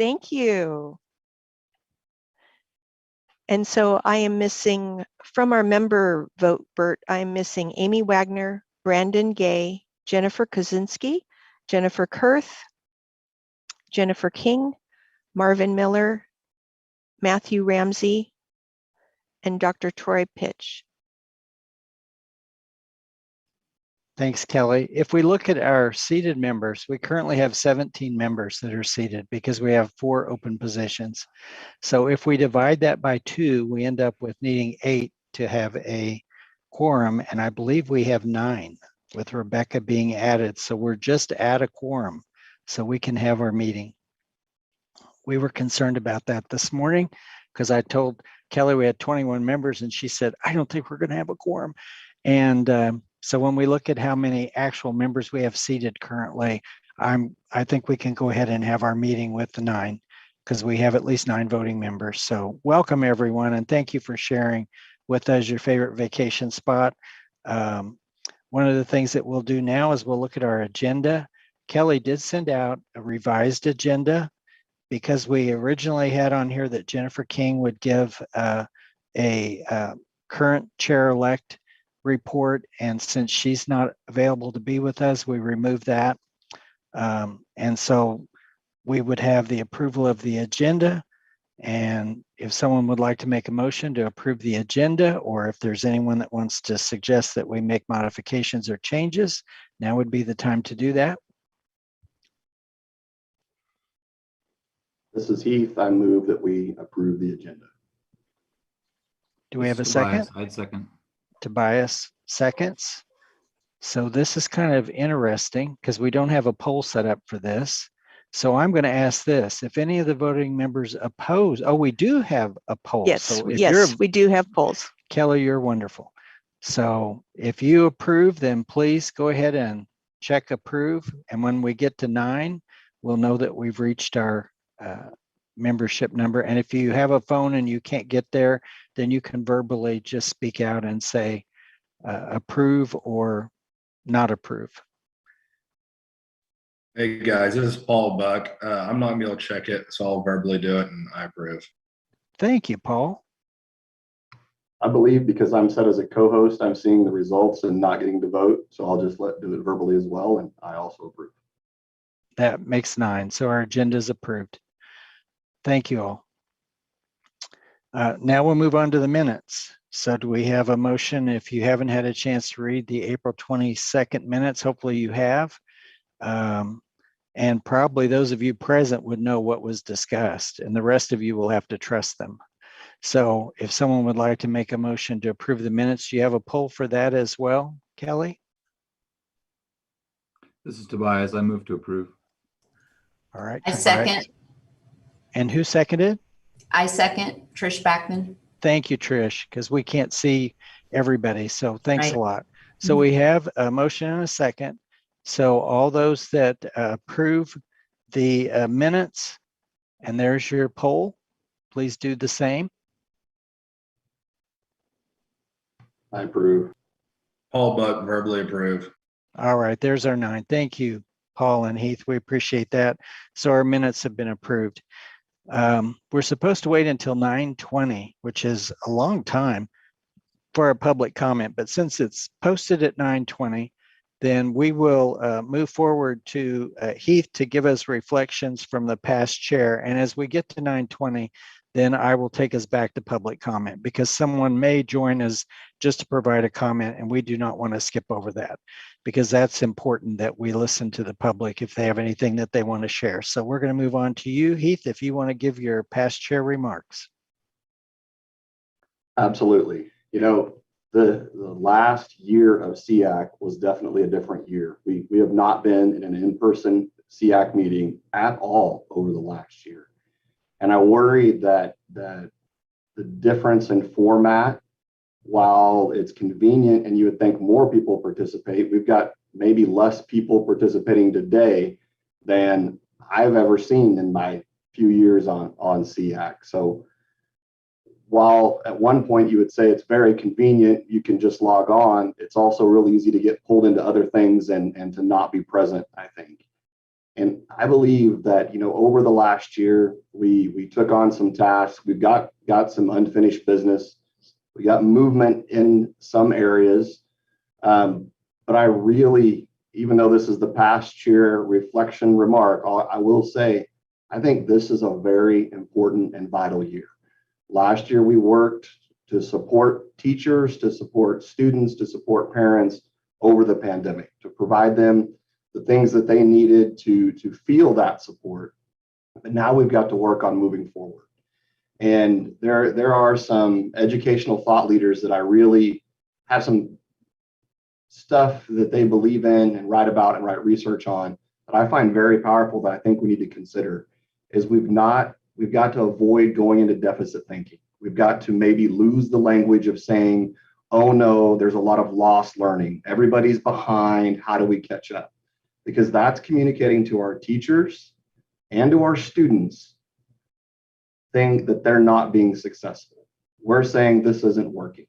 Thank you. And so I am missing, from our member vote, Bert, I am missing Amy Wagner, Brandon Gay, Jennifer Kaczynski, Jennifer Kurth, Jennifer King, Marvin Miller, Matthew Ramsey, and Dr. Troy Pitch. Thanks, Kelly. If we look at our seated members, we currently have 17 members that are seated because we have 4 open positions. So if we divide that by 2, we end up with needing 8 to have a quorum, and I believe we have 9 with Rebecca being added. So we're just at a quorum, so we can have our meeting. We were concerned about that this morning because I told Kelly we had 21 members, and she said, I don't think we're going to have a quorum. And so when we look at how many actual members we have seated currently, I think we can go ahead and have our meeting with the 9 because we have at least 9 voting members. So welcome everyone, and thank you for sharing with us your favorite vacation spot. One of the things that we'll do now is we'll look at our agenda. Kelly did send out a revised agenda because we originally had on here that Jennifer King would give a current chair-elect report, and since she's not available to be with us, we removed that. And so we would have the approval of the agenda, and if someone would like to make a motion to approve the agenda, or if there's anyone that wants to suggest that we make modifications or changes, now would be the time to do that. This is Heath. I move that we approve the agenda. Do we have a second? I'd second. Tobias seconds. So this is kind of interesting because we don't have a poll set up for this. So I'm going to ask this: if any of the voting members oppose, oh, we do have a poll. Yes, so yes, we do have polls. Kelly, you're wonderful. So if you approve, then please go ahead and check approve. And when we get to 9, we'll know that we've reached our membership number. And if you have a phone and you can't get there, then you can verbally just speak out and say approve or not approve. Hey guys, this is Paul Buck. I'm not gonna be able to check it, so I'll verbally do it and I approve. Thank you, Paul. I believe because I'm set as a co-host, I'm seeing the results and not getting to vote. So I'll just do it verbally as well. And I also approve. That makes 9. So our agenda is approved. Thank you all. Now we'll move on to the minutes. So do we have a motion? If you haven't had a chance to read the April 22nd minutes, hopefully you have. And probably those of you present would know what was discussed, and the rest of you will have to trust them. So if someone would like to make a motion to approve the minutes, do you have a poll for that as well, Kelly? This is Tobias. I move to approve. All right. I Tobias. second. And who seconded? I second. Trish Backman. Thank you, Trish, because we can't see everybody. So thanks Right. a lot. So we have a motion and a second. So all those that approve the minutes, and there's your poll, please do the same. I approve. Paul Buck, verbally approve. All right, there's our 9. Thank you, Paul and Heath. We appreciate that. So our minutes have been approved. We're supposed to wait until 9:20, which is a long time for a public comment, but since it's posted at 9:20, then we will move forward to Heath to give us reflections from the past chair. And as we get to 9:20, then I will take us back to public comment, because someone may join us just to provide a comment, and we do not want to skip over that, because that's important that we listen to the public if they have anything that they want to share. So we're going to move on to you, Heath, if you want to give your past chair remarks. Absolutely. You know, the last year of SEAC was definitely a different year. We have not been in an in-person SEAC meeting at all over the last year. And I worry that the difference in format, while it's convenient and you would think more people participate, we've got maybe less people participating today than I've ever seen in my few years on SEAC. So while at one point you would say it's very convenient, you can just log on, it's also really easy to get pulled into other things and to not be present, I think. And I believe that, over the last year, we took on some tasks. We've got some unfinished business. We got movement in some areas. But I really, even though this is the past year reflection remark, I will say, I think this is a very important and vital year. Last year, we worked to support teachers, to support students, to support parents over the pandemic, to provide them the things that they needed to feel that support. But now we've got to work on moving forward. And there are some educational thought leaders that I really have some stuff that they believe in and write about and write research on that I find very powerful that I think we need to consider is we've got to avoid going into deficit thinking. We've got to maybe lose the language of saying, oh no, there's a lot of lost learning. Everybody's behind. How do we catch up? Because that's communicating to our teachers and to our students thing that they're not being successful. We're saying this isn't working.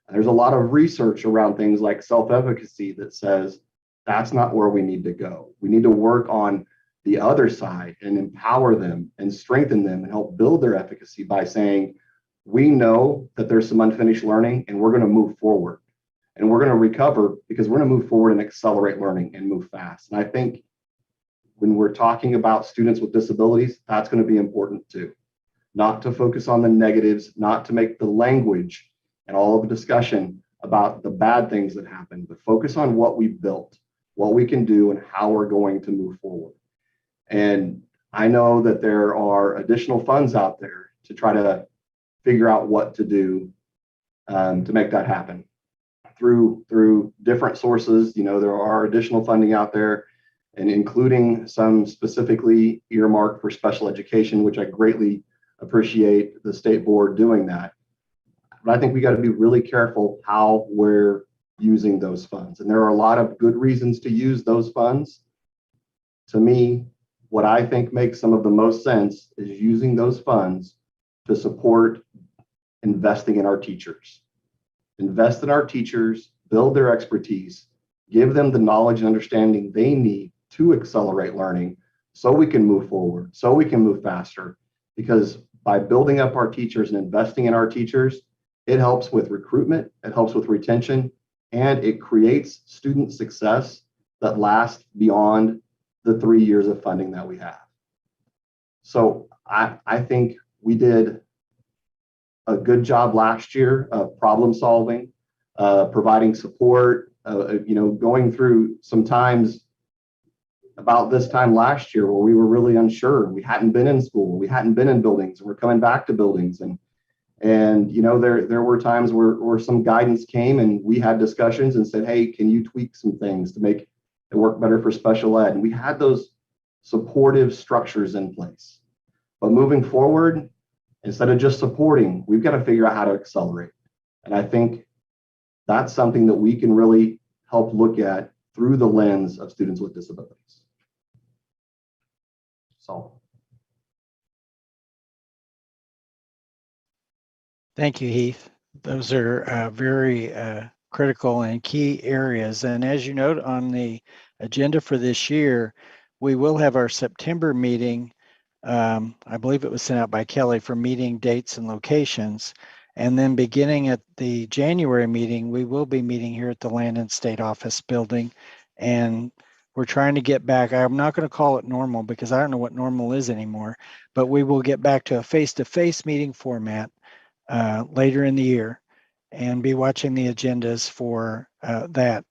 And there's a lot of research around things like self-efficacy that says that's not where we need to go. We need to work on the other side and empower them and strengthen them and help build their efficacy by saying, we know that there's some unfinished learning and we're going to move forward and we're going to recover because we're going to move forward and accelerate learning and move fast. And I think when we're talking about students with disabilities, that's going to be important too. Not to focus on the negatives, not to make the language and all of the discussion about the bad things that happen, but focus on what we've built, what we can do, and how we're going to move forward. And I know that there are additional funds out there to try to figure out what to do to make that happen through different sources. There are additional funding out there, and including some specifically earmarked for special education, which I greatly appreciate the state board doing that. But I think we got to be really careful how we're using those funds. And there are a lot of good reasons to use those funds. To me, what I think makes some of the most sense is using those funds to support investing in our teachers. Invest in our teachers, build their expertise, give them the knowledge and understanding they need to accelerate learning so we can move forward, so we can move faster. Because by building up our teachers and investing in our teachers, it helps with recruitment, it helps with retention, and it creates student success that lasts beyond the 3 years of funding that we have. So I think we did a good job last year of problem solving, providing support, going through some times about this time last year where we were really unsure. We hadn't been in school, we hadn't been in buildings, we're coming back to buildings. And there were times where some guidance came and we had discussions and said, hey, can you tweak some things to make it work better for special ed? And we had those supportive structures in place. But moving forward, instead of just supporting, we've got to figure out how to accelerate. And I think that's something that we can really help look at through the lens of students with disabilities. So. Thank you, Heath. Those are very critical and key areas. And as you note on the agenda for this year, we will have our September meeting. I believe it was sent out by Kelly for meeting dates and locations. And then beginning at the January meeting, we will be meeting here at the Land and State Office building. And we're trying to get back. I'm not going to call it normal because I don't know what normal is anymore, but we will get back to a face-to-face meeting format later in the year and be watching the agendas for that.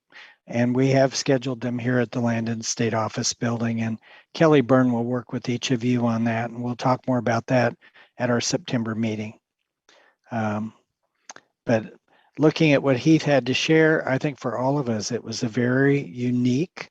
And we have scheduled them here at the Land and State Office building, and Kelly Byrne will work with each of you on that, and we'll talk more about that at our September meeting. But looking at what Heath had to share, I think for all of us, it was a very unique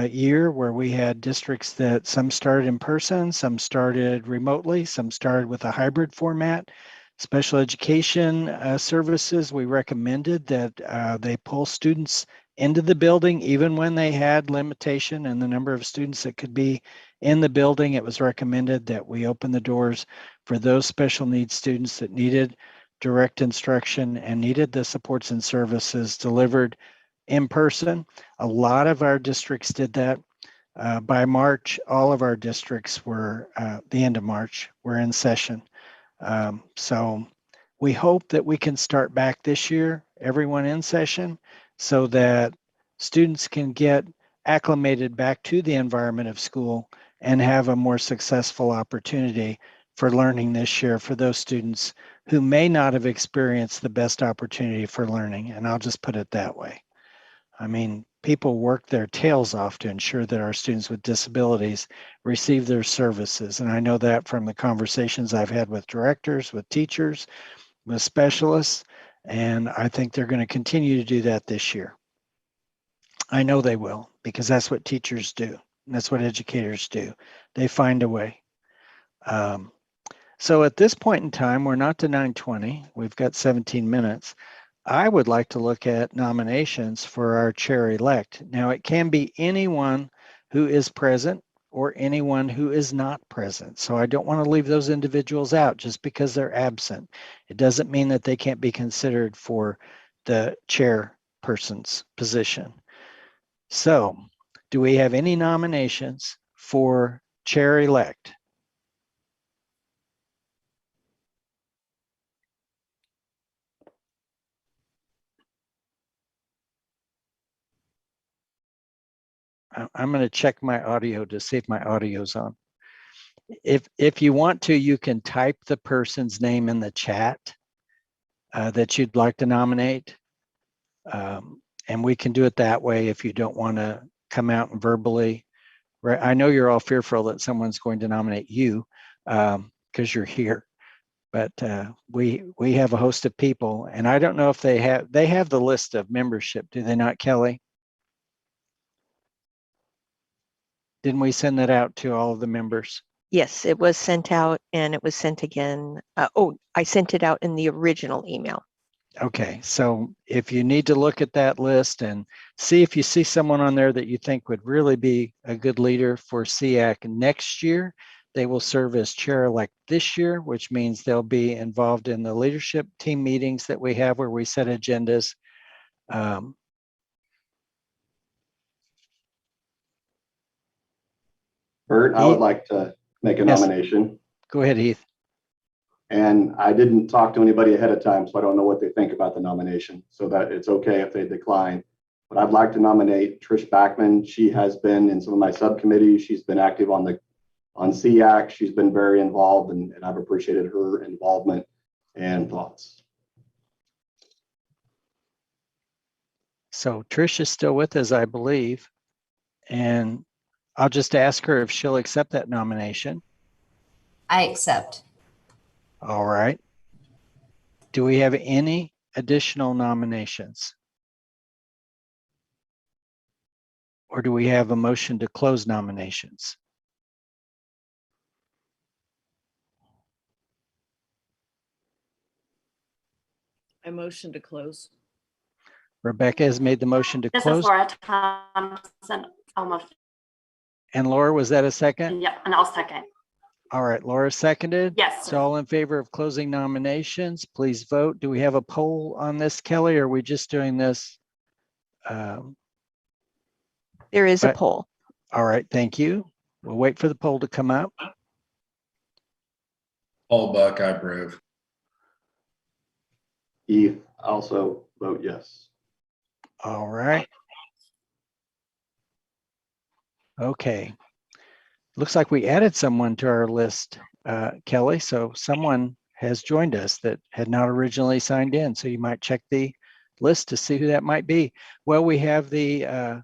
year where we had districts that some started in person, some started remotely, some started with a hybrid format. Special education services, we recommended that they pull students into the building even when they had limitation in the number of students that could be in the building. It was recommended that we open the doors for those special needs students that needed direct instruction and needed the supports and services delivered in person. A lot of our districts did that. By March, all of our districts were, the end of March, were in session. So we hope that we can start back this year, everyone in session, so that students can get acclimated back to the environment of school and have a more successful opportunity for learning this year for those students who may not have experienced the best opportunity for learning. And I'll just put it that way. I mean, people work their tails off to ensure that our students with disabilities receive their services. And I know that from the conversations I've had with directors, with teachers, with specialists, and I think they're going to continue to do that this year. I know they will, because that's what teachers do. And that's what educators do. They find a way. So at this point in time, we're not to 9:20. We've got 17 minutes. I would like to look at nominations for our chair-elect. Now, it can be anyone who is present or anyone who is not present. So I don't want to leave those individuals out just because they're absent. It doesn't mean that they can't be considered for the chairperson's position. So, do we have any nominations for chair-elect? I'm going to check my audio to see if my audio's on. If you want to, you can type the person's name in the chat that you'd like to nominate. And we can do it that way if you don't want to come out and verbally. Right? I know you're all fearful that someone's going to nominate you because you're here. But we have a host of people, and I don't know if they have the list of membership, do they not, Kelly? Didn't we send that out to all of the members? Yes, it was sent out and it was sent again. I sent it out in the original email. Okay, so if you need to look at that list and see if you see someone on there that you think would really be a good leader for SEAC next year, they will serve as chair-elect this year, which means they'll be involved in the leadership team meetings that we have where we set agendas. Bert, I would like to make a Yes. nomination. Go ahead, Heath. And I didn't talk to anybody ahead of time, so I don't know what they think about the nomination, so that it's okay if they decline. But I'd like to nominate Trish Backman. She has been in some of my subcommittees. She's been active on SEAC. She's been very involved, and I've appreciated her involvement and thoughts. So Trish is still with us, I believe. And I'll just ask her if she'll accept that nomination. I accept. All right. Do we have any additional nominations? Or do we have a motion to close nominations? I motion to close. Rebecca has made the motion to This is close. Laura Thompson, almost. And Laura, was that a second? Yep, and I'll second. All right, Laura seconded. Yes. So all in favor of closing nominations, please vote. Do we have a poll on this, Kelly, or are we just doing this? There is a But- poll. All right, thank you. We'll wait for the poll to come up. Paul Buck, I approve. Heath, also vote yes. All right. Okay. Looks like we added someone to our list, Kelly. So someone has joined us that had not originally signed in. So you might check the list to see who that might be. Well, we have the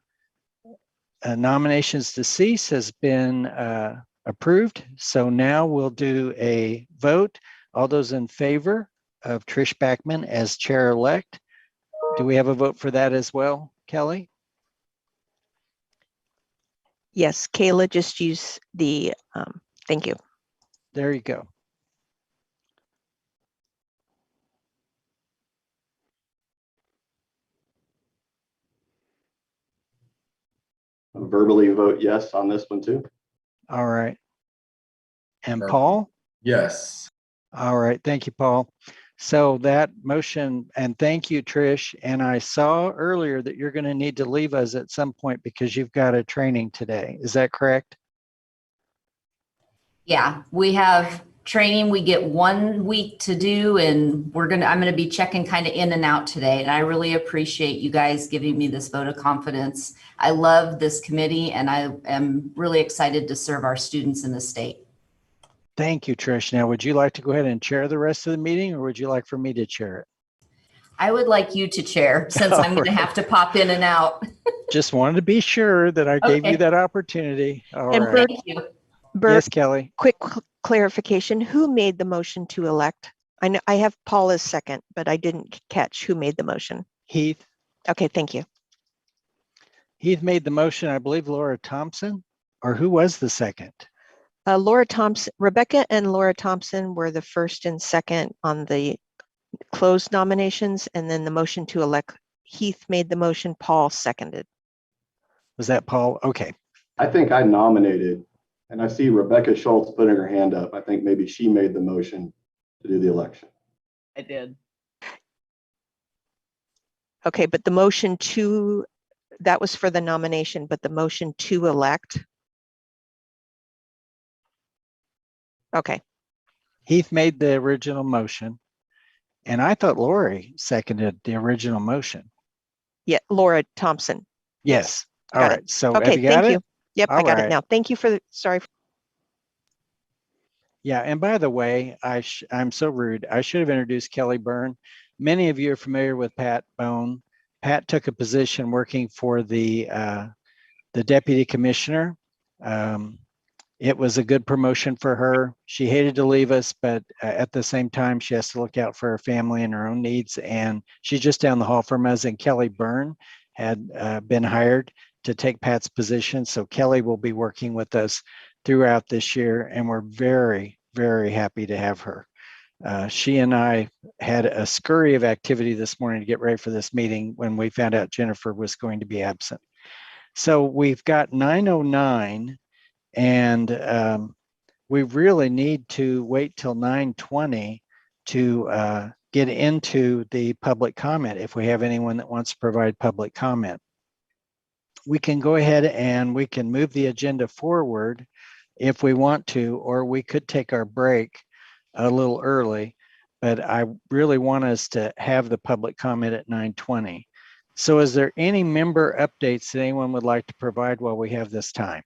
nominations to cease has been approved. So now we'll do a vote. All those in favor of Trish Backman as chair-elect. Do we have a vote for that as well, Kelly? Yes, Kayla just used the, thank you. There you go. I'll verbally vote yes on this one too. All right. And Perfect. Paul? Yes. All right. Thank you, Paul. So that motion, and thank you, Trish. And I saw earlier that you're going to need to leave us at some point because you've got a training today. Is that correct? Yeah, we have training. We get 1 week to do, and I'm gonna be checking kind of in and out today. And I really appreciate you guys giving me this vote of confidence. I love this committee, and I am really excited to serve our students in the state. Thank you, Trish. Now, would you like to go ahead and chair the rest of the meeting, or would you like for me to chair it? I would like you to chair, since I'm going to have to pop in and out. Just wanted to be sure that I gave you Okay. that opportunity. All And right. Thank you. Bert, Yes, Kelly. quick clarification. Who made the motion to elect? I know I have Paul as second, but I didn't catch who made the motion. Heath. Okay, thank you. Heath made the motion. I believe Laura Thompson, or who was the second? Laura Thompson, Rebecca and Laura Thompson were the first and second on the closed nominations, and then the motion to elect, Heath made the motion, Paul seconded. Was that Paul? Okay. I think I nominated, and I see Rebecca Schultz putting her hand up. I think maybe she made the motion to do the election. I did. Okay, but the motion to, that was for the nomination, but the motion to elect. Okay, Heath made the original motion, and I thought Lori seconded the original motion. yeah, Laura Thompson. Yes. All Got it. right. So have Okay, you got thank it? you. Yep, I All got right. it now. Thank you for the, sorry. Yeah, and by the way, I'm so rude. I should have introduced Kelly Byrne. Many of you are familiar with Pat Bone. Pat took a position working for the deputy commissioner. It was a good promotion for her. She hated to leave us, but at the same time, she has to look out for her family and her own needs. And she's just down the hall from us. And Kelly Byrne had been hired to take Pat's position. So Kelly will be working with us throughout this year, and we're very, very happy to have her. She and I had a scurry of activity this morning to get ready for this meeting when we found out Jennifer was going to be absent. So we've got 9:09, and we really need to wait till 9:20 to get into the public comment if we have anyone that wants to provide public comment. We can go ahead and we can move the agenda forward if we want to, or we could take our break a little early, but I really want us to have the public comment at 9:20. So is there any member updates that anyone would like to provide while we have this time?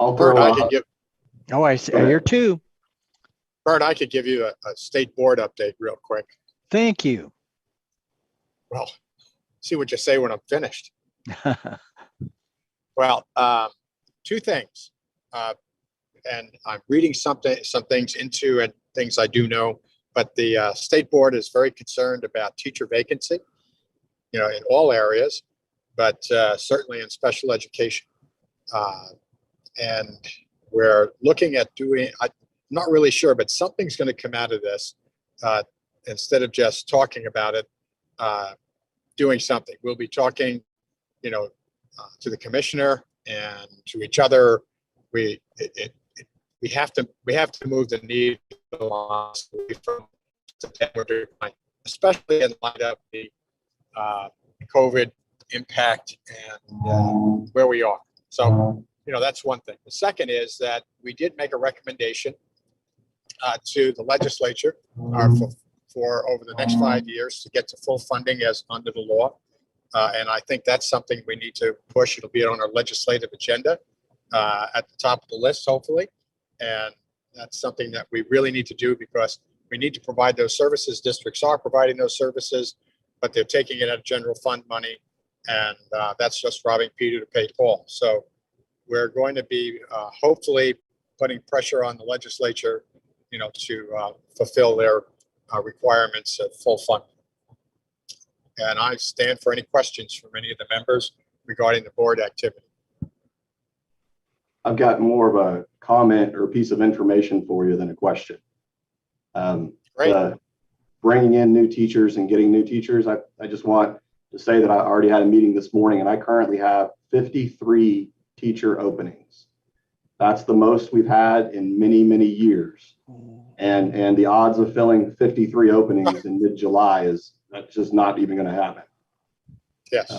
I'll Bert, throw I out, could give Oh, I hear two. Bert, I could give you a state board update real quick. Thank you. Well, see what you say when I'm finished. Well, two things, and I'm reading some things into and things I do know. But the state board is very concerned about teacher vacancy, in all areas, but certainly in special education. And we're looking at doing. I'm not really sure, but something's going to come out of this. Instead of just talking about it, doing something. We'll be talking, to the commissioner and to each other. We have to move the needle from September to July, especially in light of the COVID impact and where we are. So, that's one thing. The second is that we did make a recommendation to the legislature for over the next 5 years to get to full funding as under the law. And I think that's something we need to push. It'll be on our legislative agenda at the top of the list, hopefully. And that's something that we really need to do because we need to provide those services. Districts are providing those services, but they're taking it out of general fund money. And that's just robbing Peter to pay Paul. So we're going to be hopefully putting pressure on the legislature, to fulfill their requirements of full funding. And I stand for any questions from any of the members regarding the board activity. I've got more of a comment or a piece of information for you than a question. Great. Bringing in new teachers and getting new teachers, I just want to say that I already had a meeting this morning, and I currently have 53 teacher openings. That's the most we've had in many, many years. And the odds of filling 53 openings in mid-July is that's just not even going to happen. Yes.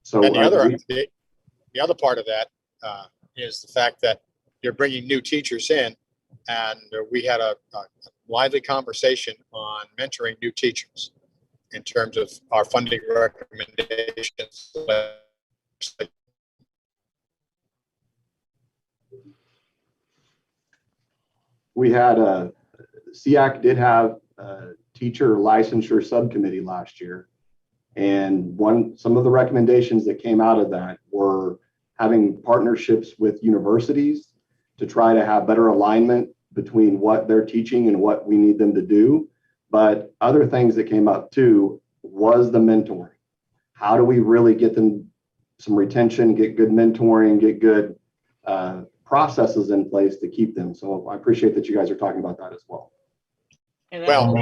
So And the other part of that is the fact that you're bringing new teachers in, and we had a lively conversation on mentoring new teachers in terms of our funding recommendations. we had SEAC did have a teacher licensure subcommittee last year. And some of the recommendations that came out of that were having partnerships with universities to try to have better alignment between what they're teaching and what we need them to do. But other things that came up too was the mentoring. How do we really get them some retention, get good mentoring, get good processes in place to keep them? So I appreciate that you guys are talking about that as well. Well,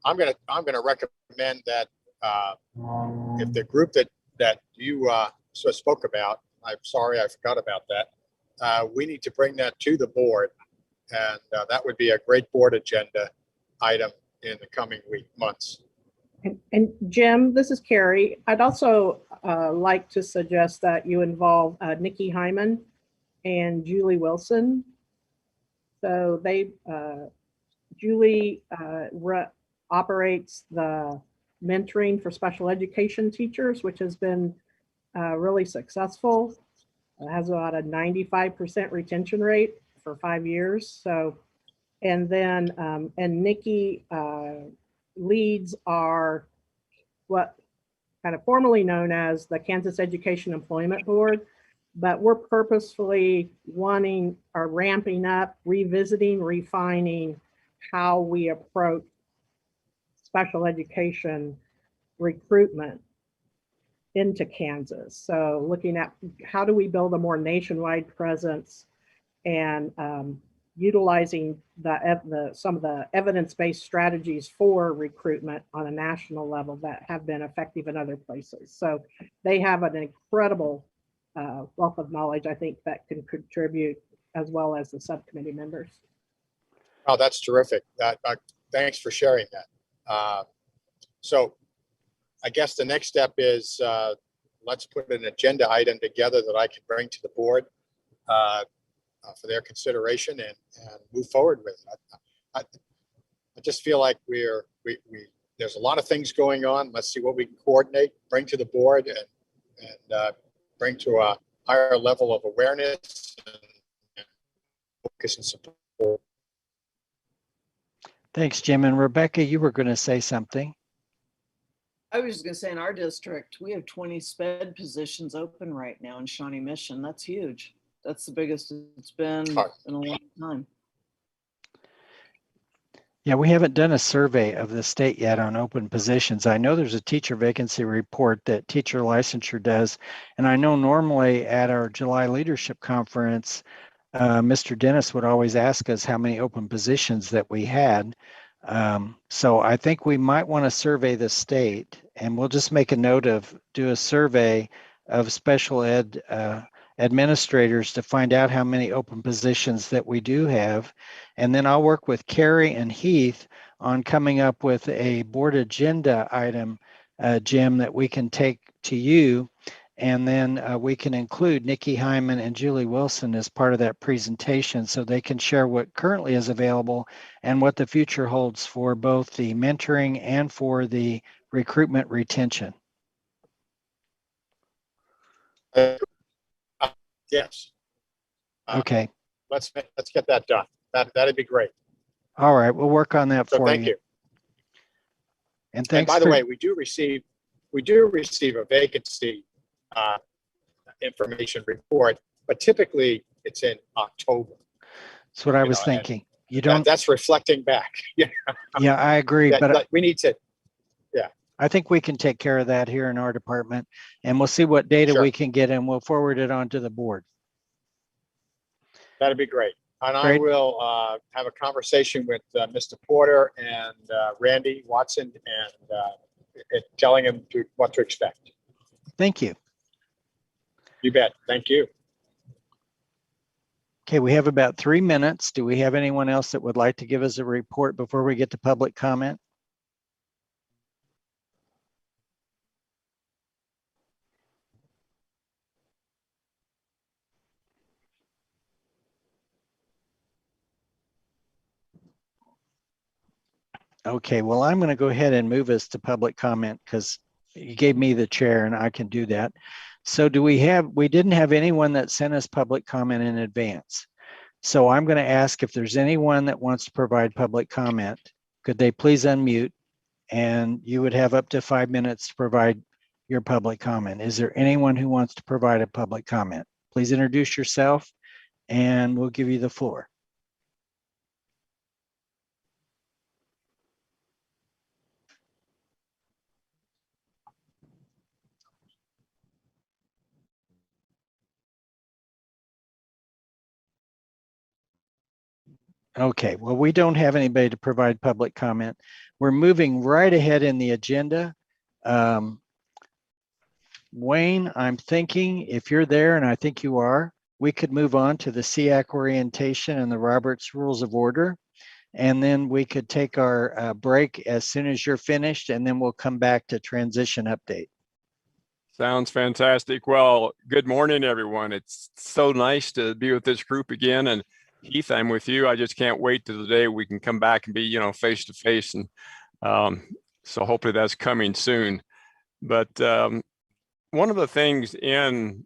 I'm gonna recommend that if the group that you spoke about, I'm sorry I forgot about that. We need to bring that to the board, and that would be a great board agenda item in the coming months. And Jim, this is Carrie. I'd also like to suggest that you involve Nikki Hyman and Julie Wilson. So Julie operates the mentoring for special education teachers, which has been really successful. It has about a 95% retention rate for 5 years. So, and then, and Nikki leads our, what kind of formally known as the Kansas Education Employment Board, but we're purposefully wanting or ramping up, revisiting, refining how we approach special education recruitment into Kansas. So looking at how do we build a more nationwide presence and utilizing some of the evidence-based strategies for recruitment on a national level that have been effective in other places. So they have an incredible wealth of knowledge, I think, that can contribute, as well as the subcommittee members. Oh, that's terrific. Thanks for sharing that. So I guess the next step is let's put an agenda item together that I can bring to the board for their consideration and move forward with it. I just feel like there's a lot of things going on. Let's see what we can coordinate, bring to the board, and bring to a higher level of awareness and focus and support. Thanks, Jim. And Rebecca, you were going to say something. I was just going to say, in our district, we have 20 SPED positions open right now in Shawnee Mission. That's huge. That's the biggest it's been in a long time. Yeah, we haven't done a survey of the state yet on open positions. I know there's a teacher vacancy report that Teacher Licensure does. And I know normally at our July leadership conference, Mr. Dennis would always ask us how many open positions that we had. So I think we might want to survey the state, and we'll just make a note of do a survey of special ed administrators to find out how many open positions that we do have. And then I'll work with Carrie and Heath on coming up with a board agenda item, Jim, that we can take to you. And then we can include Nikki Hyman and Julie Wilson as part of that presentation so they can share what currently is available and what the future holds for both the mentoring and for the recruitment retention. Yes. Okay. Let's get that done. That'd be great. All right, we'll work on that for you. Thank you. And thanks. And by the way, we do receive a vacancy information report, but typically it's in October. That's what I was thinking. You don't. That's reflecting back. Yeah. Yeah, I agree. But we need to. Yeah. I think we can take care of that here in our department, and we'll see what data we can get, and we'll forward it on to the board. That'd be great. And Great. I will have a conversation with Mr. Porter and Randy Watson telling them what to expect. Thank you. You bet. Thank you. Okay, we have about 3 minutes. Do we have anyone else that would like to give us a report before we get to public comment? Okay, well, I'm going to go ahead and move us to public comment because you gave me the chair and I can do that. So we didn't have anyone that sent us public comment in advance. So I'm going to ask if there's anyone that wants to provide public comment, could they please unmute? And you would have up to 5 minutes to provide your public comment. Is there anyone who wants to provide a public comment? Please introduce yourself and we'll give you the floor. Okay, well, we don't have anybody to provide public comment. We're moving right ahead in the agenda. Wayne, I'm thinking if you're there, and I think you are, we could move on to the SEAC orientation and the Roberts Rules of Order. And then we could take our break as soon as you're finished, and then we'll come back to transition update. Sounds fantastic. Well, good morning, everyone. It's so nice to be with this group again. And Heath, I'm with you. I just can't wait till the day we can come back and be, face to face. And so hopefully that's coming soon. But one of the things in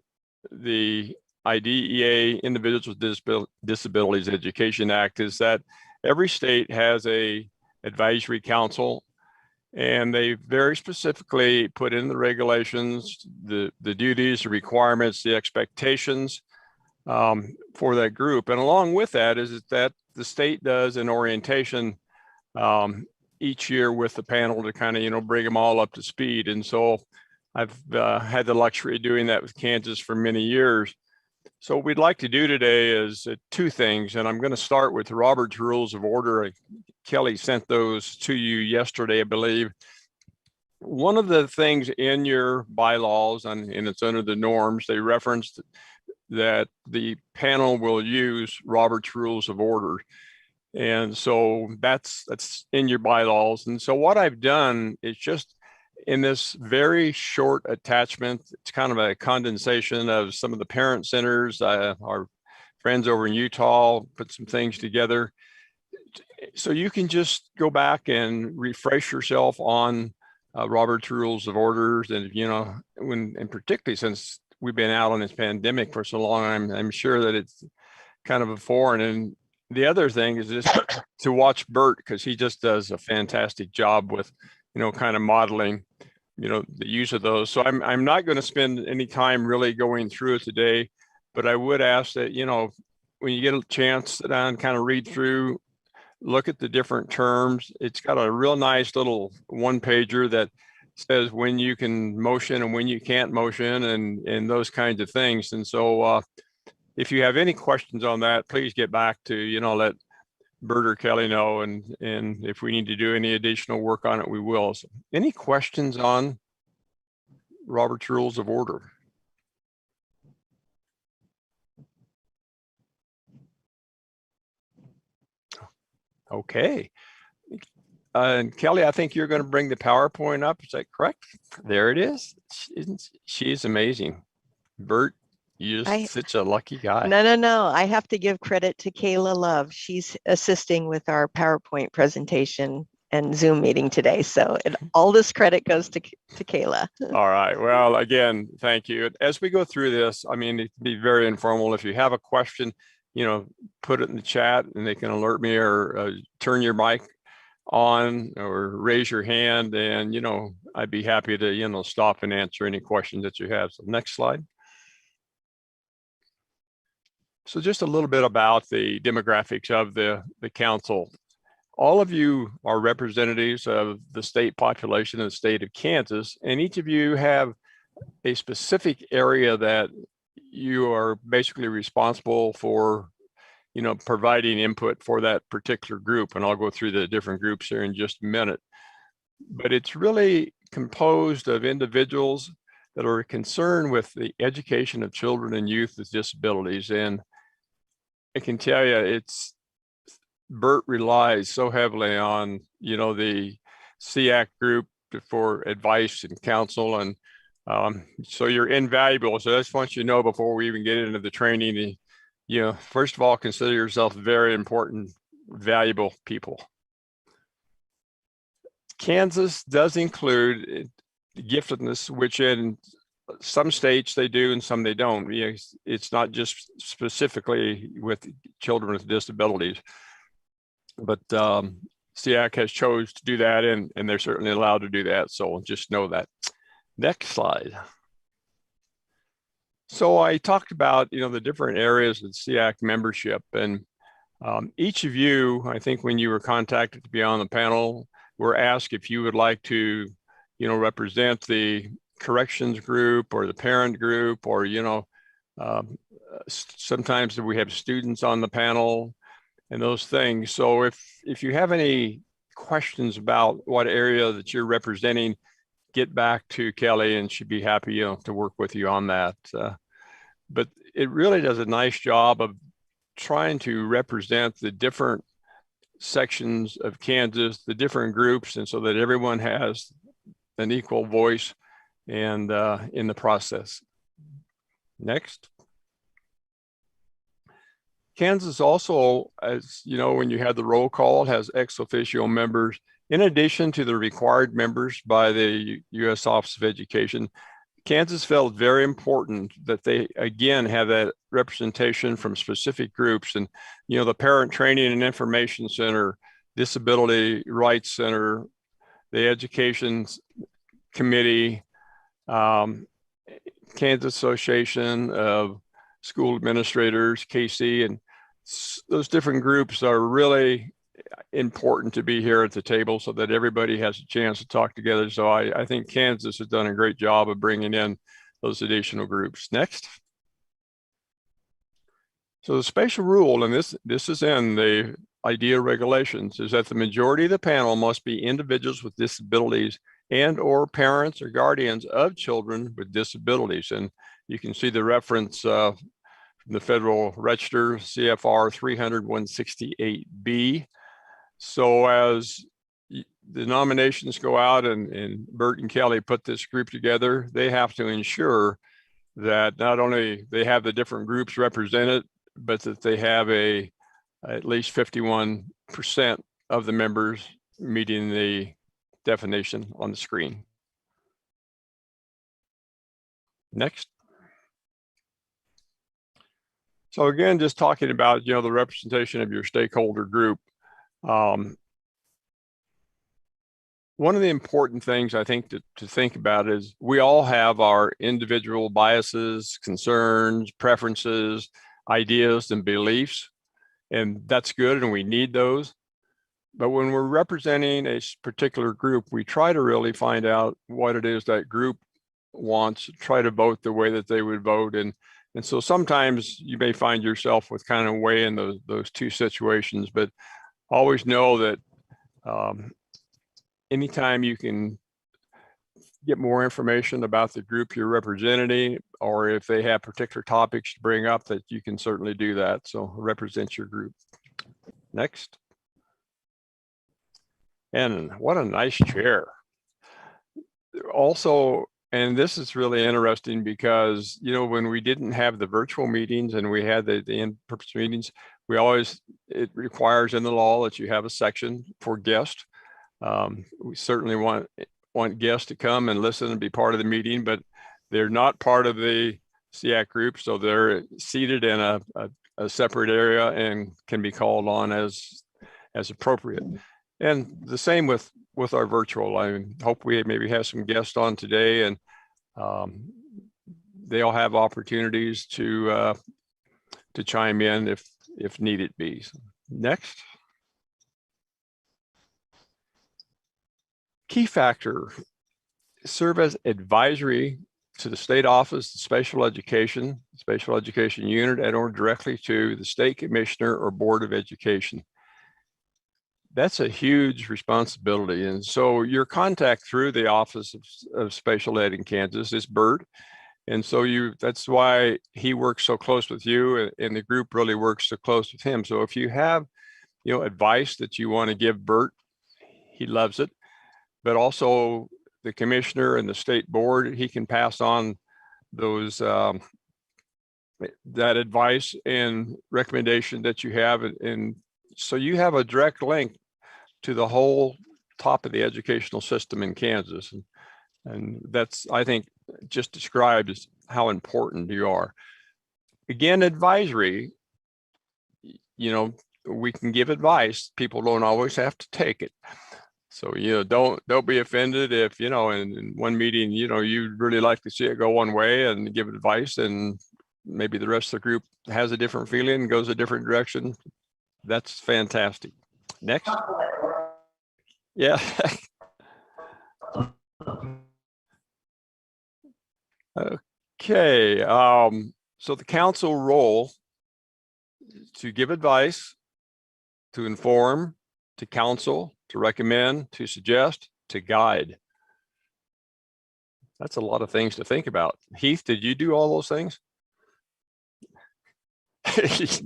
the IDEA, Individuals with Disabilities Education Act, is that every state has a advisory council, and they very specifically put in the regulations, the duties, the requirements, the expectations for that group. And along with that is that the state does an orientation each year with the panel to kind of, bring them all up to speed. And so I've had the luxury of doing that with Kansas for many years. So what we'd like to do today is 2 things, and I'm going to start with Robert's Rules of Order. Kelly sent those to you yesterday, I believe. One of the things in your bylaws, and it's under the norms, they referenced that the panel will use Robert's Rules of Order. And so that's in your bylaws. And so what I've done is just in this very short attachment, it's kind of a condensation of some of the parent centers, our friends over in Utah put some things together. So you can just go back and refresh yourself on Robert's Rules of Orders. And, and particularly since we've been out on this pandemic for so long, I'm sure that it's kind of a foreign. And the other thing is just to watch Bert, because he just does a fantastic job with, kind of modeling, the use of those. So I'm not going to spend any time really going through it today, but I would ask that, when you get a chance, sit down and kind of read through, look at the different terms. It's got a real nice little 1-pager that says when you can motion and when you can't motion and those kinds of things. And so if you have any questions on that, please get back to, let Bert or Kelly know. And if we need to do any additional work on it, we will. So any questions on Robert's Rules of Order? Okay. And Kelly, I think you're going to bring the PowerPoint up. Is that correct? There it is. She's amazing. Bert, you're such a lucky guy. No. I have to give credit to Kayla Love. She's assisting with our PowerPoint presentation and Zoom meeting today. So all this credit goes to Kayla. All right. Well, again, thank you. As we go through this, it can be very informal. If you have a question, put it in the chat and they can alert me, or turn your mic on or raise your hand, and I'd be happy to stop and answer any questions that you have. So next slide. So just a little bit about the demographics of the council. All of you are representatives of the state population in the state of Kansas, and each of you have a specific area that you are basically responsible for, providing input for that particular group. And I'll go through the different groups here in just a minute. But it's really composed of individuals that are concerned with the education of children and youth with disabilities. And I can tell you, Bert relies so heavily on, the SEAC group for advice and counsel. And so you're invaluable. So I just want you to know before we even get into the training, first of all, consider yourself very important, valuable people. Kansas does include giftedness, which in some states they do and some they don't. It's not just specifically with children with disabilities, but SEAC has chose to do that, and they're certainly allowed to do that. So just know that. Next slide. So I talked about, the different areas of SEAC membership, and each of you, I think when you were contacted to be on the panel, were asked if you would like to, represent the corrections group or the parent group, or, sometimes we have students on the panel and those things. So if you have any questions about what area that you're representing, get back to Kelly and she'd be happy, to work with you on that. But it really does a nice job of trying to represent the different sections of Kansas, the different groups, and so that everyone has an equal voice and in the process. Next. Kansas also, as you know, when you had the roll call, has ex officio members in addition to the required members by the U.S. Office of Education. Kansas felt very important that they again have that representation from specific groups, and the Parent Training and Information Center, Disability Rights Center, the Education Committee, Kansas Association of School Administrators, KC, and those different groups are really important to be here at the table so that everybody has a chance to talk together. So I think Kansas has done a great job of bringing in those additional groups. Next. So the special rule, and this is in the IDEA regulations, is that the majority of the panel must be individuals with disabilities and or parents or guardians of children with disabilities. And you can see the reference from the Federal Register, CFR 300-168B. So as the nominations go out and Bert and Kelly put this group together, they have to ensure that not only they have the different groups represented, but that they have at least 51% of the members meeting the definition on the screen. Next. So again, just talking about, the representation of your stakeholder group. One of the important things I think to think about is we all have our individual biases, concerns, preferences, ideas, and beliefs, and that's good, and we need those. But when we're representing a particular group, we try to really find out what it is that group wants, try to vote the way that they would vote. And so sometimes you may find yourself with kind of weighing those two situations, but always know that anytime you can get more information about the group you're representing, or if they have particular topics to bring up, that you can certainly do that. So represent your group. Next. And what a nice chair. Also, and this is really interesting because, when we didn't have the virtual meetings and we had the in-person meetings, it requires in the law that you have a section for guests. We certainly want guests to come and listen and be part of the meeting, but they're not part of the SEAC group. So they're seated in a separate area and can be called on as appropriate. And the same with our virtual. I hope we maybe have some guests on today, and they'll have opportunities to chime in if needed be. Next. Key factor: serve as advisory to the state office of special education unit, and or directly to the state commissioner or board of education. that's a huge responsibility. And so your contact through the Office of Special Ed in Kansas is Bert. And so that's why he works so close with you, and the group really works so close with him. So if you have, advice that you want to give Bert, he loves it. But also the commissioner and the state board, he can pass on those that advice and recommendation that you have. And so you have a direct link to the whole top of the educational system in Kansas. And that's, I think, just describes how important you are. Again, advisory, we can give advice. People don't always have to take it. So, don't be offended if, in one meeting, you'd really like to see it go one way and give advice, and maybe the rest of the group has a different feeling and goes a different direction. That's fantastic. Next. Yeah. Okay. So the council role to give advice, to inform, to counsel, to recommend, to suggest, to guide. That's a lot of things to think about. Heath, did you do all those things?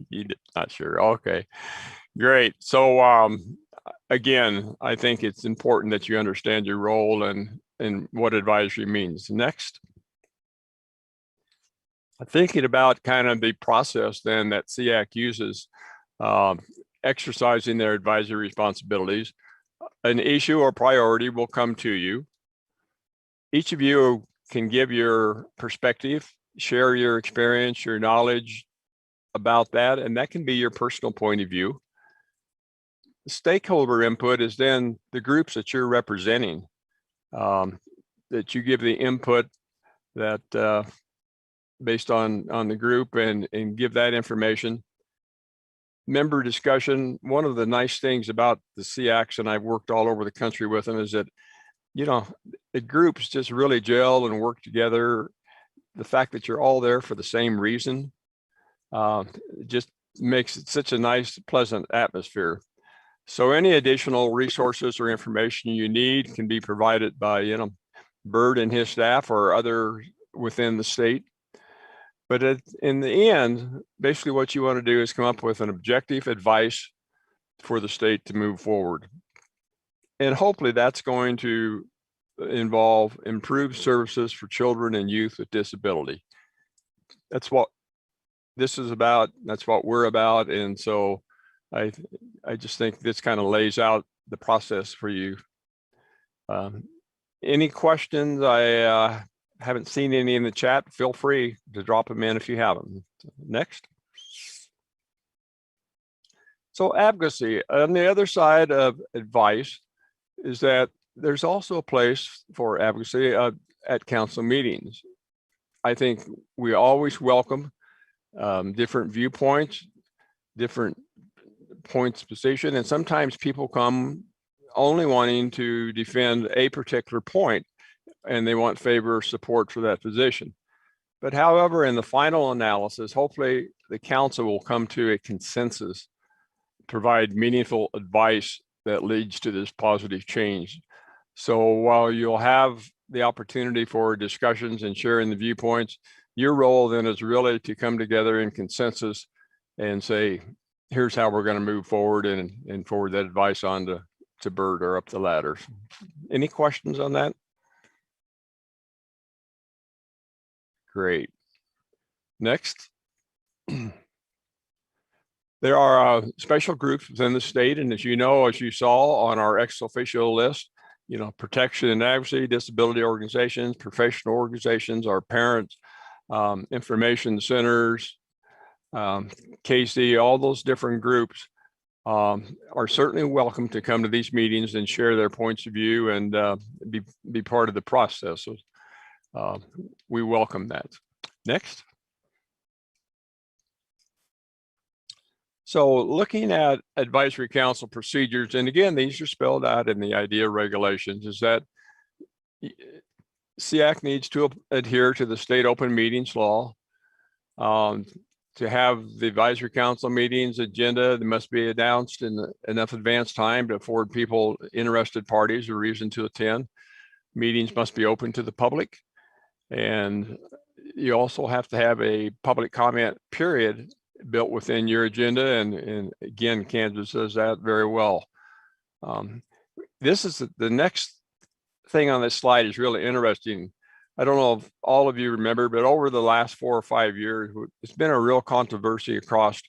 You did, not sure. Okay, great. So again, I think it's important that you understand your role and what advisory means. Next. Thinking about kind of the process then that SEAC uses, exercising their advisory responsibilities, an issue or priority will come to you. Each of you can give your perspective, share your experience, your knowledge about that, and that can be your personal point of view. The stakeholder input is then the groups that you're representing, that you give the input that based on the group and give that information. Member discussion, one of the nice things about the SEACs, and I've worked all over the country with them, is that, the groups just really gel and work together. The fact that you're all there for the same reason just makes it such a nice, pleasant atmosphere. So any additional resources or information you need can be provided by, Bert and his staff or other within the state. But in the end, basically what you want to do is come up with an objective advice for the state to move forward. And hopefully that's going to involve improved services for children and youth with disability. That's what this is about. That's what we're about. And so I just think this kind of lays out the process for you. Any questions? I haven't seen any in the chat. Feel free to drop them in if you have them. Next. So advocacy, on the other side of advice, is that there's also a place for advocacy at council meetings. I think we always welcome different viewpoints, different points of position, and sometimes people come only wanting to defend a particular point, and they want favor or support for that position. But however, in the final analysis, hopefully the council will come to a consensus, provide meaningful advice that leads to this positive change. So while you'll have the opportunity for discussions and sharing the viewpoints, your role then is really to come together in consensus and say, here's how we're going to move forward, and forward that advice on to Bert or up the ladder. Any questions on that? Great. Next. There are special groups within the state, and as you know, as you saw on our ex officio list, protection and advocacy, disability organizations, professional organizations, our parents, information centers, KC, all those different groups are certainly welcome to come to these meetings and share their points of view and be part of the process. So, we welcome that. Next. So looking at advisory council procedures, and again, these are spelled out in the IDEA regulations, is that SEAC needs to adhere to the state open meetings law. to have the advisory council meetings agenda that must be announced in enough advance time to afford people, interested parties, a reason to attend. Meetings must be open to the public. And you also have to have a public comment period built within your agenda. And again, Kansas does that very well. This is the next thing on this slide is really interesting. I don't know if all of you remember, but over the last 4 or 5 years, it's been a real controversy across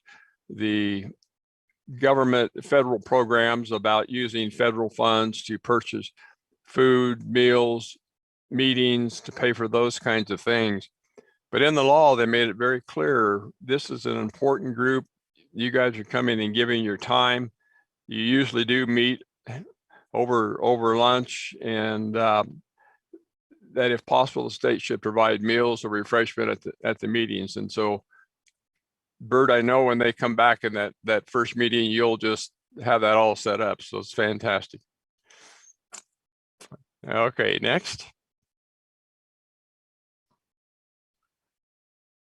the government, federal programs about using federal funds to purchase food, meals, meetings, to pay for those kinds of things. But in the law, they made it very clear, this is an important group. You guys are coming and giving your time. You usually do meet over lunch, and that if possible, the state should provide meals or refreshment at the meetings. And so, Bert, I know when they come back in that first meeting, you'll just have that all set up. So it's fantastic. Okay, next.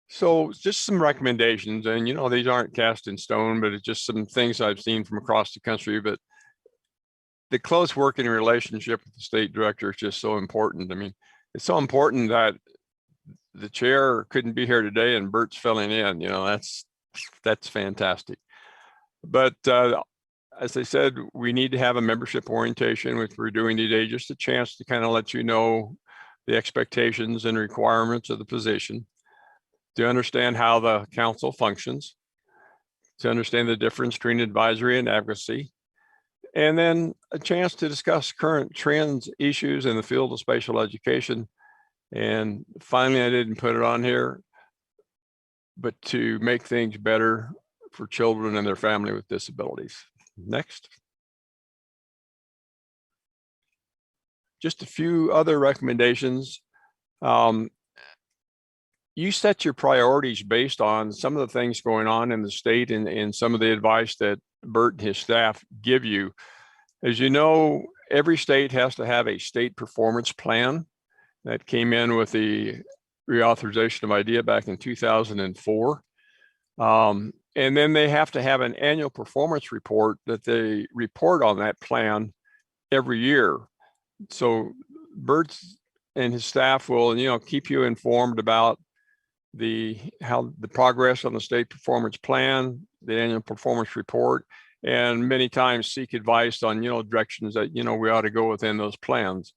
So just some recommendations, and these aren't cast in stone, but it's just some things I've seen from across the country. But the close working relationship with the state director is just so important. I mean, it's so important that the chair couldn't be here today and Bert's filling in. That's fantastic. But as I said, we need to have a membership orientation, which we're doing today, just a chance to kind of let you know the expectations and requirements of the position, to understand how the council functions, to understand the difference between advisory and advocacy, and then a chance to discuss current trends, issues in the field of special education. And finally, I didn't put it on here, but to make things better for children and their family with disabilities. Next. Just a few other recommendations. You set your priorities based on some of the things going on in the state and some of the advice that Bert and his staff give you. As you know, every state has to have a state performance plan that came in with the reauthorization of IDEA back in 2004. And then they have to have an annual performance report that they report on that plan every year. So Bert and his staff will, keep you informed about how the progress on the state performance plan, the annual performance report, and many times seek advice on, directions that, we ought to go within those plans.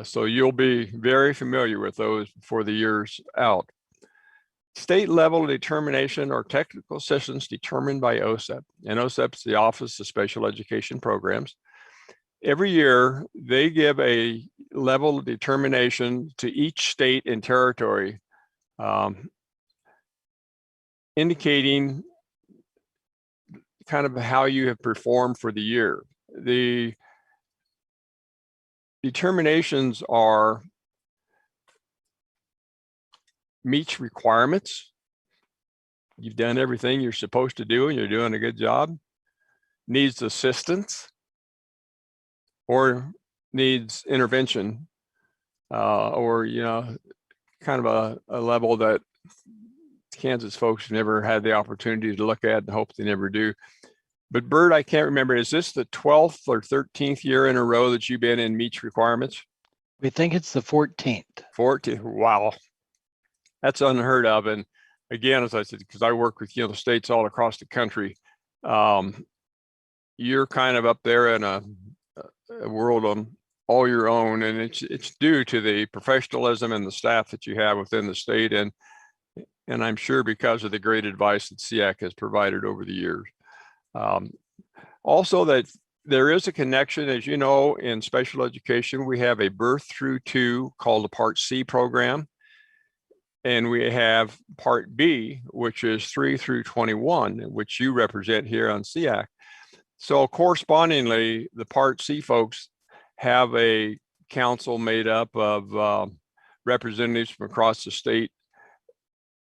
So you'll be very familiar with those before the year's out. State level determination or technical assistance determined by OSEP, and OSEP is the Office of Special Education Programs. Every year, they give a level of determination to each state and territory, indicating kind of how you have performed for the year. The determinations are meets requirements. You've done everything you're supposed to do and you're doing a good job. Needs assistance or needs intervention, or, kind of a level that Kansas folks never had the opportunity to look at and hope they never do. But Bert, I can't remember, is this the 12th or 13th year in a row that you've been in meets requirements? We think it's the 14th. 14th, wow. That's unheard of. And again, as I said, because I work with, the states all across the country, you're kind of up there in a world on all your own. And it's due to the professionalism and the staff that you have within the state. And I'm sure because of the great advice that SEAC has provided over the years. Also, that there is a connection, as you know, in special education, we have a birth through 2 called the Part C program. And we have Part B, which is 3 through 21, which you represent here on SEAC. So correspondingly, the Part C folks have a council made up of representatives from across the state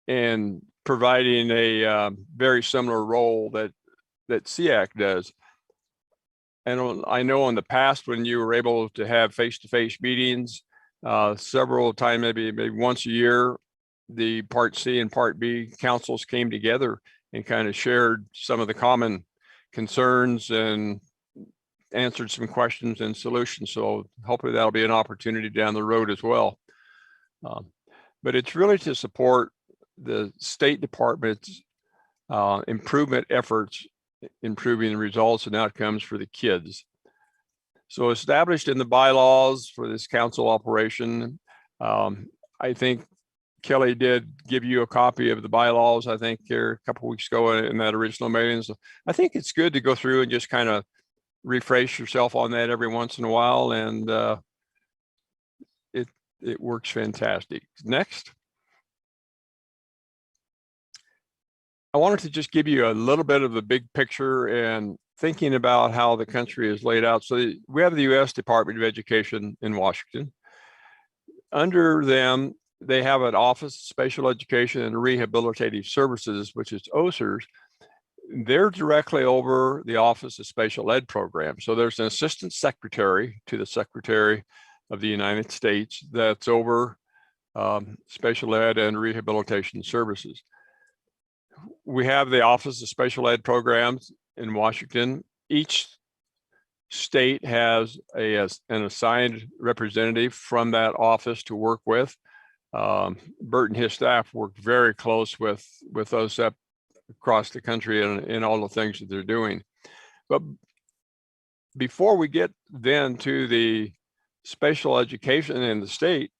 and providing a very similar role that SEAC does. And I know in the past when you were able to have face-to-face meetings several times, maybe once a year, the Part C and Part B councils came together and kind of shared some of the common concerns and answered some questions and solutions. So hopefully that'll be an opportunity down the road as well. But it's really to support the State Department's improvement efforts, improving the results and outcomes for the kids. So established in the bylaws for this council operation, I think Kelly did give you a copy of the bylaws, I think here a couple of weeks ago in that original meeting. So I think it's good to go through and just kind of refresh yourself on that every once in a while, and it works fantastic. Next. I wanted to just give you a little bit of the big picture and thinking about how the country is laid out. So we have the U.S. Department of Education in Washington. Under them, they have an Office of Special Education and Rehabilitative Services, which is OSERS. They're directly over the Office of Special Ed Program. So there's an assistant secretary to the Secretary of the United States that's over special ed and rehabilitation services. We have the Office of Special Ed Programs in Washington. Each state has an assigned representative from that office to work with. Bert and his staff work very close with OSEP across the country and all the things that they're doing. But before we get then to the special education in the state,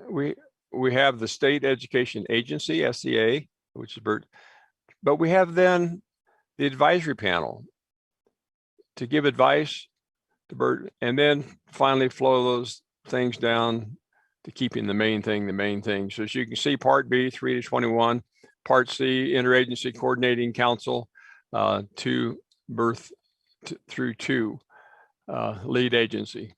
we have the State Education Agency, SEA, which is Bert, but we have then the advisory panel to give advice to Bert, and then finally flow those things down to keeping the main thing. So as you can see, Part B, 3 to 21, Part C, Interagency Coordinating Council, to birth through 2, lead agency.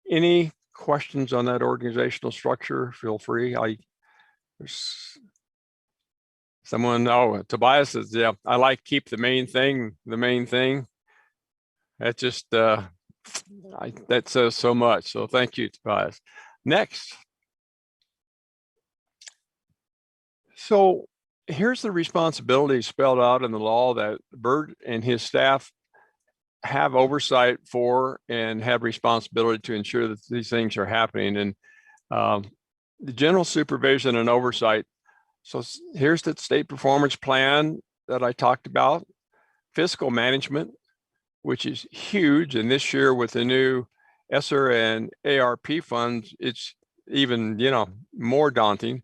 Any questions on that organizational structure? Feel free. Someone, Tobias says, yeah, I like keep the main thing. That just, that says so much. So thank you, Tobias. Next. So here's the responsibility spelled out in the law that Bert and his staff have oversight for and have responsibility to ensure that these things are happening. And the general supervision and oversight. So here's the state performance plan that I talked about. Fiscal management, which is huge. And this year with the new ESSER and ARP funds, it's even, more daunting.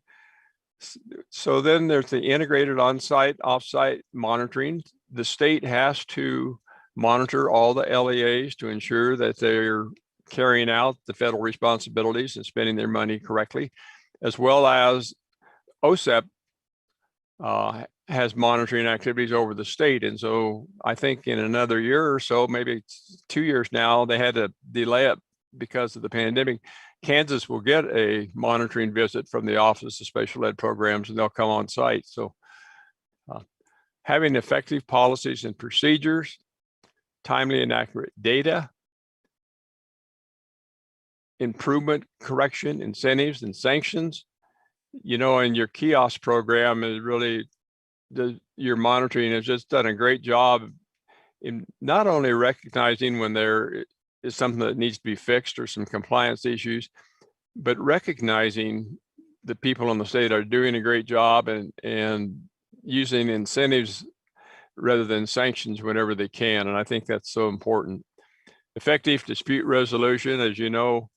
So then there's the integrated on-site, off-site monitoring. The state has to monitor all the LEAs to ensure that they're carrying out the federal responsibilities and spending their money correctly, as well as OSEP has monitoring activities over the state. And so I think in another year or so, maybe it's 2 years now, they had to delay it because of the pandemic. Kansas will get a monitoring visit from the Office of Special Ed Programs, and they'll come on site. So having effective policies and procedures, timely and accurate data, improvement, correction, incentives, and sanctions. And your kiosk program is really, your monitoring has just done a great job in not only recognizing when there is something that needs to be fixed or some compliance issues, but recognizing the people in the state are doing a great job and using incentives rather than sanctions whenever they can. And I think that's so important. Effective dispute resolution, as you know,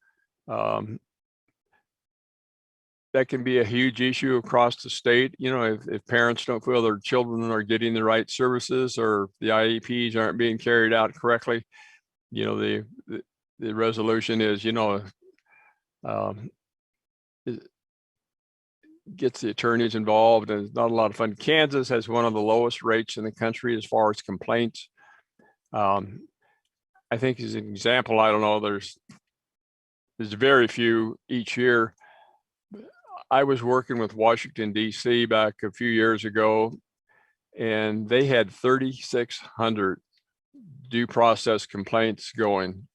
that can be a huge issue across the state. If parents don't feel their children are getting the right services or the IEPs aren't being carried out correctly, the resolution is, it gets the attorneys involved, and it's not a lot of fun. Kansas has one of the lowest rates in the country as far as complaints. I think as an example, I don't know, there's very few each year. I was working with Washington, D.C. back a few years ago, and they had 3,600 due process complaints going.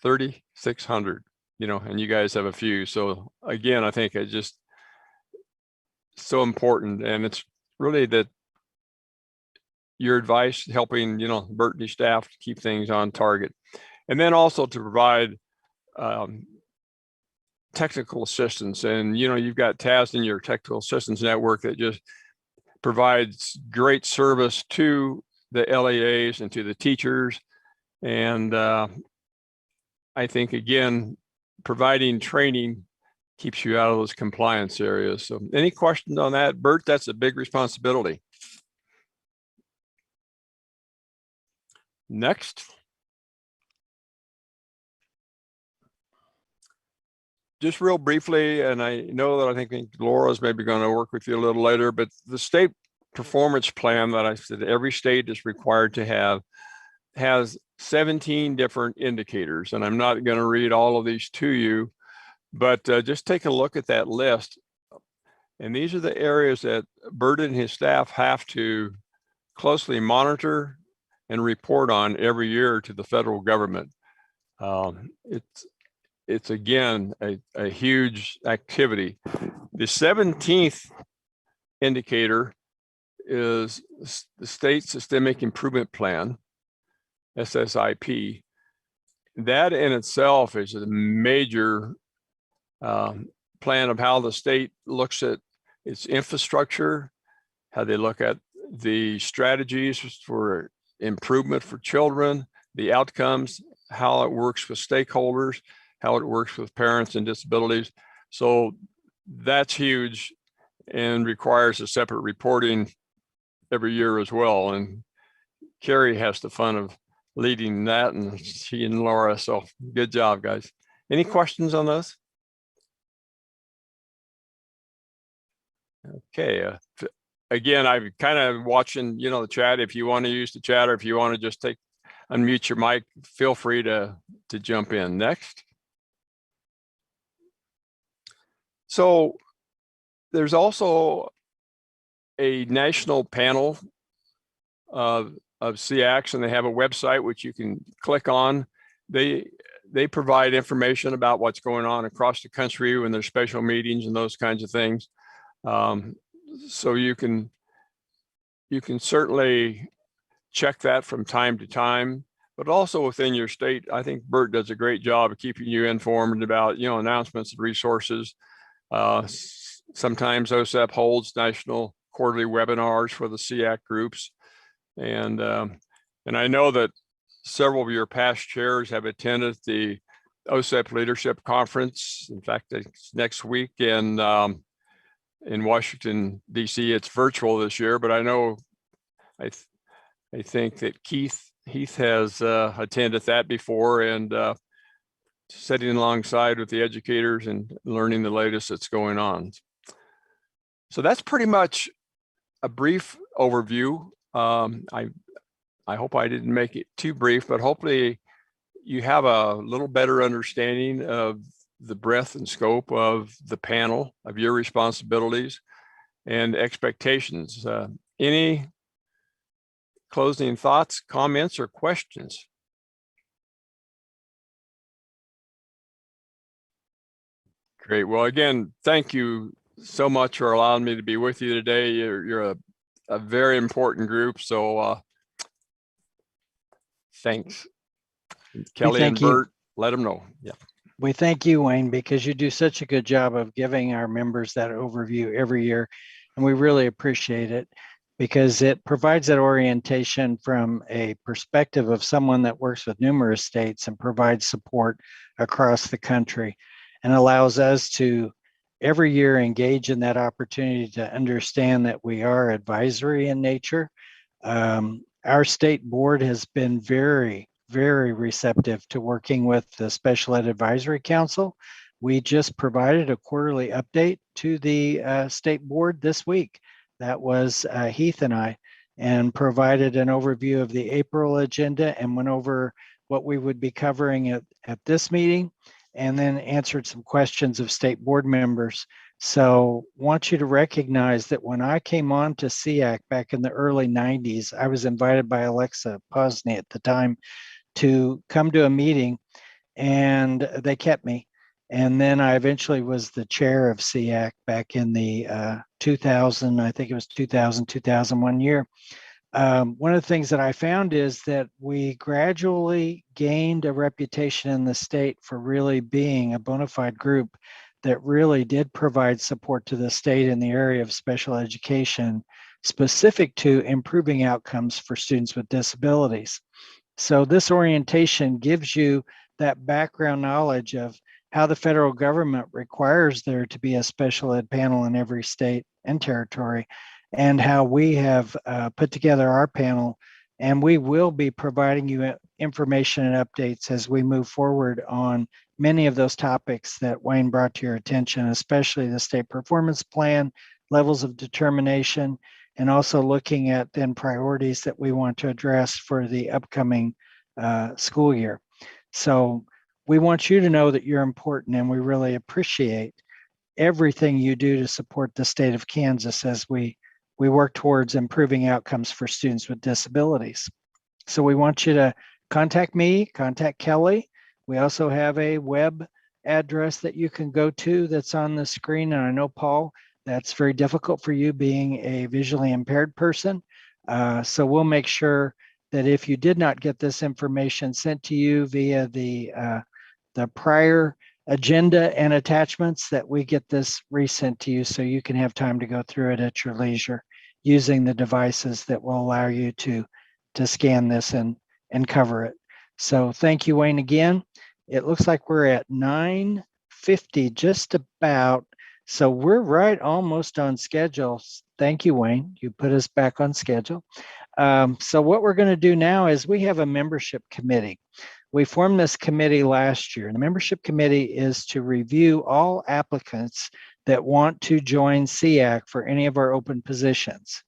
3,600. and you guys have a few. So again, I think it's just so important, and it's really that your advice helping, Bert and his staff to keep things on target. And then also to provide technical assistance. And, you've got Taz in your technical assistance network that just provides great service to the LEAs and to the teachers. And I think, again, providing training keeps you out of those compliance areas. So any questions on that? Bert, that's a big responsibility. Next. Just real briefly, and I know that I think Laura's maybe going to work with you a little later, but the state performance plan that I said every state is required to have has 17 different indicators. And I'm not going to read all of these to you, but just take a look at that list. And these are the areas that Bert and his staff have to closely monitor and report on every year to the federal government. It's again a huge activity. The 17th indicator is the State Systemic Improvement Plan, SSIP. That in itself is a major plan of how the state looks at its infrastructure, how they look at the strategies for improvement for children, the outcomes, how it works with stakeholders, how it works with parents and disabilities. So that's huge and requires a separate reporting every year as well. And Carrie has the fun of leading that, and she and Laura. So good job, guys. Any questions on those? Okay. Again, I'm kind of watching, the chat. If you want to use the chat, or if you want to just unmute your mic, feel free to jump in. Next. So there's also a national panel of SEACs, and they have a website which you can click on. They provide information about what's going on across the country when there's special meetings and those kinds of things. So you can certainly check that from time to time, but also within your state. I think Bert does a great job of keeping you informed about, announcements and resources. Sometimes OSEP holds national quarterly webinars for the SEAC groups. And I know that several of your past chairs have attended the OSEP Leadership Conference. In fact, it's next week in Washington, D.C. It's virtual this year, but I know I think that Heath has attended that before, and sitting alongside with the educators and learning the latest that's going on. So that's pretty much a brief overview. I hope I didn't make it too brief, but hopefully you have a little better understanding of the breadth and scope of the panel, of your responsibilities and expectations. Any closing thoughts, comments, or questions? Great. Well, again, thank you so much for allowing me to be with you today. You're a very important group. So thanks. Kelly and Bert, let them know. Yeah. We thank you, Wayne, because you do such a good job of giving our members that overview every year. And we really appreciate it because it provides that orientation from a perspective of someone that works with numerous states and provides support across the country, and allows us to every year engage in that opportunity to understand that we are advisory in nature. Our state board has been very, very receptive to working with the Special Ed Advisory Council. We just provided a quarterly update to the state board this week. That was Heath and I, and provided an overview of the April agenda and went over what we would be covering at this meeting, and then answered some questions of state board members. So want you to recognize that when I came on to SEAC back in the early 90s, I was invited by Alexa Posney at the time to come to a meeting, and they kept me. And then I eventually was the chair of SEAC back in the 2000, I think it was 2000, 2001 year. One of the things that I found is that we gradually gained a reputation in the state for really being a bona fide group that really did provide support to the state in the area of special education, specific to improving outcomes for students with disabilities. So this orientation gives you that background knowledge of how the federal government requires there to be a special ed panel in every state and territory, and how we have put together our panel. And we will be providing you information and updates as we move forward on many of those topics that Wayne brought to your attention, especially the state performance plan, levels of determination, and also looking at then priorities that we want to address for the upcoming school year. So we want you to know that you're important, and we really appreciate everything you do to support the state of Kansas as we work towards improving outcomes for students with disabilities. So we want you to contact me, contact Kelly. We also have a web address that you can go to that's on the screen. And I know, Paul, that's very difficult for you being a visually impaired person. So we'll make sure that if you did not get this information sent to you via the prior agenda and attachments, that we get this resent to you so you can have time to go through it at your leisure using the devices that will allow you to scan this and cover it. So thank you, Wayne, again. It looks like we're at 9:50 just about. So we're right almost on schedule. Thank you, Wayne. You put us back on schedule. So what we're going to do now is we have a membership committee. We formed this committee last year. And the membership committee is to review all applicants that want to join SEAC for any of our open positions.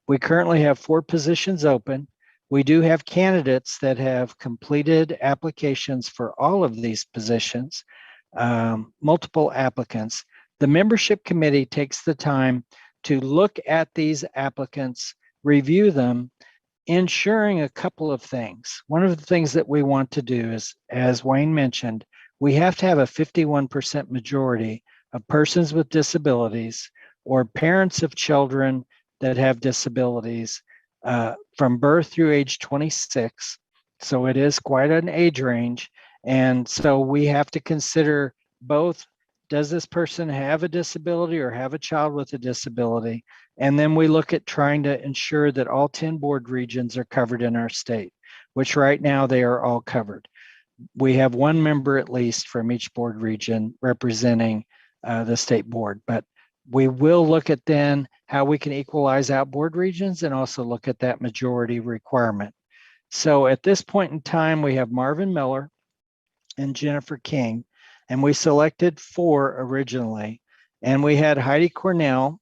We currently have 4 positions open. We do have candidates that have completed applications for all of these positions, multiple applicants. The membership committee takes the time to look at these applicants, review them, ensuring a couple of things. One of the things that we want to do is, as Wayne mentioned, we have to have a 51% majority of persons with disabilities or parents of children that have disabilities from birth through age 26. So it is quite an age range. And so we have to consider both, does this person have a disability or have a child with a disability? And then we look at trying to ensure that all 10 board regions are covered in our state, which right now they are all covered. We have 1 member at least from each board region representing the state board, but we will look at then how we can equalize out board regions and also look at that majority requirement. So at this point in time, we have Marvin Miller and Jennifer King, and we selected 4 originally. And we had Heidi Cornell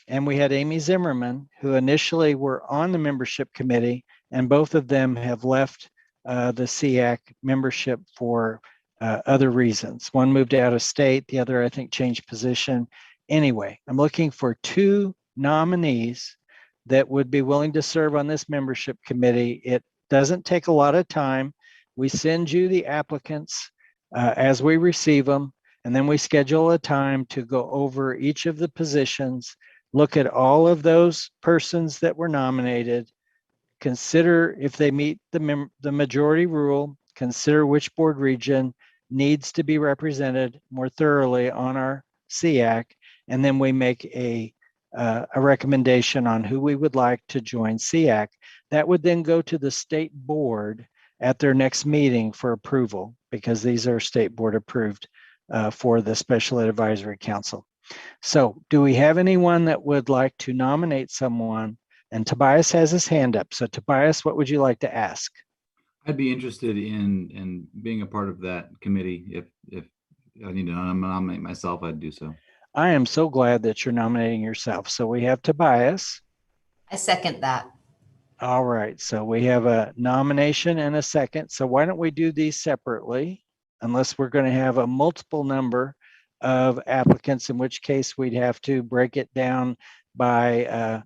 and we had Amy Zimmerman, who initially were on the membership committee, and both of them have left the SEAC membership for other reasons. One moved out of state, the other, I think, changed position. Anyway, I'm looking for 2 nominees that would be willing to serve on this membership committee. It doesn't take a lot of time. We send you the applicants as we receive them, and then we schedule a time to go over each of the positions, look at all of those persons that were nominated, consider if they meet the majority rule, consider which board region needs to be represented more thoroughly on our SEAC, and then we make a recommendation on who we would like to join SEAC. That would then go to the state board at their next meeting for approval, because these are state board approved for the Special Ed Advisory Council. So do we have anyone that would like to nominate someone? And Tobias has his hand up. So Tobias, what would you like to ask? I'd be interested in being a part of that committee. If I need to nominate myself, I'd do so. I am so glad that you're nominating yourself. So we have Tobias. I second that. All right, so we have a nomination and a second. So why don't we do these separately, unless we're going to have a multiple number of applicants, in which case we'd have to break it down by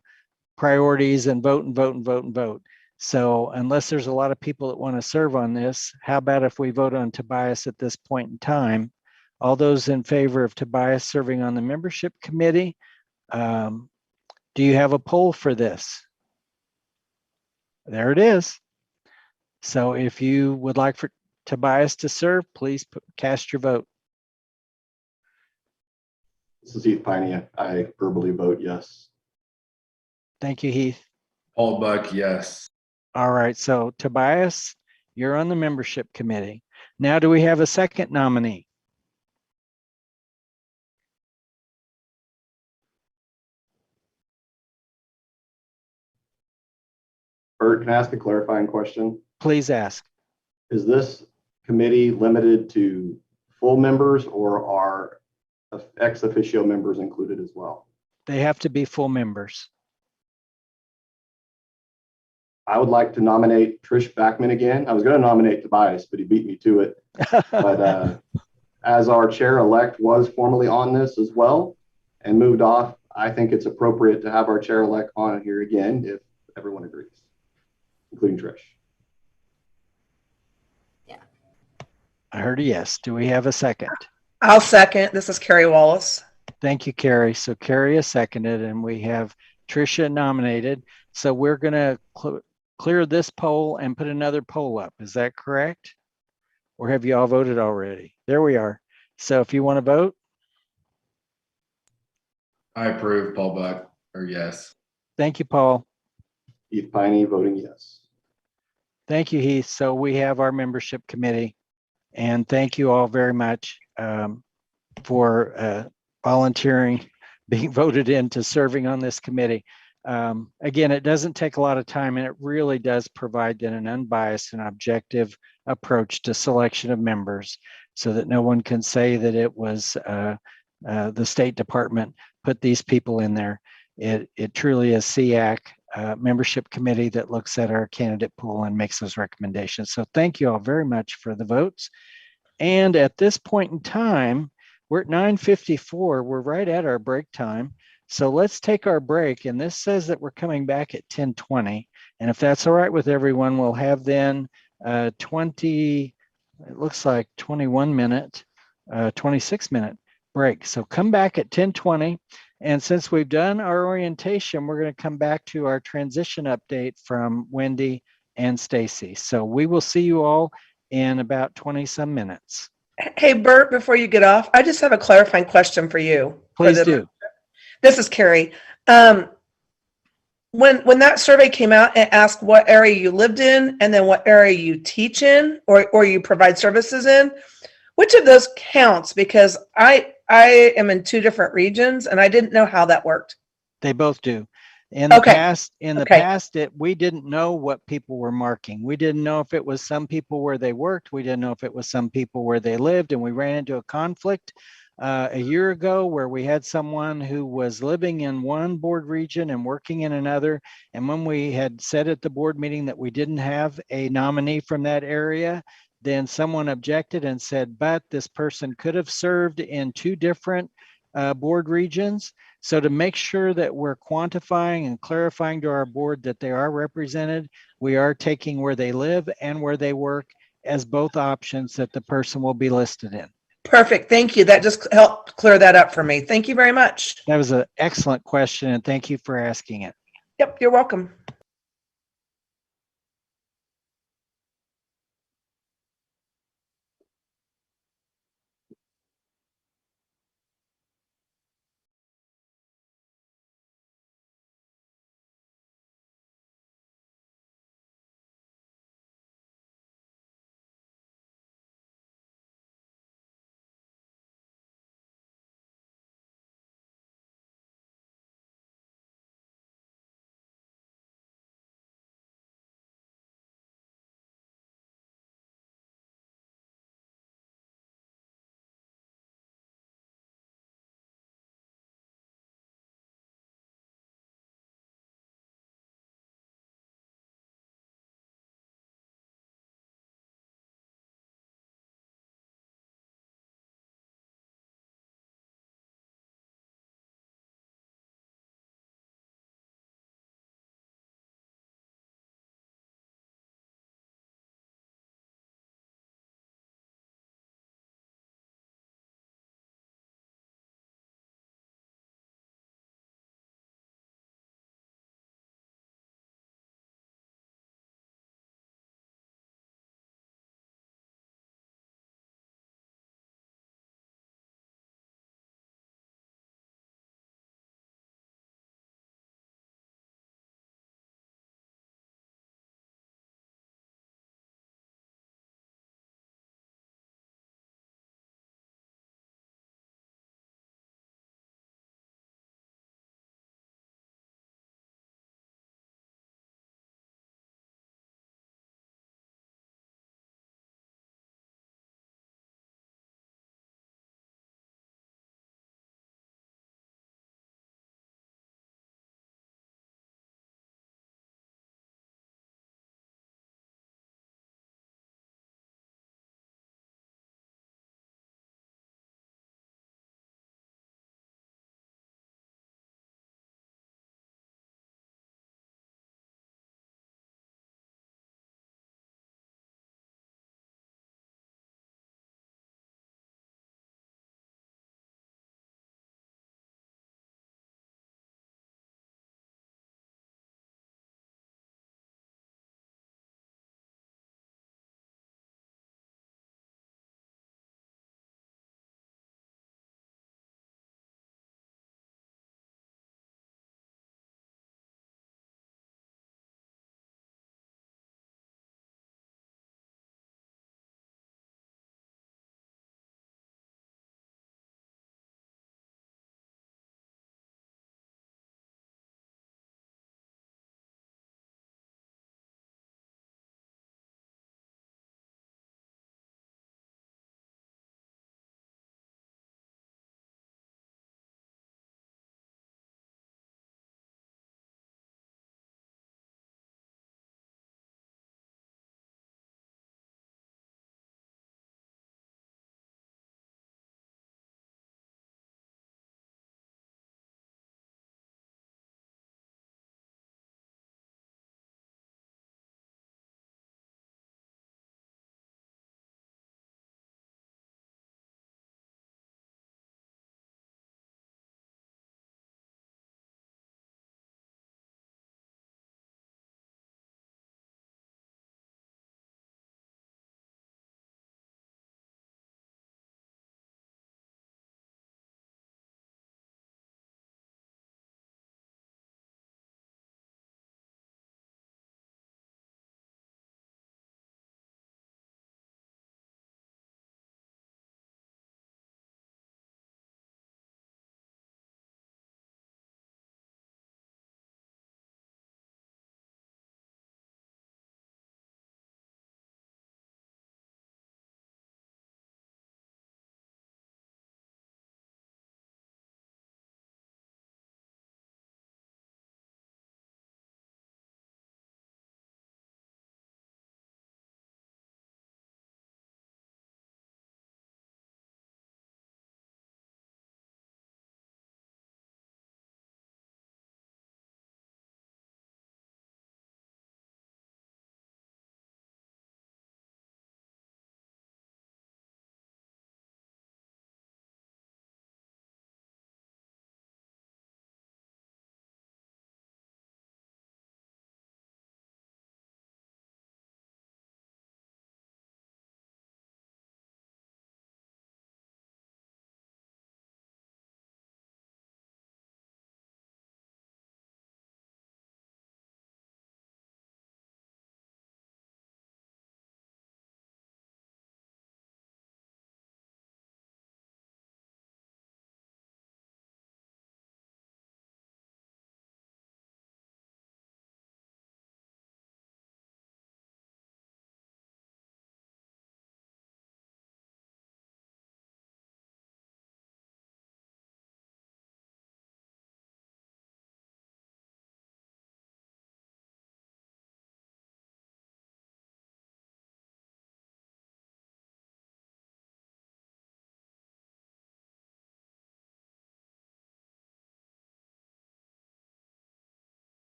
priorities and vote and vote and vote and vote. So unless there's a lot of people that want to serve on this, how about if we vote on Tobias at this point in time? All those in favor of Tobias serving on the membership committee, do you have a poll for this? There it is. So if you would like for Tobias to serve, please cast your vote. This is Heath Piney. I verbally vote yes. Thank you, Heath. Paul Buck, yes. All right, so Tobias, you're on the membership committee. Now, do we have a second nominee? Bert, can I ask a clarifying question? Please ask. Is this committee limited to full members, or are ex officio members included as well? They have to be full members. I would like to nominate Trish Backman again. I was going to nominate Tobias, but he beat me to it. But as our chair-elect was formerly on this as well and moved off, I think it's appropriate to have our chair-elect on here again if everyone agrees, including Trish. I heard a yes. Do we have a second? I'll second. This is Carrie Wallace. Thank you, Carrie. So Carrie is seconded, and we have Tricia nominated. So we're going to clear this poll and put another poll up. Is that correct? Or have you all voted already? There we are. So if you want to vote. I approve, Paul Buck, or yes. Thank you, Paul. Heath Piney voting yes. Thank you, Heath. So we have our membership committee. And thank you all very much for volunteering, being voted into serving on this committee. Again, it doesn't take a lot of time, and it really does provide an unbiased and objective approach to selection of members so that no one can say that it was the State Department put these people in there. It truly is SEAC membership committee that looks at our candidate pool and makes those recommendations. So thank you all very much for the votes. And at this point in time, we're at 9:54. We're right at our break time. So let's take our break. And this says that we're coming back at 10:20. And if that's all right with everyone, we'll have then 20, it looks like 21 minute, 26 minute break. So come back at 10:20. And since we've done our orientation, we're going to come back to our transition update from Wendy and Stacy. So we will see you all in about 20 some minutes. Hey, Bert, before you get off, I just have a clarifying question for you. Please do. This is Carrie. When that survey came out, it asked what area you lived in and then what area you teach in or you provide services in. Which of those counts? Because I am in two different regions and I didn't know how that worked. They both do. In the past, we didn't know what people were marking. We didn't know if it was some people where they worked. We didn't know if it was some people where they lived. And we ran into a conflict a year ago where we had someone who was living in one board region and working in another. And when we had said at the board meeting that we didn't have a nominee from that area, then someone objected and said, but this person could have served in two different board regions. So to make sure that we're quantifying and clarifying to our board that they are represented, we are taking where they live and where they work as both options that the person will be listed in. Perfect. Thank you. That just helped clear that up for me. Thank you very much. That was an excellent question, and thank you for asking it. Yep, you're welcome.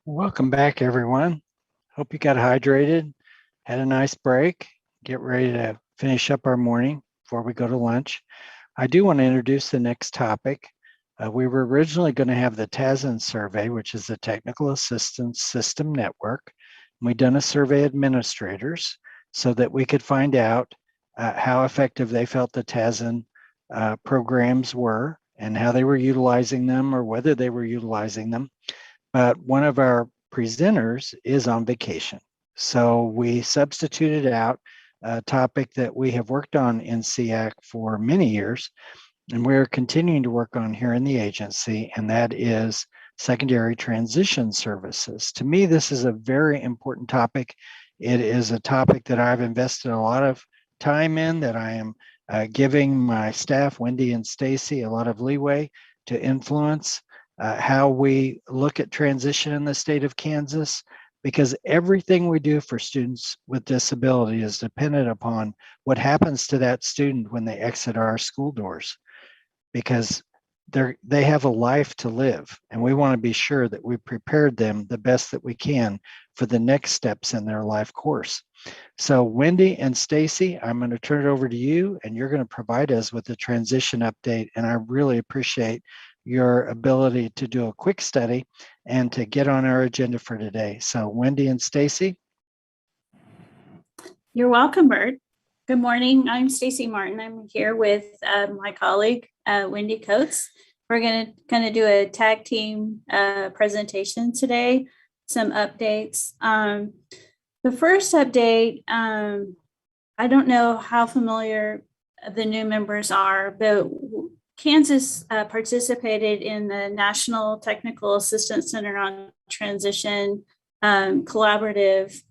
Welcome back, everyone. Hope you got hydrated, had a nice break, get ready to finish up our morning before we go to lunch. I do want to introduce the next topic. We were originally going to have the TASN survey, which is the Technical Assistance System Network. We've done a survey of administrators so that we could find out how effective they felt the TASN programs were and how they were utilizing them or whether they were utilizing them. But one of our presenters is on vacation. So we substituted out a topic that we have worked on in SEAC for many years, and we're continuing to work on here in the agency, and that is secondary transition services. To me, this is a very important topic. It is a topic that I've invested a lot of time in, that I am giving my staff, Wendy and Stacy, a lot of leeway to influence how we look at transition in the state of Kansas, because everything we do for students with disability is dependent upon what happens to that student when they exit our school doors, because they have a life to live, and we want to be sure that we prepared them the best that we can for the next steps in their life course. So Wendy and Stacy, I'm going to turn it over to you, and you're going to provide us with a transition update, and I really appreciate your ability to do a quick study and to get on our agenda for today. So Wendy and Stacy. You're welcome, Bert. Good morning. I'm Stacy Martin. I'm here with my colleague, Wendy Coates. We're going to do a tag team presentation today, some updates. The first update, I don't know how familiar the new members are, but Kansas participated in the National Technical Assistance Center on Transition Collaborative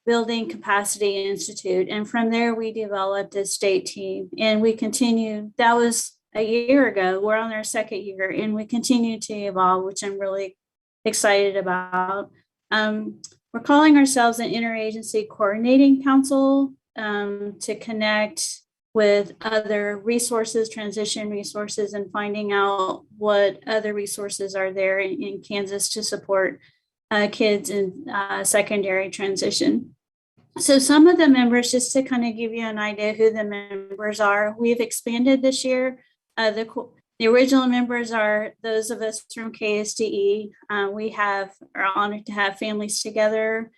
Building Capacity Institute. And from there, we developed a state team, and we continue. That was a year ago. We're on our second year, and we continue to evolve, which I'm really excited about. We're calling ourselves an interagency coordinating council to connect with other resources, transition resources, and finding out what other resources are there in Kansas to support kids in secondary transition. So some of the members, just to kind of give you an idea who the members are, we've expanded this year. The original members are those of us from KSDE. We are honored to have Families Together,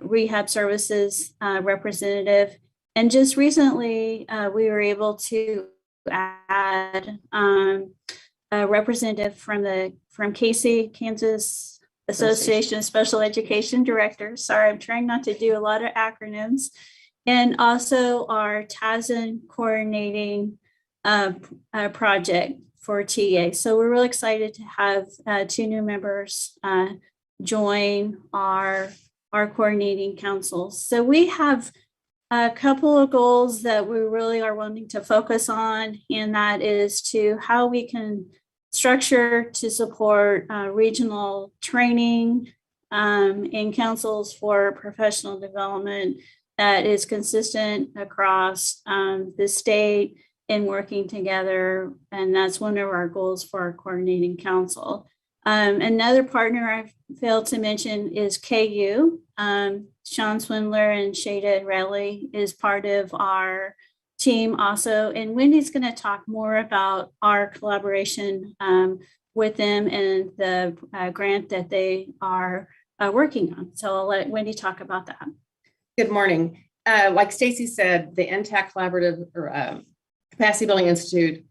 Rehab Services representative. And just recently, we were able to add a representative from KC, Kansas Association of Special Education Directors. Sorry, I'm trying not to do a lot of acronyms. And also our TASN coordinating project for TA. So we're really excited to have two new members join our coordinating councils. So we have a couple of goals that we really are wanting to focus on, and that is to how we can structure to support regional training and councils for professional development that is consistent across the state and working together. And that's one of our goals for our coordinating council. Another partner I failed to mention is KU. Sean Swindler and Shada Relly is part of our team also. And Wendy's going to talk more about our collaboration with them and the grant that they are working on. So I'll let Wendy talk about that. Good morning. Like Stacy said, the NTAC Collaborative or Capacity Building Institute,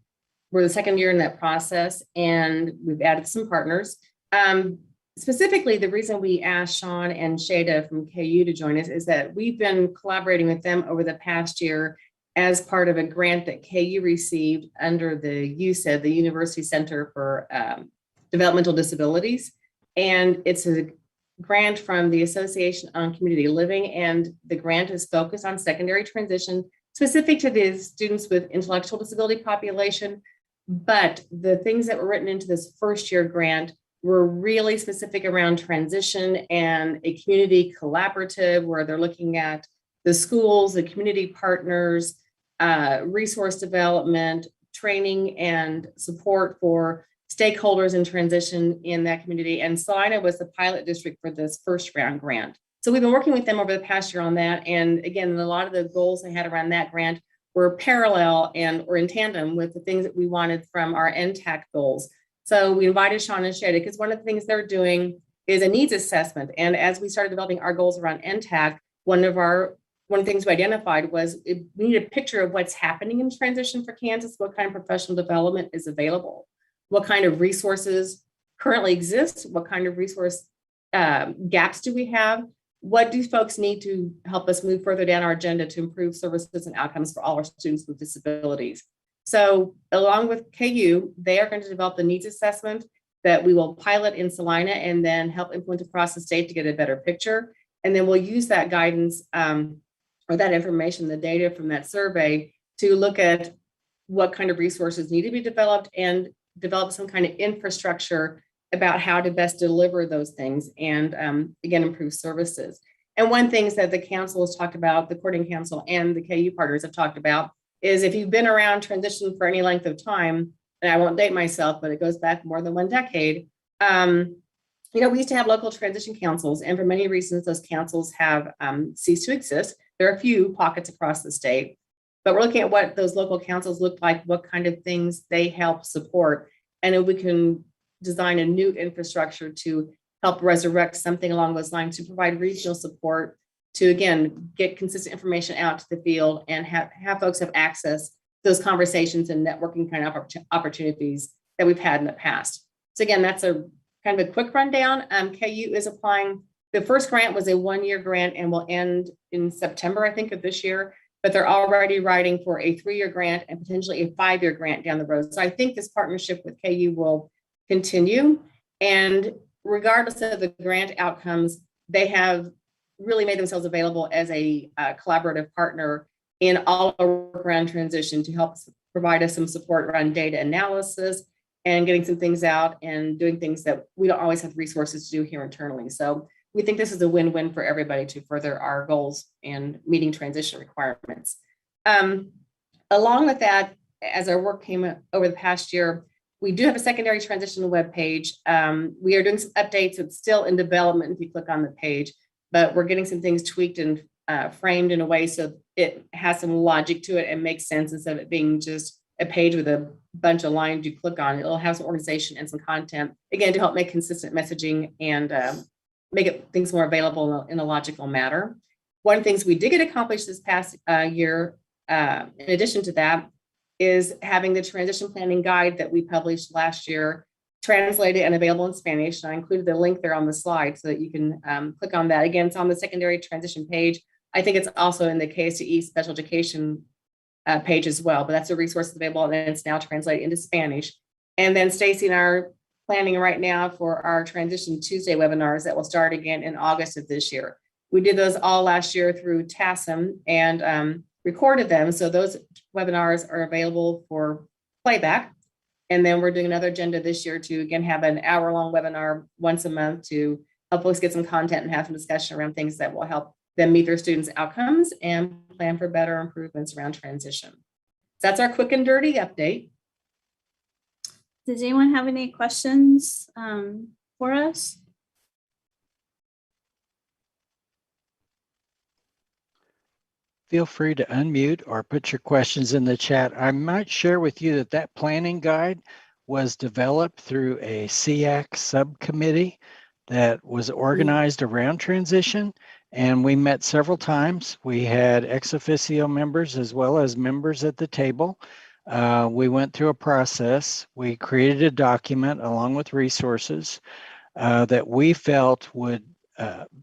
we're the second year in that process, and we've added some partners. Specifically, the reason we asked Sean and Shada from KU to join us is that we've been collaborating with them over the past year as part of a grant that KU received under the UCED, the University Center for Developmental Disabilities. And it's a grant from the Association on Community Living, and the grant is focused on secondary transition, specific to the students with intellectual disability population. But the things that were written into this first year grant were really specific around transition and a community collaborative where they're looking at the schools, the community partners, resource development, training and support for stakeholders in transition in that community. And Salina was the pilot district for this first round grant. So we've been working with them over the past year on that. And again, a lot of the goals they had around that grant were parallel or in tandem with the things that we wanted from our NTAC goals. So we invited Sean and Shada because one of the things they're doing is a needs assessment. And as we started developing our goals around NTAC, one of the things we identified was we need a picture of what's happening in transition for Kansas, what kind of professional development is available, what kind of resources currently exist, what kind of resource gaps do we have, what do folks need to help us move further down our agenda to improve services and outcomes for all our students with disabilities. So along with KU, they are going to develop the needs assessment that we will pilot in Salina and then help implement across the state to get a better picture. And then we'll use that guidance or that information, the data from that survey, to look at what kind of resources need to be developed and develop some kind of infrastructure about how to best deliver those things and again, improve services. And one thing that the council has talked about, the coordinating council and the KU partners have talked about, is if you've been around transition for any length of time, and I won't date myself, but it goes back more than one decade, we used to have local transition councils, and for many reasons, those councils have ceased to exist. There are a few pockets across the state, but we're looking at what those local councils look like, what kind of things they help support, and if we can design a new infrastructure to help resurrect something along those lines to provide regional support to, again, get consistent information out to the field and have folks have access to those conversations and networking kind of opportunities that we've had in the past. So again, that's a kind of a quick rundown. KU is applying. The first grant was a 1-year grant and will end in September, I think, of this year, but they're already writing for a 3-year grant and potentially a 5-year grant down the road. So I think this partnership with KU will continue. And regardless of the grant outcomes, they have really made themselves available as a collaborative partner in all our work around transition to help provide us some support around data analysis and getting some things out and doing things that we don't always have resources to do here internally. So we think this is a win-win for everybody to further our goals and meeting transition requirements. Along with that, as our work came over the past year, we do have a secondary transition webpage. We are doing some updates. It's still in development if you click on the page, but we're getting some things tweaked and framed in a way so it has some logic to it and makes sense instead of it being just a page with a bunch of lines you click on. It'll have some organization and some content, again, to help make consistent messaging and make things more available in a logical manner. One of the things we did get accomplished this past year, in addition to that, is having the transition planning guide that we published last year translated and available in Spanish. And I included the link there on the slide so that you can click on that. Again, it's on the secondary transition page. I think it's also in the KSTE special education page as well, but that's a resource available and it's now translated into Spanish. And then Stacy and I are planning right now for our Transition Tuesday webinars that will start again in August of this year. We did those all last year through TASM and recorded them. So those webinars are available for playback. And then we're doing another agenda this year to, again, have an hour-long webinar once a month to help folks get some content and have some discussion around things that will help them meet their students' outcomes and plan for better improvements around transition. So that's our quick and dirty update. Does anyone have any questions for us? Feel free to unmute or put your questions in the chat. I might share with you that that planning guide was developed through a SEAC subcommittee that was organized around transition, and we met several times. We had ex officio members as well as members at the table. We went through a process. We created a document along with resources that we felt would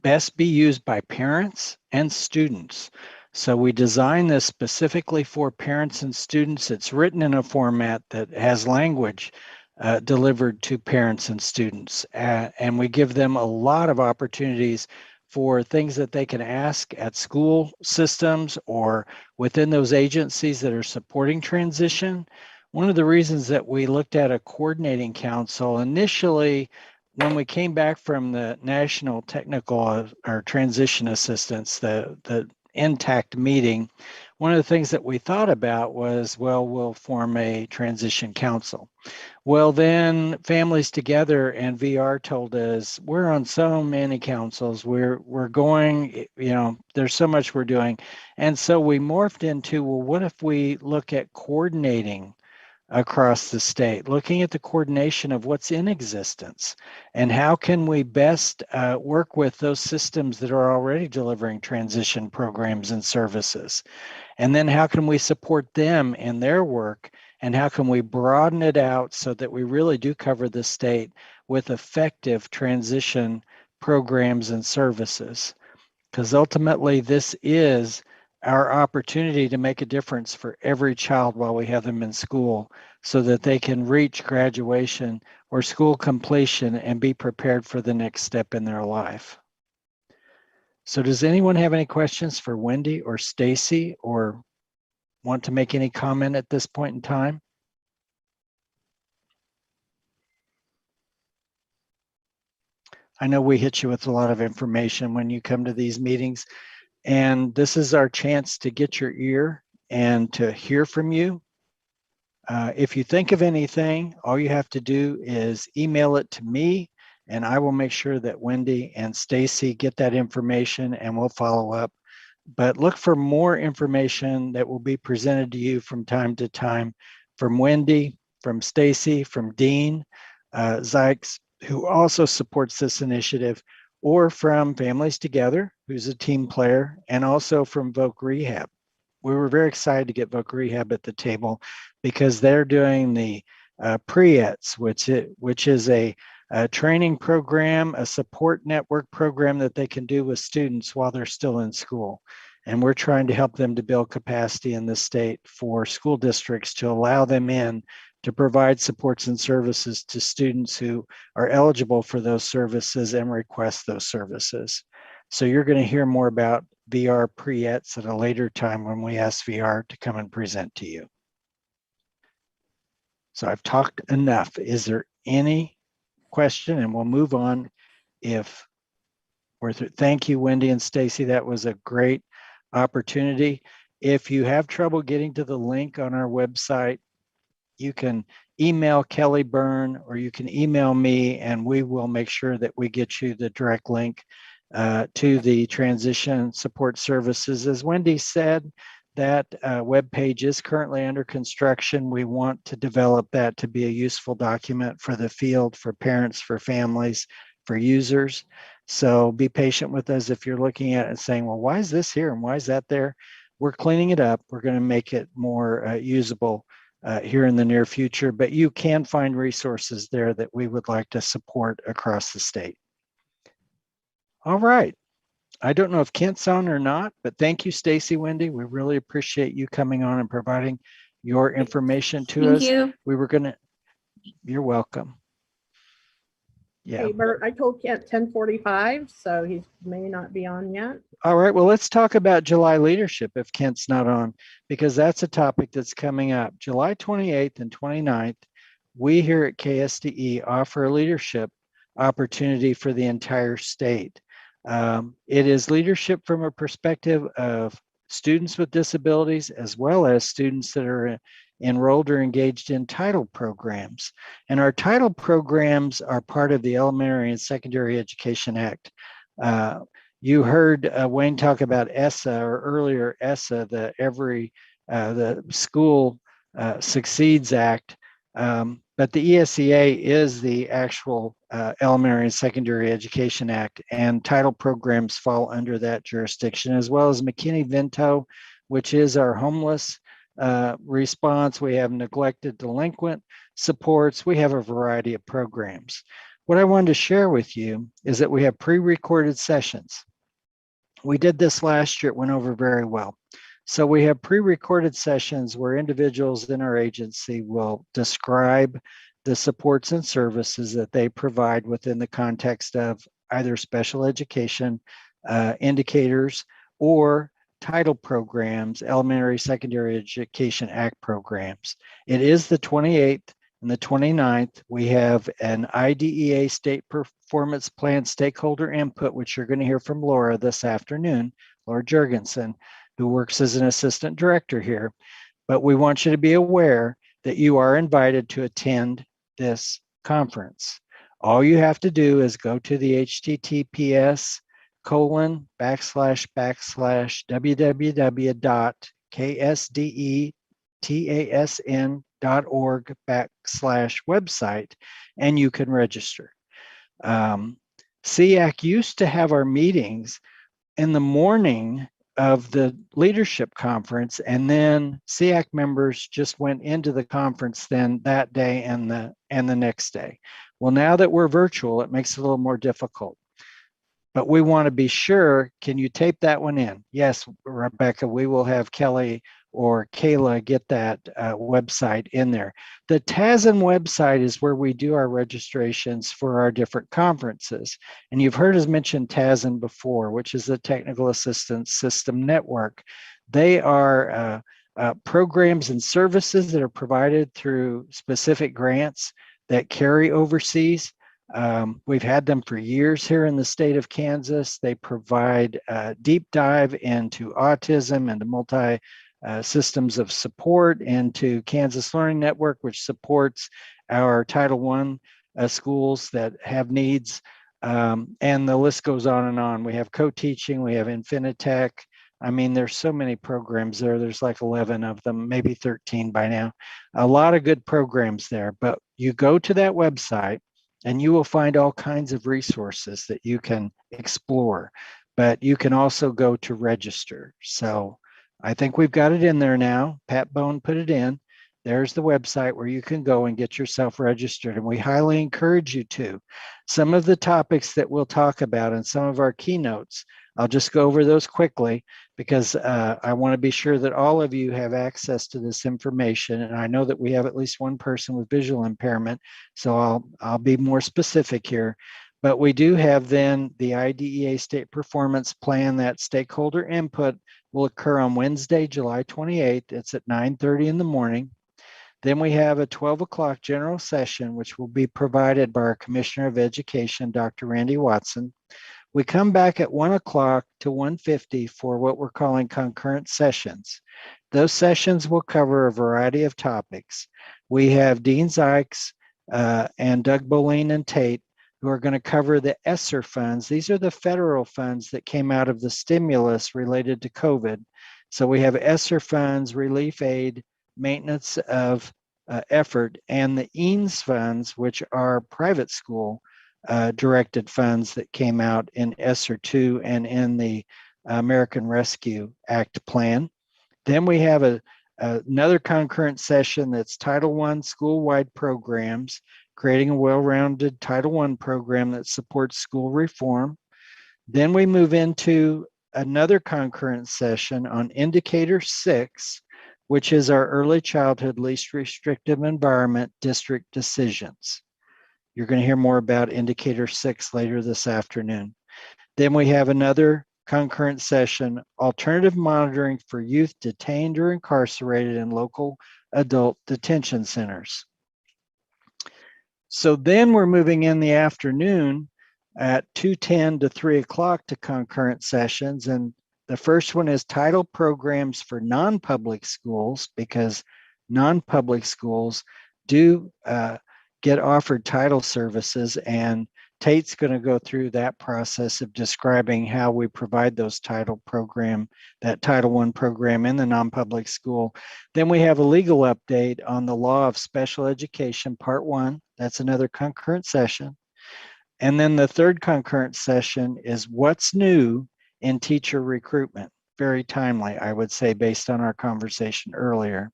best be used by parents and students. So we designed this specifically for parents and students. It's written in a format that has language delivered to parents and students. And we give them a lot of opportunities for things that they can ask at school systems or within those agencies that are supporting transition. One of the reasons that we looked at a coordinating council initially, when we came back from the National Technical or Transition Assistance, the NTAC meeting, one of the things that we thought about was, well, we'll form a transition council. Well, then Families Together and VR told us we're on so many councils. We're going, there's so much we're doing. And so we morphed into, well, what if we look at coordinating across the state, looking at the coordination of what's in existence and how can we best work with those systems that are already delivering transition programs and services. And then how can we support them in their work, and how can we broaden it out so that we really do cover the state with effective transition programs and services? Because ultimately this is our opportunity to make a difference for every child while we have them in school so that they can reach graduation or school completion and be prepared for the next step in their life. So does anyone have any questions for Wendy or Stacy, or want to make any comment at this point in time? I know we hit you with a lot of information when you come to these meetings, and this is our chance to get your ear and to hear from you. If you think of anything, all you have to do is email it to me, and I will make sure that Wendy and Stacy get that information and we'll follow up. But look for more information that will be presented to you from time to time from Wendy, from Stacy, from Dean Zykes, who also supports this initiative, or from Families Together, who's a team player, and also from Voc Rehab. We were very excited to get Voc Rehab at the table because they're doing the PREETs, which is a training program, a support network program that they can do with students while they're still in school. And we're trying to help them to build capacity in the state for school districts to allow them in to provide supports and services to students who are eligible for those services and request those services. So you're going to hear more about VR PREETs at a later time when we ask VR to come and present to you. So I've talked enough. Is there any question? And we'll move on if we're through. Thank you, Wendy and Stacy. That was a great opportunity. If you have trouble getting to the link on our website, you can email Kelly Byrne or you can email me, and we will make sure that we get you the direct link to the transition support services. As Wendy said, that web page is currently under construction. We want to develop that to be a useful document for the field, for parents, for families, for users. So be patient with us if you're looking at it and saying, well, why is this here and why is that there? We're cleaning it up. We're going to make it more usable here in the near future, but you can find resources there that we would like to support across the state. All right. I don't know if Kent's on or not, but thank you, Stacy, Wendy. We really appreciate you coming on and providing your information to us. Thank you. We were going to, you're welcome. Yeah. Hey, Bert, I told Kent 10:45, so he may not be on yet. All right. Well, let's talk about July leadership if Kent's not on, because that's a topic that's coming up. July 28th and 29th, we here at KSDE offer a leadership opportunity for the entire state. It is leadership from a perspective of students with disabilities, as well as students that are enrolled or engaged in title programs. And our title programs are part of the Elementary and Secondary Education Act. You heard Wayne talk about ESSA, or earlier ESSA, the School Succeeds Act. But the ESEA is the actual Elementary and Secondary Education Act, and title programs fall under that jurisdiction, as well as McKinney-Vento, which is our homeless response. We have neglected delinquent supports. We have a variety of programs. What I wanted to share with you is that we have pre-recorded sessions. We did this last year. It went over very well. So we have pre-recorded sessions where individuals in our agency will describe the supports and services that they provide within the context of either special education indicators or title programs, Elementary Secondary Education Act programs. It is the 28th and the 29th. We have an IDEA State Performance Plan stakeholder input, which you're going to hear from Laura this afternoon, Laura Jurgensen. who works as an assistant director here. But we want you to be aware that you are invited to attend this conference. All you have to do is go to the https://www.ksdetasn.org/website, and you can register. SEAC used to have our meetings in the morning of the leadership conference, and then SEAC members just went into the conference then that day and the next day. Well, now that we're virtual, it makes it a little more difficult. But we want to be sure, can you tape that one in? Yes, Rebecca, we will have Kelly or Kayla get that website in there. The TASN website is where we do our registrations for our different conferences. And you've heard us mention TASN before, which is the Technical Assistance System Network. They are programs and services that are provided through specific grants that carry overseas. We've had them for years here in the state of Kansas. They provide a deep dive into autism and multi systems of support, into Kansas Learning Network, which supports our Title I schools that have needs. And the list goes on and on. We have co-teaching, we have Infinitech. I mean, there's so many programs there. There's like 11 of them, maybe 13 by now. A lot of good programs there, but you go to that website and you will find all kinds of resources that you can explore, but you can also go to register. So I think we've got it in there now. Pat Bone put it in. There's the website where you can go and get yourself registered, and we highly encourage you to. Some of the topics that we'll talk about in some of our keynotes, I'll just go over those quickly because I want to be sure that all of you have access to this information. And I know that we have at least one person with visual impairment, so I'll be more specific here. But we do have then the IDEA State Performance Plan. That stakeholder input will occur on Wednesday, July 28th. It's at 9:30 in the morning. Then we have a 12 o'clock general session, which will be provided by our Commissioner of Education, Dr. Randy Watson. We come back at 1 o'clock to 1:50 for what we're calling concurrent sessions. Those sessions will cover a variety of topics. We have Dean Zykes and Doug Boleen and Tate, who are going to cover the ESSER funds. These are the federal funds that came out of the stimulus related to COVID. So we have ESSER funds, relief aid, maintenance of effort, and the EANS funds, which are private school directed funds that came out in ESSER 2 and in the American Rescue Act plan. Then we have another concurrent session that's Title I school-wide programs, creating a well-rounded Title I program that supports school reform. Then we move into another concurrent session on Indicator 6, which is our early childhood least restrictive environment district decisions. You're going to hear more about Indicator 6 later this afternoon. Then we have another concurrent session, alternative monitoring for youth detained or incarcerated in local adult detention centers. So then we're moving in the afternoon at 2:10 to 3 o'clock to concurrent sessions. And the first one is title programs for non-public schools, because non-public schools do get offered title services, and Tate's going to go through that process of describing how we provide those title program, that Title I program in the non-public school. Then we have a legal update on the law of special education, part 1. That's another concurrent session. And then the third concurrent session is what's new in teacher recruitment. Very timely, I would say, based on our conversation earlier.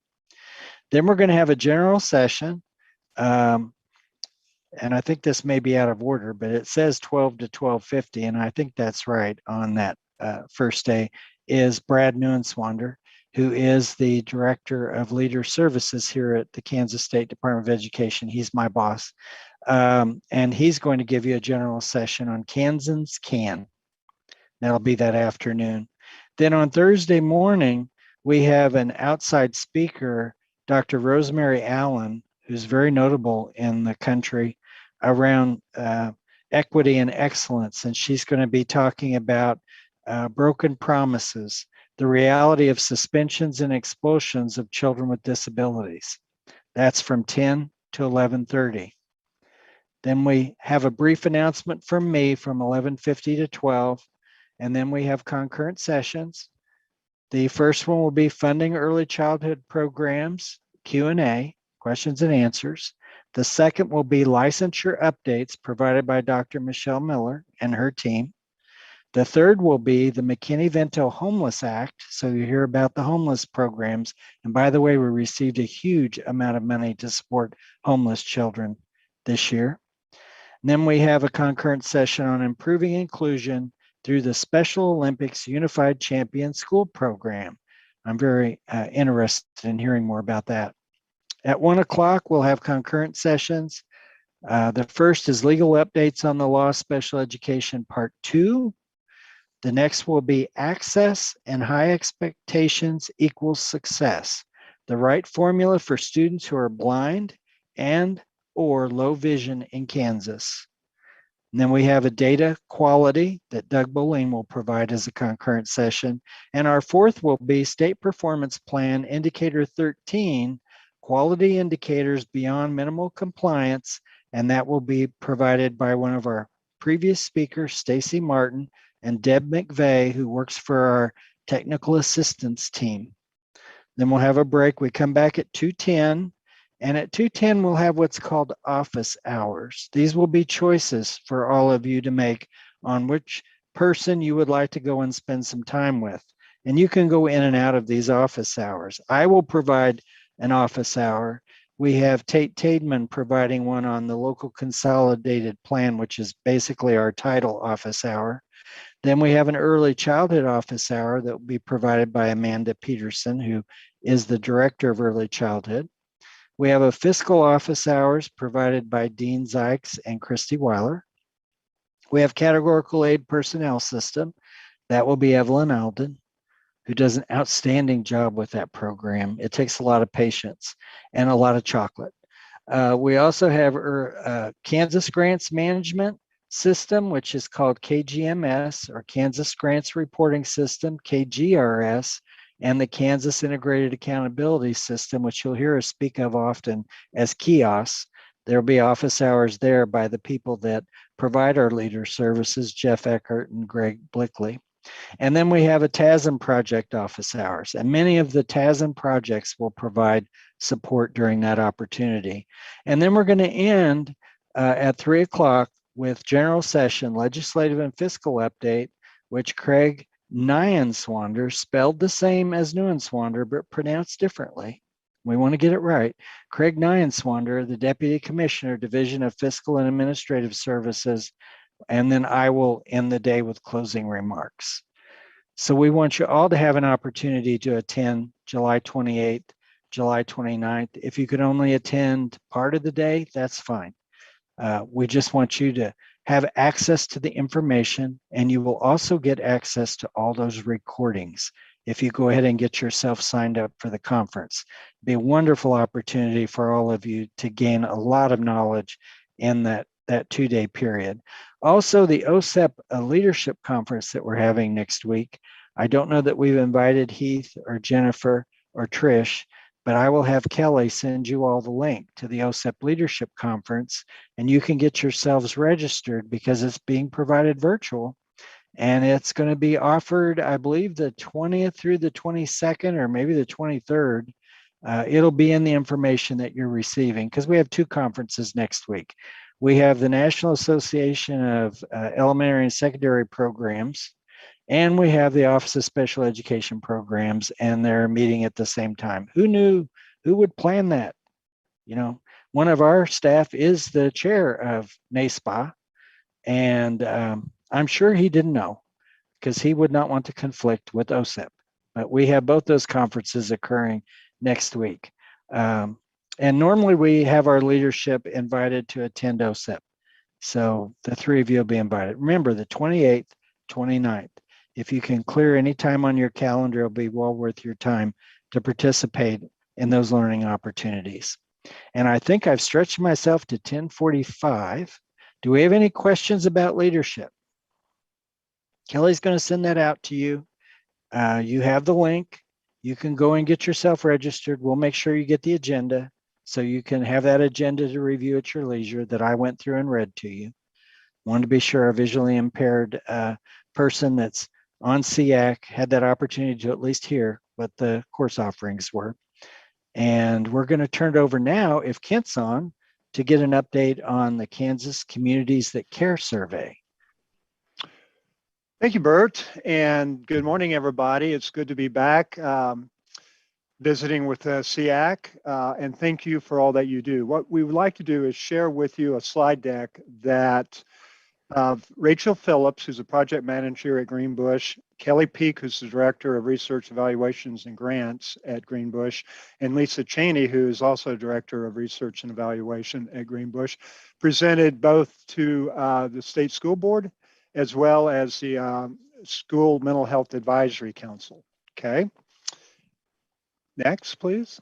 Then we're going to have a general session. And I think this may be out of order, but it says 12 to 12:50, and I think that's right on that first day, is Brad Neuenswander, who is the Director of Leader Services here at the Kansas State Department of Education. He's my boss. And he's going to give you a general session on Kansans Can. That'll be that afternoon. Then on Thursday morning, we have an outside speaker, Dr. Rosemary Allen, who's very notable in the country around equity and excellence. And she's going to be talking about broken promises, The reality of suspensions and expulsions of children with disabilities. That's from 10 to 11:30. Then we have a brief announcement from me from 11:50 to 12, and then we have concurrent sessions. The first one will be funding early childhood programs, Q&A, questions and answers. The second will be licensure updates provided by Dr. Michelle Miller and her team. The third will be the McKinney-Vento Homeless Act. So you hear about the homeless programs. And by the way, we received a huge amount of money to support homeless children this year. And then we have a concurrent session on improving inclusion through the Special Olympics Unified Champion School Program. I'm very interested in hearing more about that. At 1 o'clock, we'll have concurrent sessions. The first is legal updates on the law special education part 2. The next will be access and high expectations equals success. The right formula for students who are blind and or low vision in Kansas. And then we have a data quality that Doug Boleen will provide as a concurrent session. And our fourth will be State Performance Plan Indicator 13, quality indicators beyond minimal compliance. And that will be provided by one of our previous speakers, Stacy Martin and Deb McVeigh, who works for our technical assistance team. Then we'll have a break. We come back at 2:10. And at 2:10, we'll have what's called office hours. These will be choices for all of you to make on which person you would like to go and spend some time with. And you can go in and out of these office hours. I will provide an office hour. We have Tate Tademan providing one on the local consolidated plan, which is basically our title office hour. Then we have an early childhood office hour that will be provided by Amanda Peterson, who is the director of early childhood. We have a fiscal office hours provided by Dean Zykes and Christy Weiler. We have categorical aid personnel system. That will be Evelyn Alden, who does an outstanding job with that program. It takes a lot of patience and a lot of chocolate. We also have Kansas Grants Management System, which is called KGMS, or Kansas Grants Reporting System, KGRS, and the Kansas Integrated Accountability System, which you'll hear us speak of often as kiosks. There'll be office hours there by the people that provide our leader services, Jeff Eckert and Greg Blickley. And then we have a TASM project office hours, and many of the TASM projects will provide support during that opportunity. And then we're going to end at 3 o'clock with general session, legislative and fiscal update, which Craig Nyanswander, spelled the same as Nuanswander, but pronounced differently. We want to get it right. Craig Nyanswander, the Deputy Commissioner, Division of Fiscal and Administrative Services, and then I will end the day with closing remarks. So we want you all to have an opportunity to attend July 28th, July 29th. If you could only attend part of the day, that's fine. We just want you to have access to the information, and you will also get access to all those recordings if you go ahead and get yourself signed up for the conference. It'd be a wonderful opportunity for all of you to gain a lot of knowledge in that 2-day period. Also, the OSEP Leadership Conference that we're having next week. I don't know that we've invited Heath or Jennifer or Trish, but I will have Kelly send you all the link to the OSEP Leadership Conference, and you can get yourselves registered because it's being provided virtual. And it's going to be offered, I believe, the 20th through the 22nd, or maybe the 23rd. It'll be in the information that you're receiving, because we have 2 conferences next week. We have the National Association of Elementary and Secondary Programs, and we have the Office of Special Education Programs, and they're meeting at the same time. Who knew? Who would plan that? You know, one of our staff is the chair of NASPA, and I'm sure he didn't know, because he would not want to conflict with OSEP. But we have both those conferences occurring next week. And normally we have our leadership invited to attend OSEP. So the 3 of you will be invited. Remember, the 28th, 29th. If you can clear any time on your calendar, it'll be well worth your time to participate in those learning opportunities. And I think I've stretched myself to 10:45. Do we have any questions about leadership? Kelly's going to send that out to you. You have the link. You can go and get yourself registered. We'll make sure you get the agenda so you can have that agenda to review at your leisure that I went through and read to you. Want to be sure a visually impaired person that's on SEAC had that opportunity to at least hear what the course offerings were. And we're going to turn it over now, if Kent's on, to get an update on the Kansas Communities That Care survey. Thank you, Bert, and good morning, everybody. It's good to be back visiting with SEAC, and thank you for all that you do. What we would like to do is share with you a slide deck that Rachel Phillips, who's a project manager at Greenbush, Kelly Peak, who's the director of research evaluations and grants at Greenbush, and Lisa Cheney, who is also director of research and evaluation at Greenbush, presented both to the state school board as well as the School Mental Health Advisory Council. Okay. Next, please.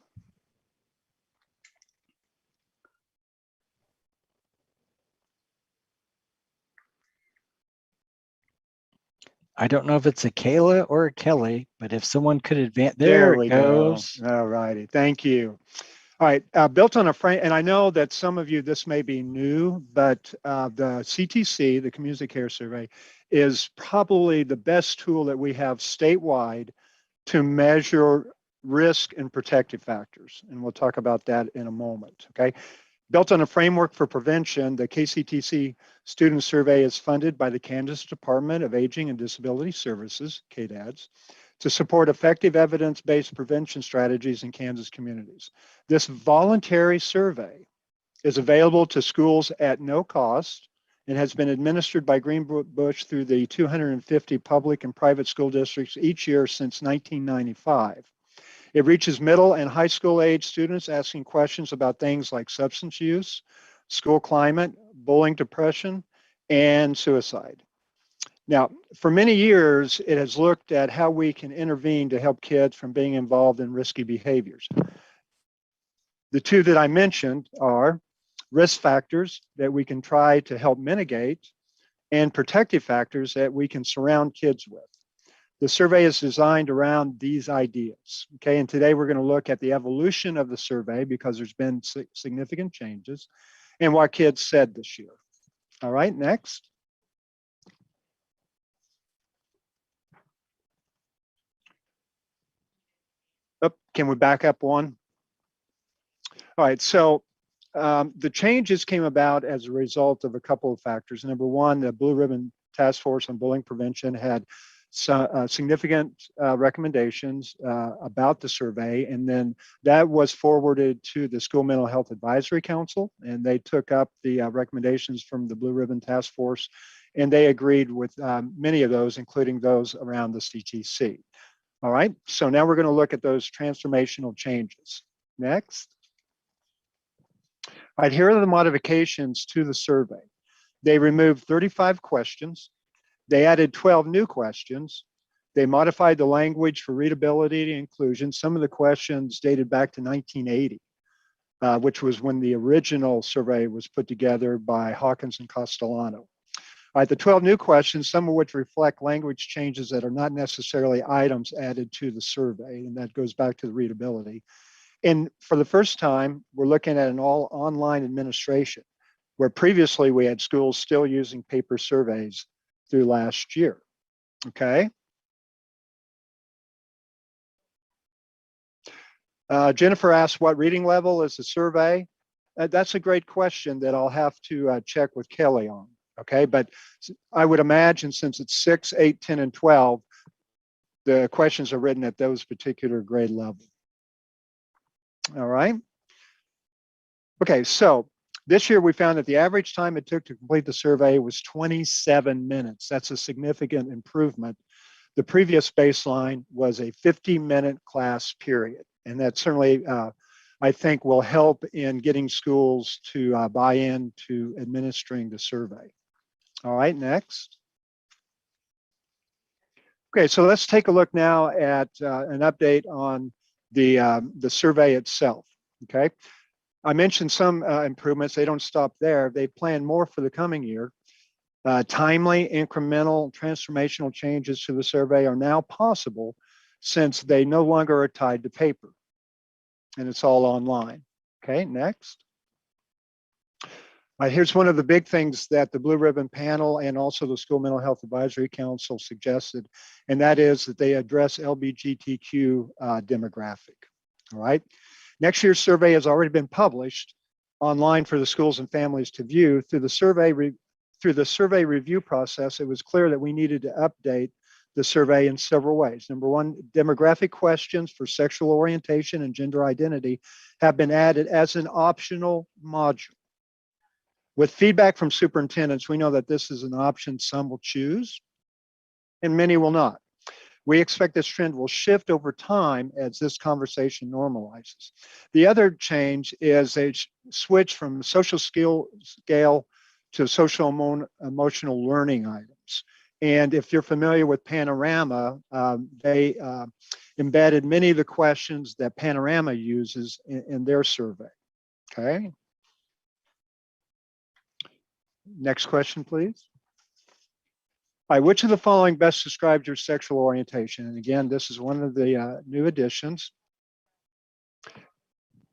I don't know if it's a Kayla or a Kelly, but if someone could advance, There it we goes. go. All righty. Thank you. All right. Built on a frame, and I know that some of you, this may be new, but the CTC, the Community Care Survey, is probably the best tool that we have statewide to measure risk and protective factors. And we'll talk about that in a moment. Okay. Built on a framework for prevention, the KCTC Student Survey is funded by the Kansas Department of Aging and Disability Services, KDADS, to support effective evidence-based prevention strategies in Kansas communities. This voluntary survey is available to schools at no cost and has been administered by Greenbush through the 250 public and private school districts each year since 1995. It reaches middle and high school age students asking questions about things like substance use, school climate, bullying, depression, and suicide. Now, for many years, it has looked at how we can intervene to help kids from being involved in risky behaviors. The two that I mentioned are risk factors that we can try to help mitigate and protective factors that we can surround kids with. The survey is designed around these ideas, okay? And today we're going to look at the evolution of the survey because there's been significant changes and what kids said this year. All right, next. Oh, can we back up one? All right, so the changes came about as a result of a couple of factors. Number one, the Blue Ribbon Task Force on Bullying Prevention had significant recommendations about the survey, and then that was forwarded to the School Mental Health Advisory Council, and they took up the recommendations from the Blue Ribbon Task Force, and they agreed with many of those, including those around the CTC. All right, so now we're going to look at those transformational changes. Next. All right, here are the modifications to the survey. They removed 35 questions. They added 12 new questions. They modified the language for readability and inclusion. Some of the questions dated back to 1980, which was when the original survey was put together by Hawkins and Castellano. All right, the 12 new questions, some of which reflect language changes that are not necessarily items added to the survey, and that goes back to the readability. And for the first time, we're looking at an all online administration, where previously we had schools still using paper surveys through last year. Okay. Jennifer asked, what reading level is the survey? That's a great question that I'll have to check with Kelly on. Okay, but I would imagine since it's 6, 8, 10, and 12, the questions are written at those particular grade level. All right. Okay, so this year we found that the average time it took to complete the survey was 27 minutes. That's a significant improvement. The previous baseline was a 50-minute class period. And that certainly, I think, will help in getting schools to buy into administering the survey. All right, next. Okay, so let's take a look now at an update on the survey itself, okay? I mentioned some improvements. They don't stop there. They plan more for the coming year. Timely, incremental, transformational changes to the survey are now possible since they no longer are tied to paper, and it's all online. Okay, next. Here's one of the big things that the Blue Ribbon Panel and also the School Mental Health Advisory Council suggested, and that is that they address LGBTQ demographic. All right. Next year's survey has already been published online for the schools and families to view. Through the survey review process, it was clear that we needed to update the survey in several ways. Number one, demographic questions for sexual orientation and gender identity have been added as an optional module. With feedback from superintendents, we know that this is an option some will choose and many will not. We expect this trend will shift over time as this conversation normalizes. The other change is a switch from social skill scale to social emotional learning items. And if you're familiar with Panorama, they embedded many of the questions that Panorama uses in their survey. Okay. Next question, please. All right, which of the following best describes your sexual orientation? And again, this is one of the new additions.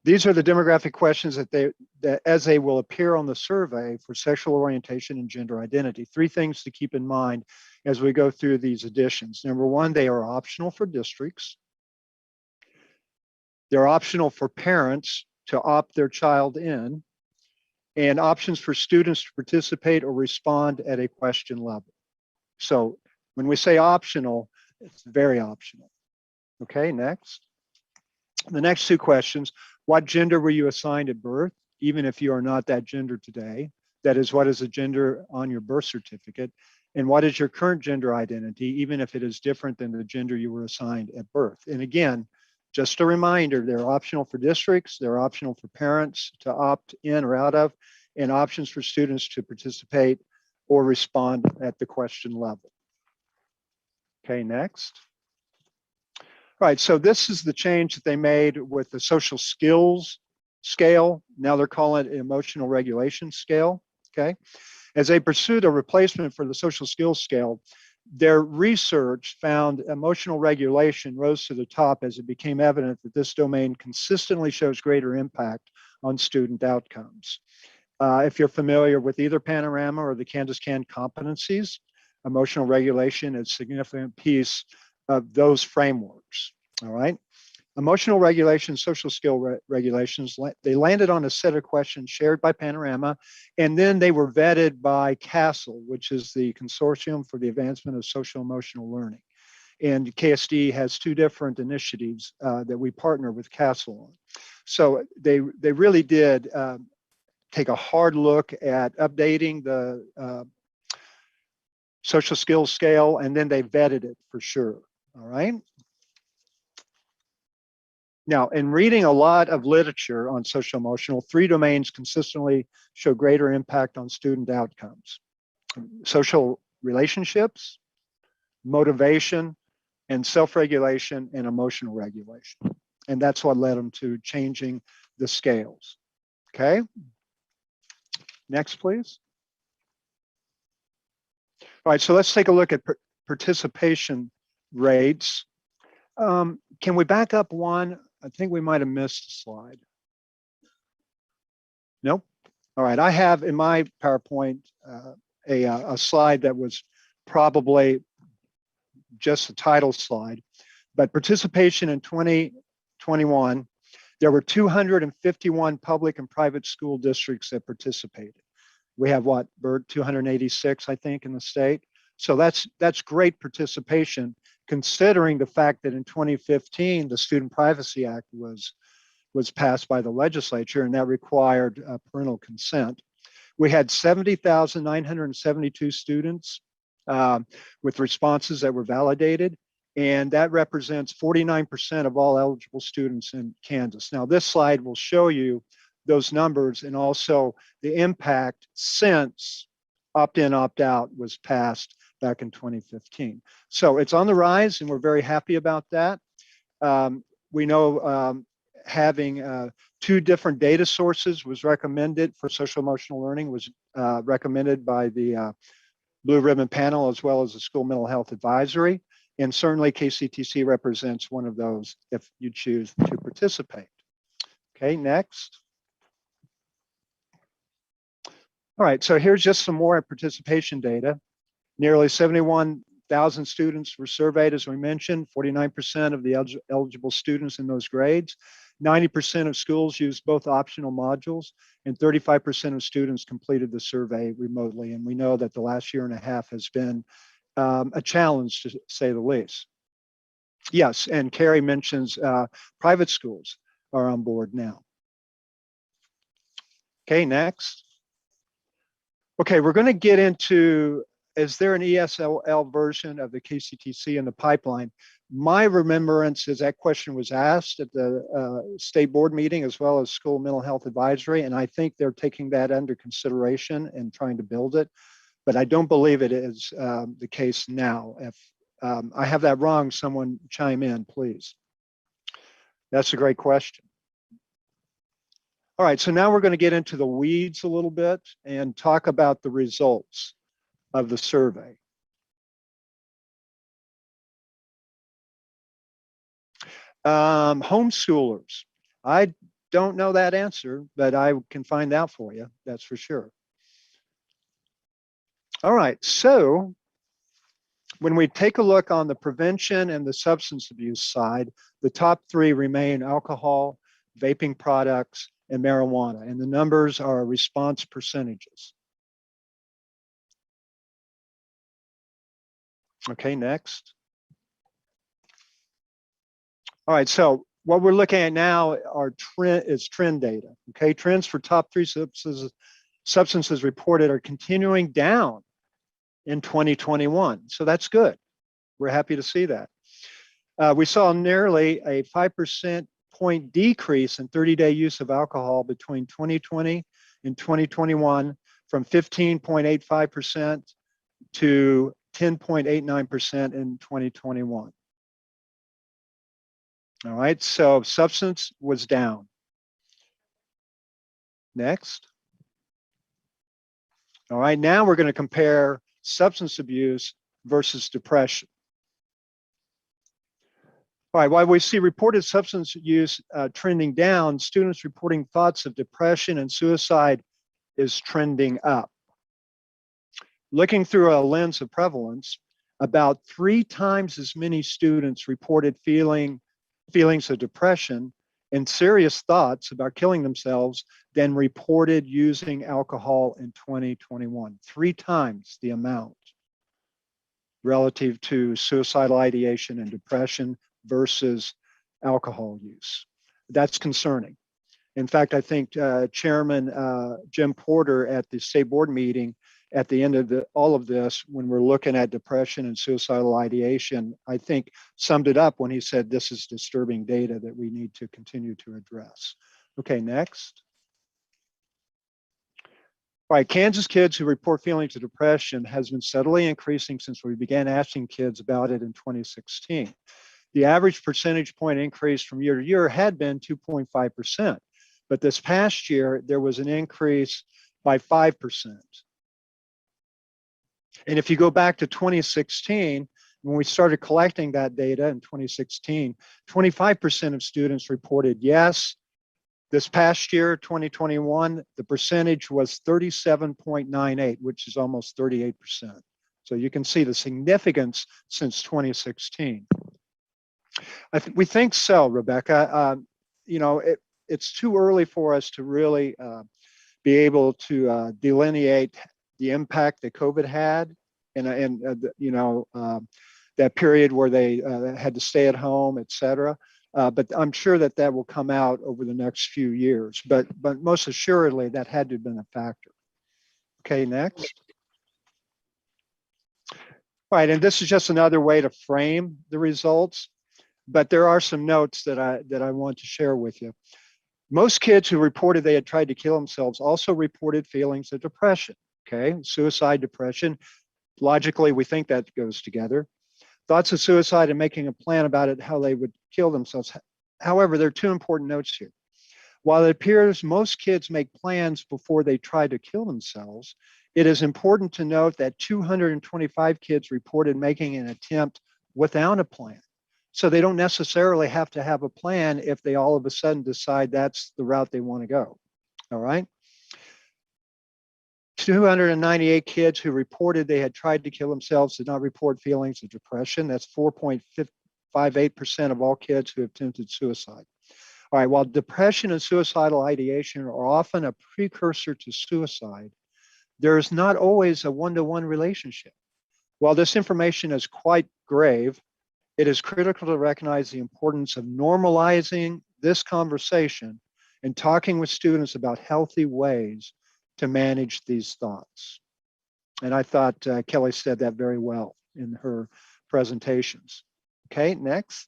These are the demographic questions that as they will appear on the survey for sexual orientation and gender identity. Three things to keep in mind as we go through these additions. Number one, they are optional for districts. They're optional for parents to opt their child in, and options for students to participate or respond at a question level. So when we say optional, it's very optional. Okay, next. The next two questions: what gender were you assigned at birth, even if you are not that gender today? That is, what is the gender on your birth certificate? And what is your current gender identity, even if it is different than the gender you were assigned at birth? And again, just a reminder, they're optional for districts, they're optional for parents to opt in or out of, and options for students to participate or respond at the question level. Okay, next. All right, so this is the change that they made with the social skills scale. Now they're calling it emotional regulation scale, okay? As they pursued a replacement for the social skills scale, their research found emotional regulation rose to the top as it became evident that this domain consistently shows greater impact on student outcomes. If you're familiar with either Panorama or the Kansas CAN competencies, emotional regulation is a significant piece of those frameworks, all right? Emotional regulation, social skill regulations, they landed on a set of questions shared by Panorama, and then they were vetted by CASEL, which is the Consortium for the Advancement of Social Emotional Learning. And KSD has two different initiatives that we partner with CASEL on. So they really did take a hard look at updating the social skills scale, and then they vetted it for sure, all right? Now, in reading a lot of literature on social emotional, three domains consistently show greater impact on student outcomes: social relationships, motivation, and self-regulation and emotional regulation. And that's what led them to changing the scales, okay? Next, please. All right, so let's take a look at participation rates. Can we back up one? I think we might have missed a slide. Nope. All right, I have in my PowerPoint a slide that was probably just a title slide, but participation in 2021, there were 251 public and private school districts that participated. We have what, Bert, 286, I think, in the state. So that's great participation, considering the fact that in 2015, the Student Privacy Act was passed by the legislature, and that required parental consent. We had 70,972 students with responses that were validated, and that represents 49% of all eligible students in Kansas. Now, this slide will show you those numbers and also the impact since opt-in, opt-out was passed back in 2015. So it's on the rise, and we're very happy about that. We know having two different data sources was recommended for social emotional learning, was recommended by the Blue Ribbon Panel, as well as the School Mental Health Advisory. And certainly KCTC represents one of those if you choose to participate. Okay, next. All right, so here's just some more participation data. Nearly 71,000 students were surveyed, as we mentioned, 49% of the eligible students in those grades. 90% of schools used both optional modules, and 35% of students completed the survey remotely. And we know that the last year and a half has been a challenge, to say the least. Yes, and Carrie mentions private schools are on board now. Okay, next. Okay, we're going to get into, is there an ESL version of the KCTC in the pipeline? My remembrance is that question was asked at the state board meeting as well as School Mental Health Advisory, and I think they're taking that under consideration and trying to build it, but I don't believe it is the case now. If I have that wrong, someone chime in, please. That's a great question. All right, so now we're going to get into the weeds a little bit and talk about the results of the survey. Homeschoolers. I don't know that answer, but I can find out for you, that's for sure. All right, so when we take a look on the prevention and the substance abuse side, the top three remain alcohol, vaping products, and marijuana, and the numbers are response percentages. Okay, next. All right, so what we're looking at now are trend data. Okay, trends for top three substances reported are continuing down in 2021. So that's good. We're happy to see that. We saw nearly a 5% point decrease in 30-day use of alcohol between 2020 and 2021 from 15.85% to 10.89% in 2021. All right, so substance was down. Next. All right, now we're going to compare substance abuse versus depression. All right, while we see reported substance use trending down, students reporting thoughts of depression and suicide is trending up. Looking through a lens of prevalence, about 3 times as many students reported feelings of depression and serious thoughts about killing themselves than reported using alcohol in 2021. 3 times the amount relative to suicidal ideation and depression versus alcohol use. That's concerning. In fact, I think Chairman Jim Porter at the state board meeting at the end of all of this, when we're looking at depression and suicidal ideation, I think summed it up when he said this is disturbing data that we need to continue to address. Okay, next. All right, Kansas kids who report feelings of depression has been steadily increasing since we began asking kids about it in 2016. The average percentage point increase from year to year had been 2.5%, but this past year there was an increase by 5%. And if you go back to 2016, when we started collecting that data in 2016, 25% of students reported yes. This past year, 2021, the percentage was 37.98, which is almost 38%. So you can see the significance since 2016. We think so, Rebecca. You know, it's too early for us to really be able to delineate the impact that COVID had and you know, that period where they had to stay at home, et cetera. But I'm sure that that will come out over the next few years. But most assuredly, that had to have been a factor. Okay, next. All right, and this is just another way to frame the results. But there are some notes that I want to share with you. Most kids who reported they had tried to kill themselves also reported feelings of depression. Okay, suicide, depression. Logically, we think that goes together. Thoughts of suicide and making a plan about it, how they would kill themselves. However, there are 2 important notes here. While it appears most kids make plans before they try to kill themselves, It is important to note that 225 kids reported making an attempt without a plan. So they don't necessarily have to have a plan if they all of a sudden decide that's the route they want to go. All right. 298 kids who reported they had tried to kill themselves did not report feelings of depression. That's 4.58% of all kids who have attempted suicide. All right, while depression and suicidal ideation are often a precursor to suicide, there is not always a one-to-one relationship. While this information is quite grave, it is critical to recognize the importance of normalizing this conversation and talking with students about healthy ways to manage these thoughts. And I thought Kelly said that very well in her presentations. Okay, next.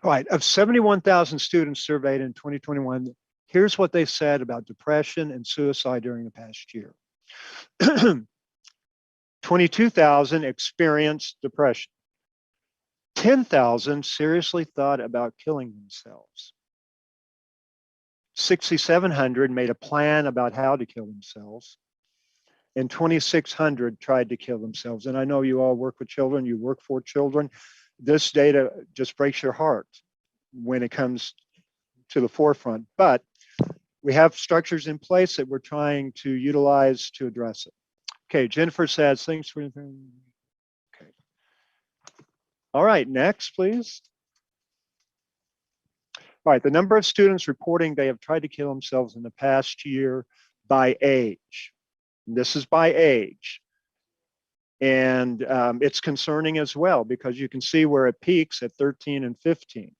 All right, of 71,000 students surveyed in 2021, here's what they said about depression and suicide during the past year. 22,000 experienced depression. 10,000 seriously thought about killing themselves. 6,700 made a plan about how to kill themselves. And 2,600 tried to kill themselves. And I know you all work with children, you work for children. This data just breaks your heart when it comes to the forefront. But we have structures in place that we're trying to utilize to address it. Okay, Jennifer says, thanks for, okay. All right, next, please. All right, the number of students reporting they have tried to kill themselves in the past year by age. This is by age. And it's concerning as well because you can see where it peaks at 13 and 15.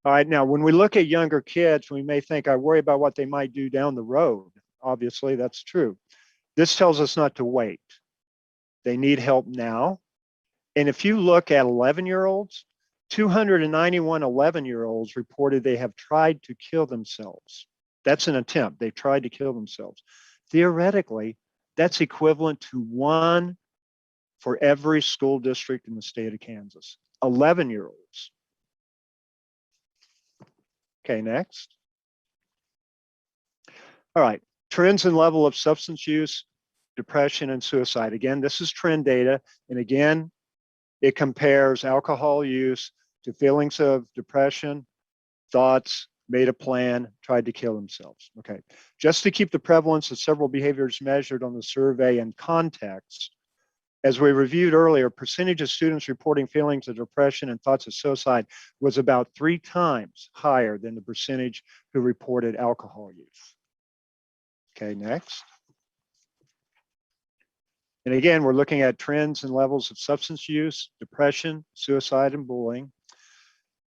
All right, now when we look at younger kids, we may think, I worry about what they might do down the road. Obviously, that's true. This tells us not to wait. They need help now. And if you look at 11-year-olds, 291 11-year-olds reported they have tried to kill themselves. That's an attempt. They've tried to kill themselves. Theoretically, that's equivalent to 1 for every school district in the state of Kansas. 11-year-olds. Okay, next. All right, trends and level of substance use, depression, and suicide. Again, this is trend data. And again, it compares alcohol use to feelings of depression, thoughts, made a plan, tried to kill themselves. Okay, just to keep the prevalence of several behaviors measured on the survey in context, as we reviewed earlier, percentage of students reporting feelings of depression and thoughts of suicide was about 3 times higher than the percentage who reported alcohol use. Okay, next. And again, we're looking at trends and levels of substance use, depression, suicide, and bullying.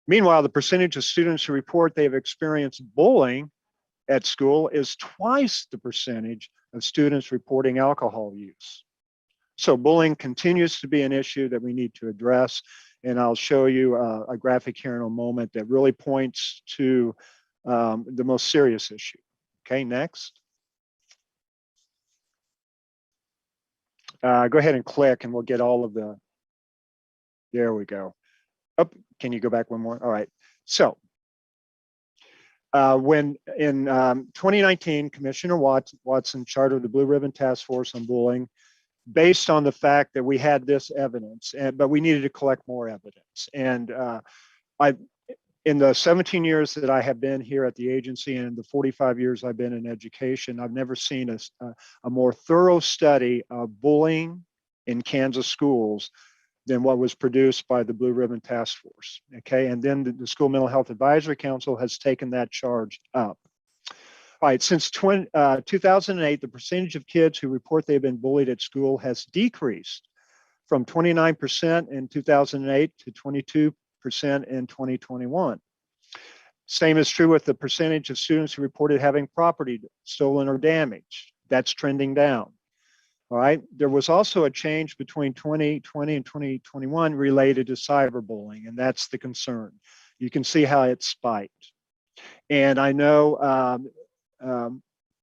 Meanwhile, the percentage of students who report they have experienced bullying at school is twice the percentage of students reporting alcohol use. So bullying continues to be an issue that we need to address. And I'll show you a graphic here in a moment that really points to the most serious issue. Okay, next. Go ahead and click and we'll get all of the, there we go. Oh, can you go back one more? All right. So when in 2019, Commissioner Watson chartered the Blue Ribbon Task Force on Bullying based on the fact that we had this evidence, but we needed to collect more evidence. And in the 17 years that I have been here at the agency and the 45 years I've been in education, I've never seen a more thorough study of bullying in Kansas schools than what was produced by the Blue Ribbon Task Force. Okay, and then the School Mental Health Advisory Council has taken that charge up. All right, since 2008, the percentage of kids who report they've been bullied at school has decreased from 29% in 2008 to 22% in 2021. Same is true with the percentage of students who reported having property stolen or damaged. That's trending down. All right, there was also a change between 2020 and 2021 related to cyberbullying, and that's the concern. You can see how it spiked. And I know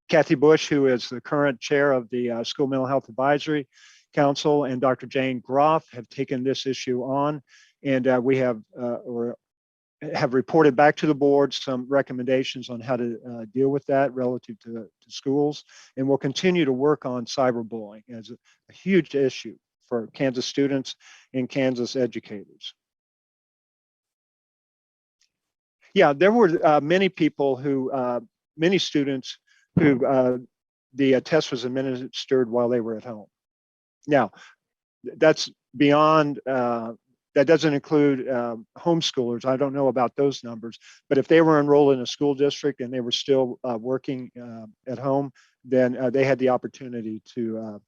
Kathy Bush, who is the current chair of the School Mental Health Advisory Council, and Dr. Jane Groff have taken this issue on, and we have have reported back to the board some recommendations on how to deal with that relative to schools. And we'll continue to work on cyberbullying as a huge issue for Kansas students and Kansas educators. Yeah, there were many people who, many students who the test was administered while they were at home. Now, that's beyond, that doesn't include homeschoolers. I don't know about those numbers, but if they were enrolled in a school district and they were still working at home, then they had the opportunity to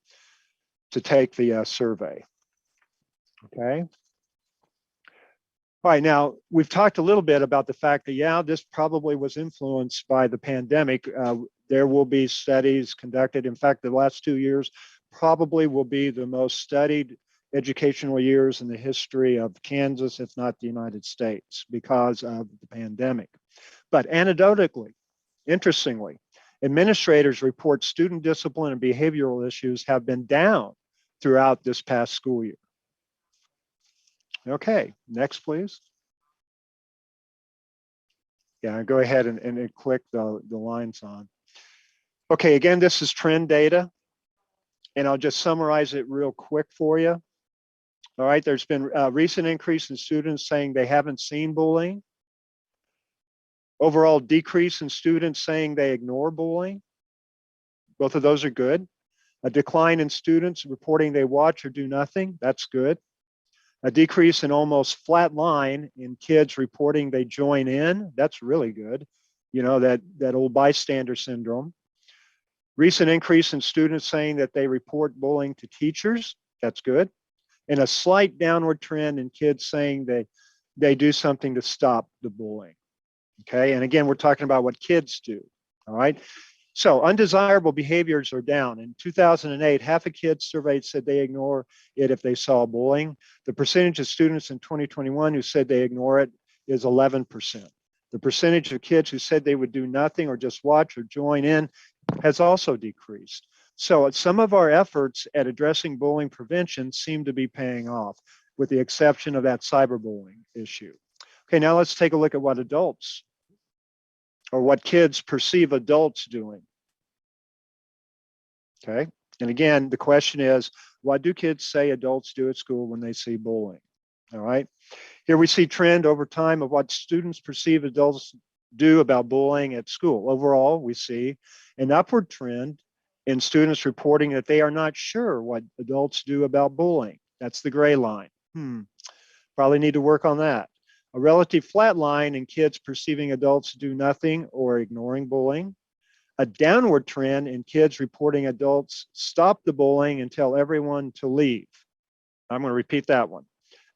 take the survey. Okay. All right, now we've talked a little bit about the fact that, yeah, this probably was influenced by the pandemic. There will be studies conducted. In fact, the last 2 years probably will be the most studied educational years in the history of Kansas, if not the United States, because of the pandemic. But anecdotally, interestingly, administrators report student discipline and behavioral issues have been down throughout this past school year. Okay, next, please. Yeah, go ahead and click the lines on. Okay, again, this is trend data, and I'll just summarize it real quick for you. All right, there's been a recent increase in students saying they haven't seen bullying. Overall decrease in students saying they ignore bullying. Both of those are good. A decline in students reporting they watch or do nothing. That's good. A decrease in almost flat line in kids reporting they join in. That's really good. You know, that old bystander syndrome. Recent increase in students saying that they report bullying to teachers. That's good. And a slight downward trend in kids saying they do something to stop the bullying. Okay, and again, we're talking about what kids do. All right. So undesirable behaviors are down. In 2008, half of kids surveyed said they ignore it if they saw bullying. The percentage of students in 2021 who said they ignore it is 11%. The percentage of kids who said they would do nothing or just watch or join in has also decreased. So some of our efforts at addressing bullying prevention seem to be paying off, with the exception of that cyberbullying issue. Okay, now let's take a look at what adults or what kids perceive adults doing. Okay, and again, the question is, what do kids say adults do at school when they see bullying? All right, here we see trend over time of what students perceive adults do about bullying at school. Overall, we see an upward trend in students reporting that they are not sure what adults do about bullying. That's the gray line. Probably need to work on that. A relative flat line in kids perceiving adults do nothing or ignoring bullying. A downward trend in kids reporting adults stop the bullying and tell everyone to leave. I'm going to repeat that one.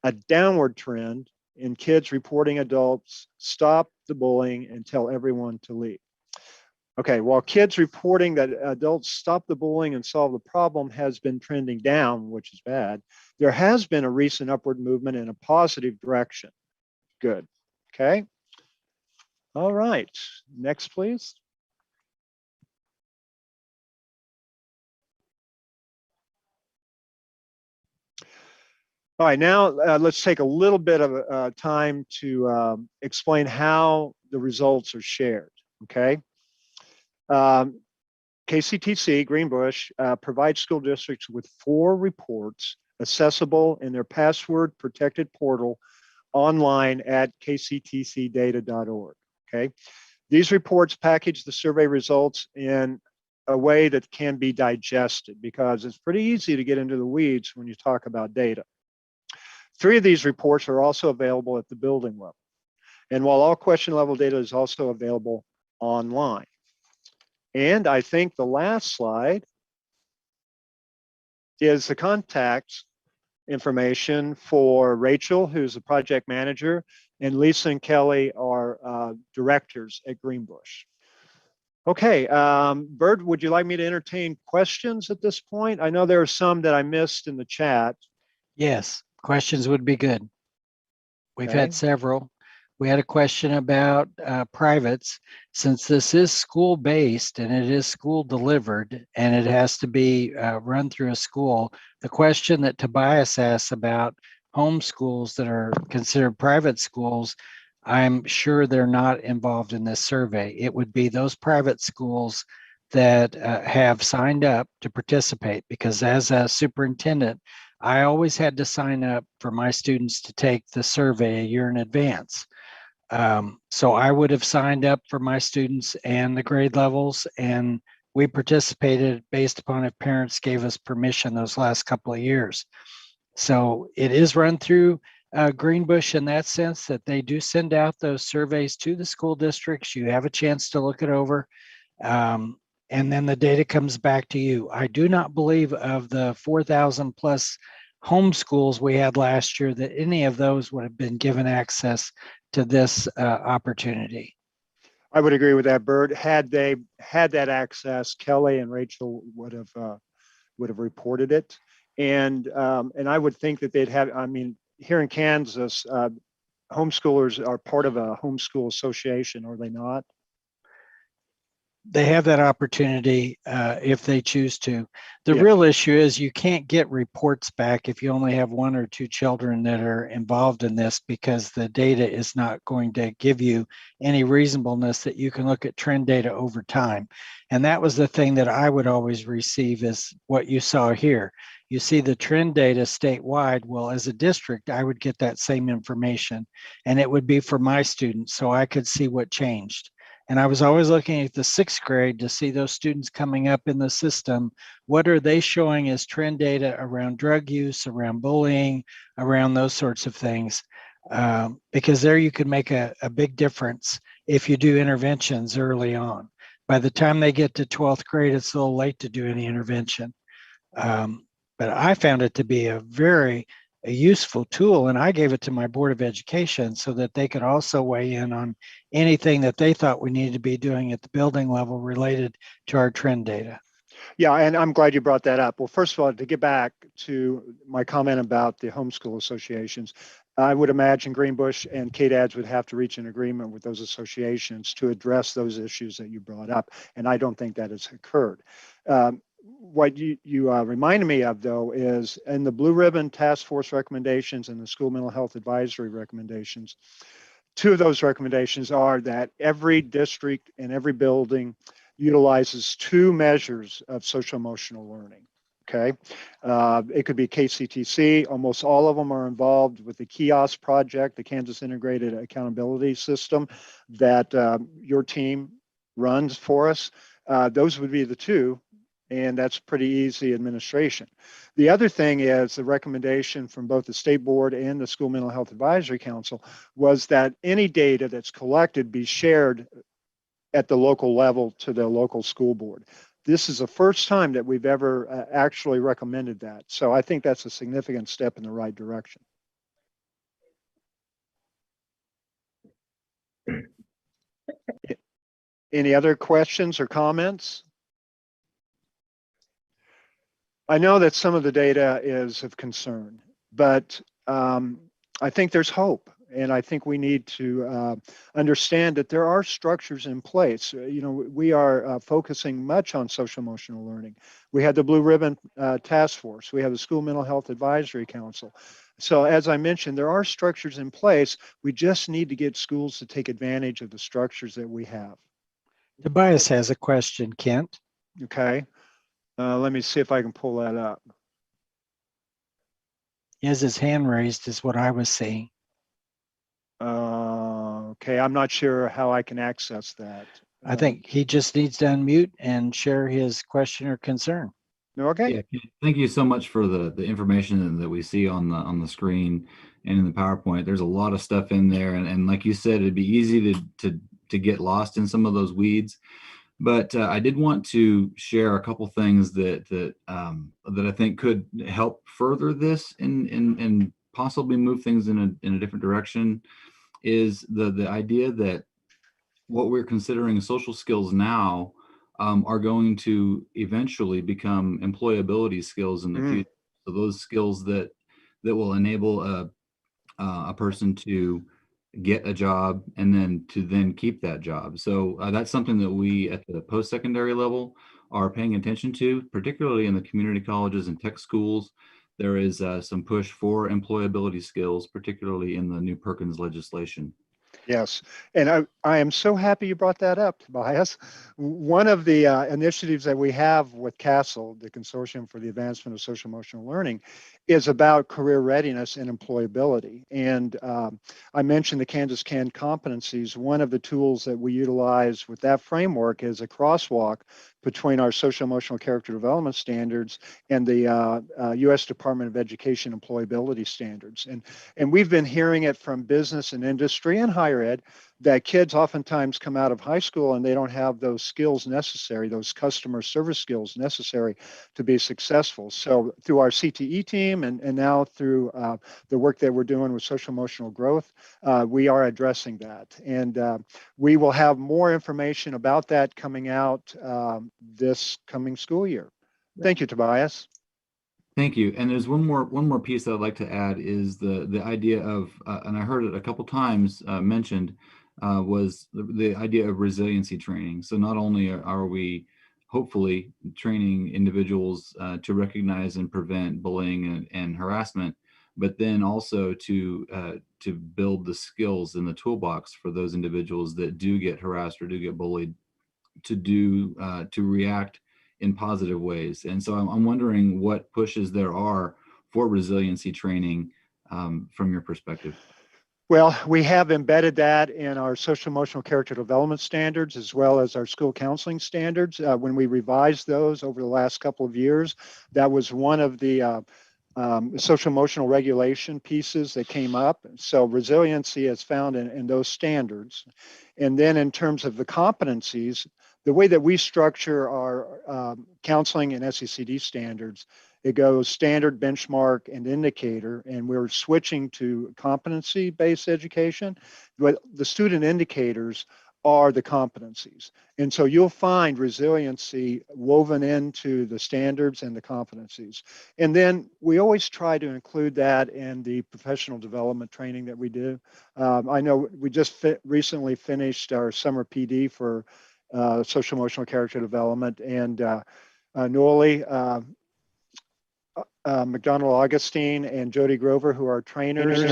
A downward trend in kids reporting adults stop the bullying and tell everyone to leave. Okay, while kids reporting that adults stop the bullying and solve the problem has been trending down, which is bad, there has been a recent upward movement in a positive direction. Good. Okay. All right. Next, please. All right, now let's take a little bit of time to explain how the results are shared, okay? KCTC, Greenbush, provides school districts with 4 reports accessible in their password protected portal online at kctcdata.org, okay? These reports package the survey results in a way that can be digested, because it's pretty easy to get into the weeds when you talk about data. 3 of these reports are also available at the building level. And while all question level data is also available online. And I think the last slide is the contact information for Rachel, who's the project manager, and Lisa and Kelly are directors at Greenbush. Okay, Bert, would you like me to entertain questions at this point? I know there are some that I missed in the chat. Yes, questions would be good. We've Okay. had several. We had a question about privates. Since this is school-based and it is school-delivered and it has to be run through a school, the question that Tobias asked about homeschools that are considered private schools, I'm sure they're not involved in this survey. It would be those private schools that have signed up to participate, because as a superintendent, I always had to sign up for my students to take the survey a year in advance. So I would have signed up for my students and the grade levels, and we participated based upon if parents gave us permission those last couple of years. So it is run through Greenbush in that sense, that they do send out those surveys to the school districts. You have a chance to look it over. And then the data comes back to you. I do not believe of the 4,000 plus homeschools we had last year that any of those would have been given access to this opportunity. I would agree with that, Bert. Had they had that access, Kelly and Rachel would have reported it, and I would think that they'd have. I mean, here in Kansas, homeschoolers are part of a homeschool association, are they not? They have that opportunity if they choose to. The Yeah. real issue is you can't get reports back if you only have 1 or 2 children that are involved in this, because the data is not going to give you any reasonableness that you can look at trend data over time. And that was the thing that I would always receive, is what you saw here. You see the trend data statewide. Well, as a district, I would get that same information, and it would be for my students, so I could see what changed. And I was always looking at the 6th grade to see those students coming up in the system. What are they showing as trend data around drug use, around bullying, around those sorts of things? Because there you can make a big difference if you do interventions early on. By the time they get to 12th grade, it's a little late to do any intervention. But I found it to be a very useful tool, and I gave it to my Board of Education so that they could also weigh in on anything that they thought we needed to be doing at the building level related to our trend data. Yeah, and I'm glad you brought that up. Well, first of all, to get back to my comment about the homeschool associations, I would imagine Greenbush and KDADS would have to reach an agreement with those associations to address those issues that you brought up, and I don't think that has occurred. What you reminded me of, though, is in the Blue Ribbon Task Force recommendations and the School Mental Health Advisory recommendations, 2 of those recommendations are that every district and every building utilizes 2 measures of social emotional learning. Okay, it could be KCTC. Almost all of them are involved with the kiosk project, the Kansas Integrated Accountability System that your team runs for us. Those would be the 2. And that's pretty easy administration. The other thing is the recommendation from both the State Board and the School Mental Health Advisory Council was that any data that's collected be shared at the local level to the local school board. This is the first time that we've ever actually recommended that. So I think that's a significant step in the right direction. Any other questions or comments? I know that some of the data is of concern, but I think there's hope. And I think we need to understand that there are structures in place. We are focusing much on social emotional learning. We have the Blue Ribbon Task Force. We have the School Mental Health Advisory Council. So as I mentioned, there are structures in place. We just need to get schools to take advantage of the structures that we have. Tobias has a question, Kent. Okay. Let me see if I can pull that up. He has his hand raised is what I was seeing. Okay, I'm not sure how I can access that. I think he just needs to unmute and share his question or concern. Okay. Yeah, thank you so much for the information that we see on the screen and in the PowerPoint. There's a lot of stuff in there, and like you said, it'd be easy to get lost in some of those weeds. But I did want to share a couple things that I think could help further this and possibly move things in a different direction. Is the idea that what we're considering social skills now are going to eventually become employability skills in the future. So those skills that will enable a person to get a job and then keep that job. So that's something that we at the post-secondary level are paying attention to, particularly in the community colleges and tech schools. There is some push for employability skills, particularly in the new Perkins legislation. Yes, and I am so happy you brought that up, Tobias. One of the initiatives that we have with CASTLE, the Consortium for the Advancement of Social Emotional Learning, is about career readiness and employability. And I mentioned the Kansas CAN competencies. One of the tools that we utilize with that framework is a crosswalk between our social emotional character development standards and the U.S. Department of Education employability standards. And we've been hearing it from business and industry and higher ed that kids oftentimes come out of high school and they don't have those skills necessary, those customer service skills necessary to be successful. So through our CTE team and now through the work that we're doing with social emotional growth, we are addressing that. And we will have more information about that coming out this coming school year. Thank you, Tobias. Thank you. And there's one more piece that I'd like to add is the idea of, and I heard it a couple times mentioned, was the idea of resiliency training. So not only are we hopefully training individuals to recognize and prevent bullying and harassment, but then also to build the skills in the toolbox for those individuals that do get harassed or do get bullied to react in positive ways. And so I'm wondering what pushes there are for resiliency training from your perspective. Well, we have embedded that in our social emotional character development standards as well as our school counseling standards. When we revised those over the last couple of years, that was one of the social emotional regulation pieces that came up. So resiliency is found in those standards. And then in terms of the competencies, the way that we structure our counseling and SECD standards, it goes standard, benchmark, and indicator, and we're switching to competency-based education. But the student indicators are the competencies. And so you'll find resiliency woven into the standards and the competencies. And then we always try to include that in the professional development training that we do. I know we just recently finished our summer PD for social emotional character development, and Noli McDonald Augustine and Jody Grover, who are trainers.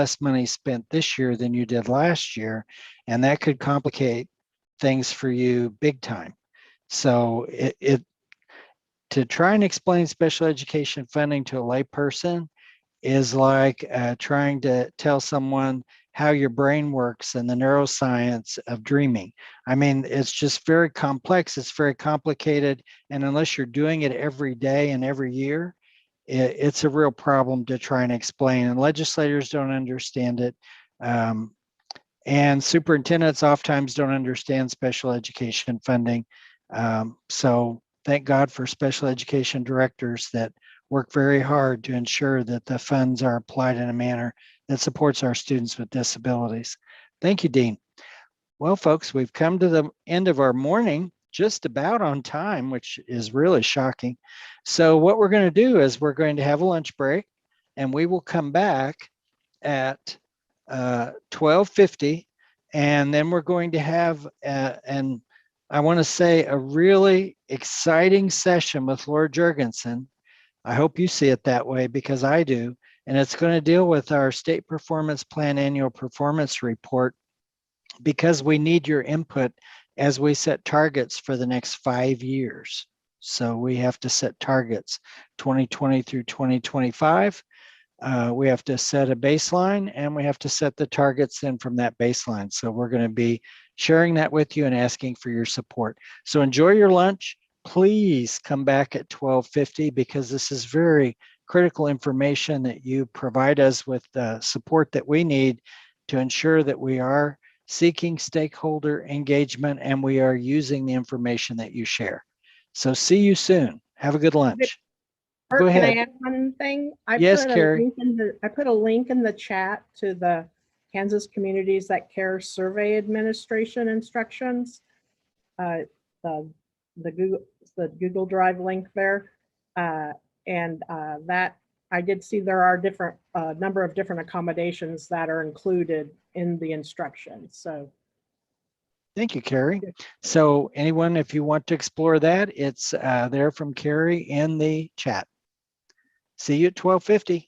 less money spent this year than you did last year, and that could complicate things for you big time. So to try and explain special education funding to a layperson is like trying to tell someone how your brain works and the neuroscience of dreaming. I mean, it's just very complex. It's very complicated. And unless you're doing it every day and every year, it's a real problem to try and explain. And legislators don't understand it. And superintendents oftentimes don't understand special education funding. So thank God for special education directors that work very hard to ensure that the funds are applied in a manner that supports our students with disabilities. Thank you, Dean. Well, folks, we've come to the end of our morning, just about on time, which is really shocking. So what we're going to do is we're going to have a lunch break, and we will come back at 12:50, and then we're going to have and I want to say a really exciting session with Laura Jurgensen. I hope you see it that way, because I do. And it's going to deal with our state performance plan annual performance report, because we need your input as we set targets for the next 5 years. So we have to set targets 2020 through 2025. We have to set a baseline, and we have to set the targets in from that baseline. So we're going to be sharing that with you and asking for your support. So enjoy your lunch. Please come back at 12:50, because this is very critical information that you provide us with the support that we need to ensure that we are seeking stakeholder engagement and we are using the information that you share. So see you soon. Have a good lunch. Go Can I ahead. add one thing? Yes, Carrie. I put a link in the chat to the Kansas Communities That Care Survey Administration instructions. The Google Drive link there. That I did see there are different number of different accommodations that are included in the instructions. So thank you, Carrie. So anyone, if you want to explore that, it's there from Carrie in the chat. See you at 12:50.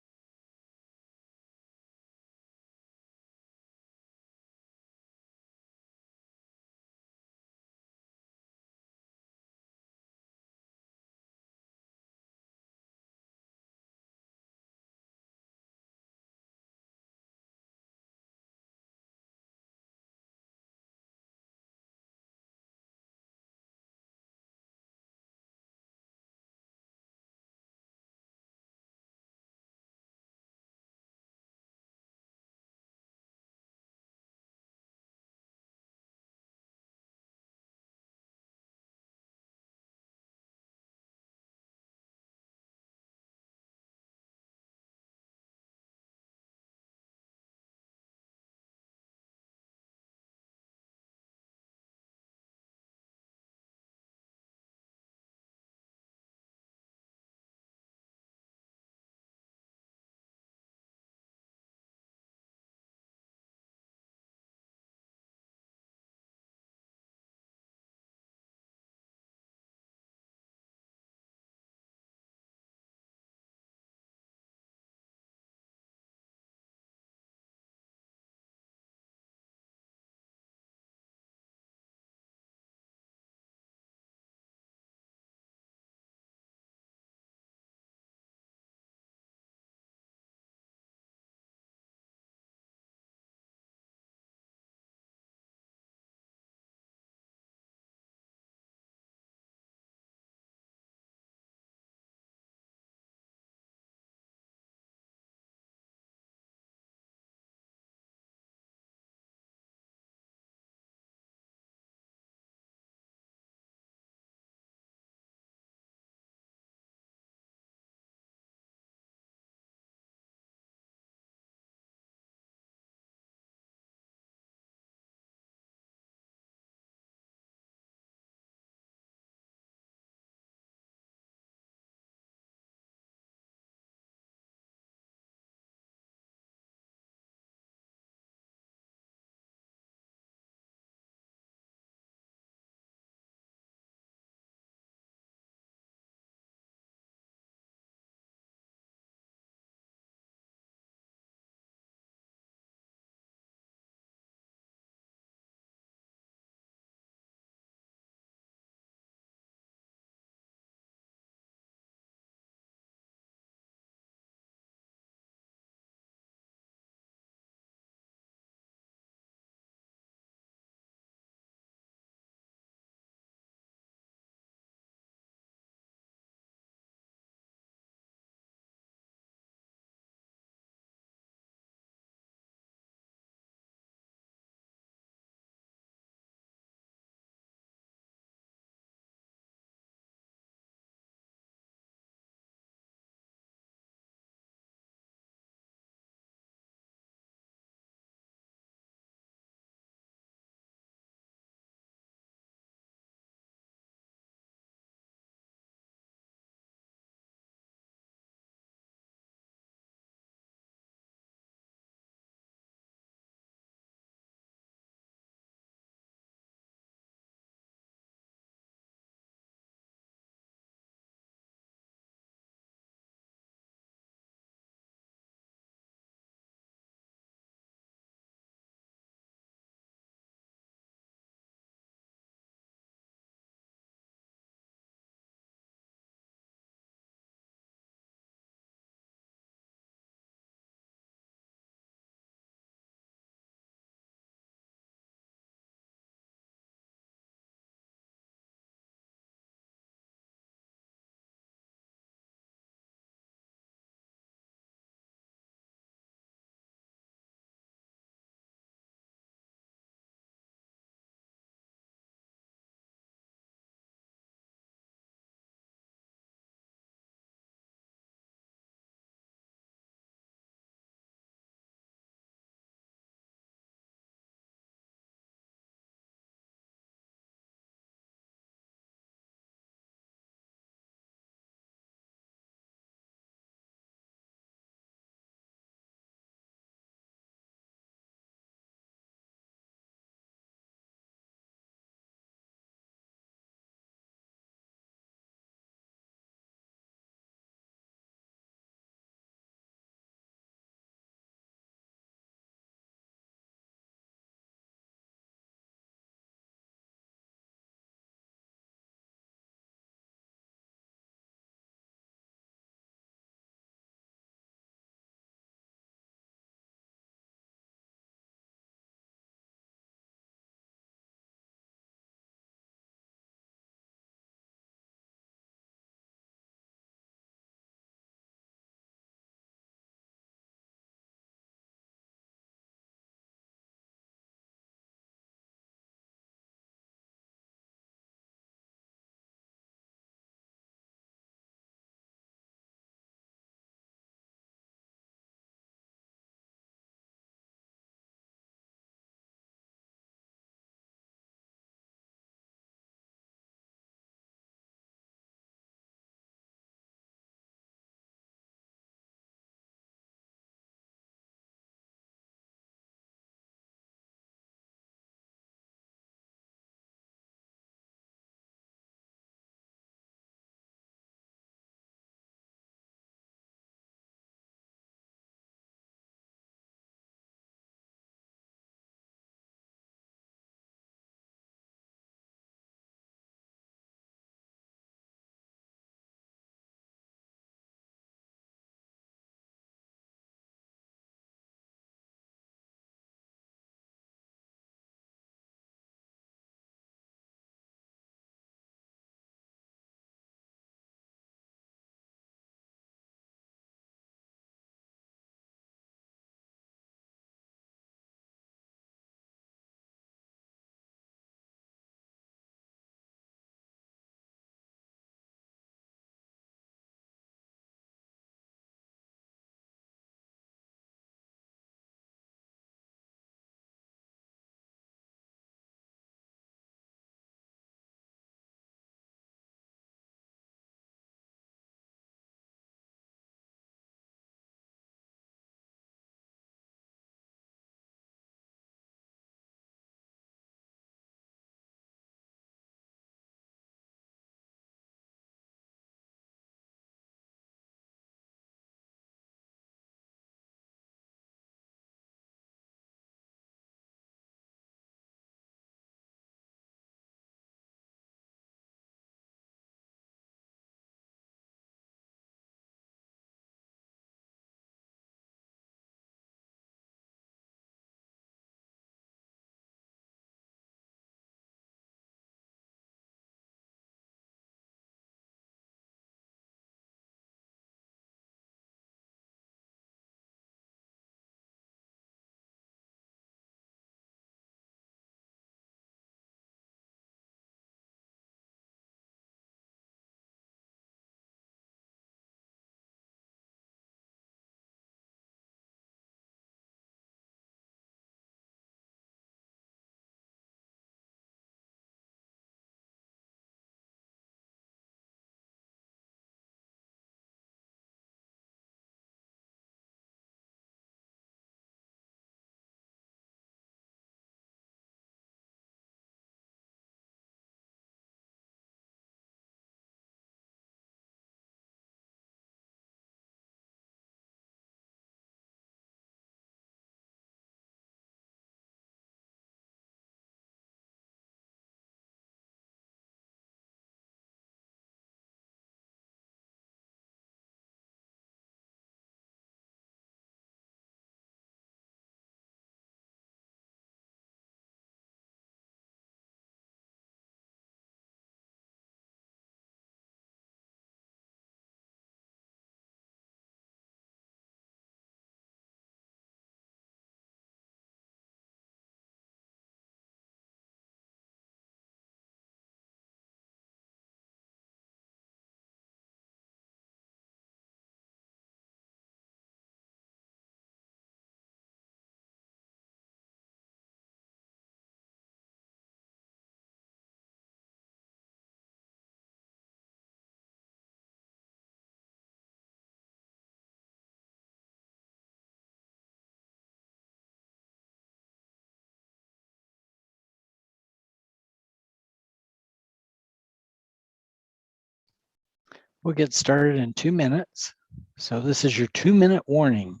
We'll get started in 2 minutes. So this is your 2-minute warning.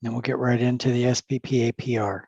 Then we'll get right into the SBP APR.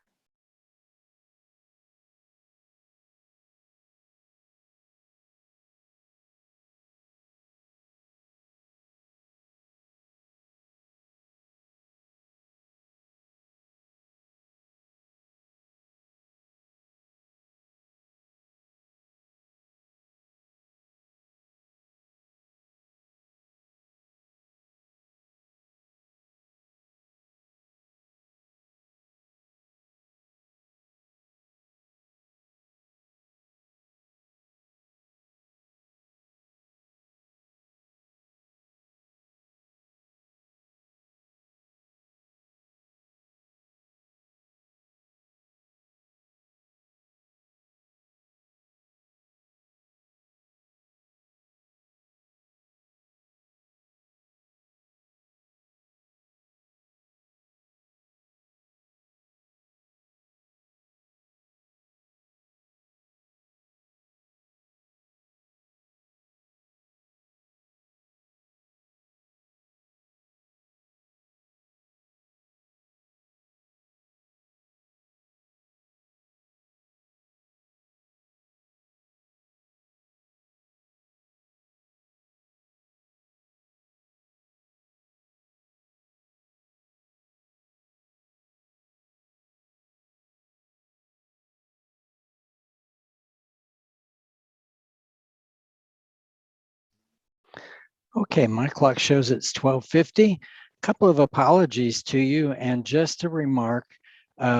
Okay, my clock shows it's 12:50. A couple of apologies to you, and just a remark,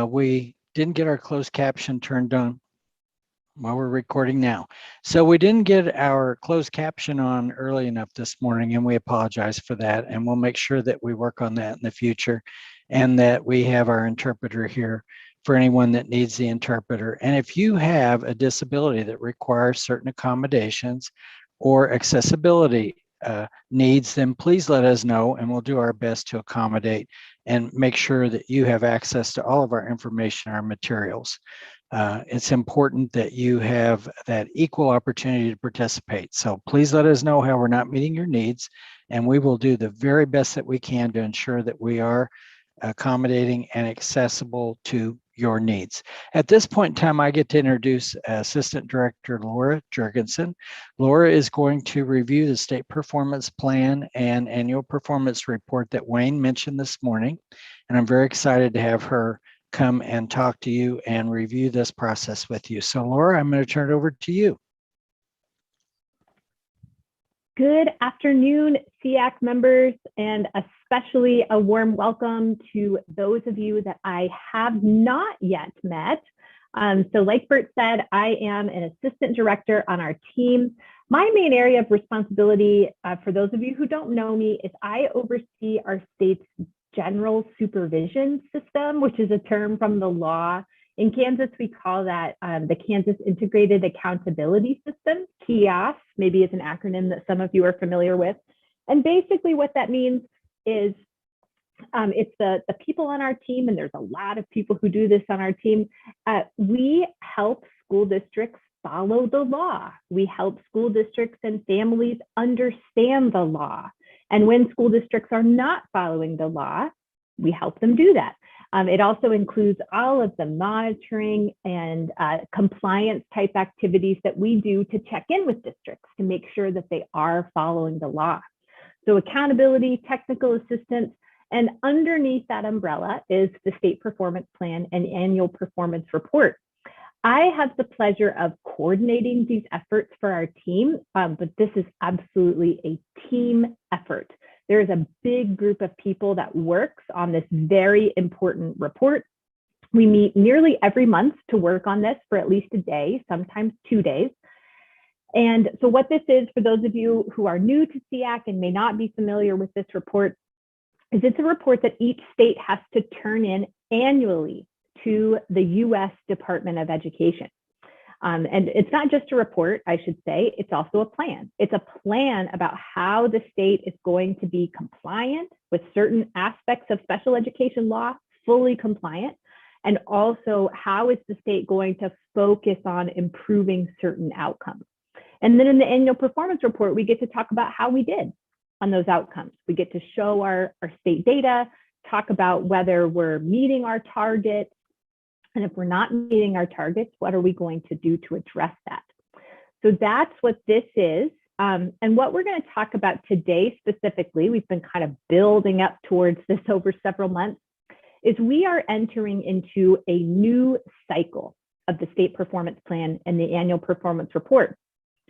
we didn't get our closed caption turned on while we're recording now. So we didn't get our closed caption on early enough this morning, and we apologize for that. And we'll make sure that we work on that in the future and that we have our interpreter here for anyone that needs the interpreter. And if you have a disability that requires certain accommodations or accessibility needs, then please let us know and we'll do our best to accommodate and make sure that you have access to all of our information, our materials. It's important that you have that equal opportunity to participate. So please let us know how we're not meeting your needs, and we will do the very best that we can to ensure that we are accommodating and accessible to your needs. At this point in time, I get to introduce Assistant Director Laura Jurgensen. Laura is going to review the state performance plan and annual performance report that Wayne mentioned this morning, and I'm very excited to have her come and talk to you and review this process with you. So Laura, I'm going to turn it over to you. Good afternoon, SEAC members, and especially a warm welcome to those of you that I have not yet met. So like Bert said, I am an assistant director on our team. My main area of responsibility, for those of you who don't know me, is I oversee our state's general supervision system, which is a term from the law. In Kansas, we call that the Kansas Integrated Accountability System, KIAS, maybe it's an acronym that some of you are familiar with. And basically what that means is it's the people on our team, and there's a lot of people who do this on our team. We help school districts follow the law. We help school districts and families understand the law. And when school districts are not following the law, we help them do that. It also includes all of the monitoring and compliance type activities that we do to check in with districts to make sure that they are following the law. So accountability, technical assistance, and underneath that umbrella is the state performance plan and annual performance report. I have the pleasure of coordinating these efforts for our team, but this is absolutely a team effort. There is a big group of people that works on this very important report. We meet nearly every month to work on this for at least a day, sometimes 2 days. And so what this is, for those of you who are new to SEAC and may not be familiar with this report, is it's a report that each state has to turn in annually to the U.S. Department of Education. And it's not just a report, I should say, it's also a plan. It's a plan about how the state is going to be compliant with certain aspects of special education law, fully compliant, and also how is the state going to focus on improving certain outcomes. And then in the annual performance report, we get to talk about how we did on those outcomes. We get to show our state data, talk about whether we're meeting our targets, and if we're not meeting our targets, what are we going to do to address that? So that's what this is. And what we're going to talk about today specifically, we've been kind of building up towards this over several months, is we are entering into a new cycle of the state performance plan and the annual performance report.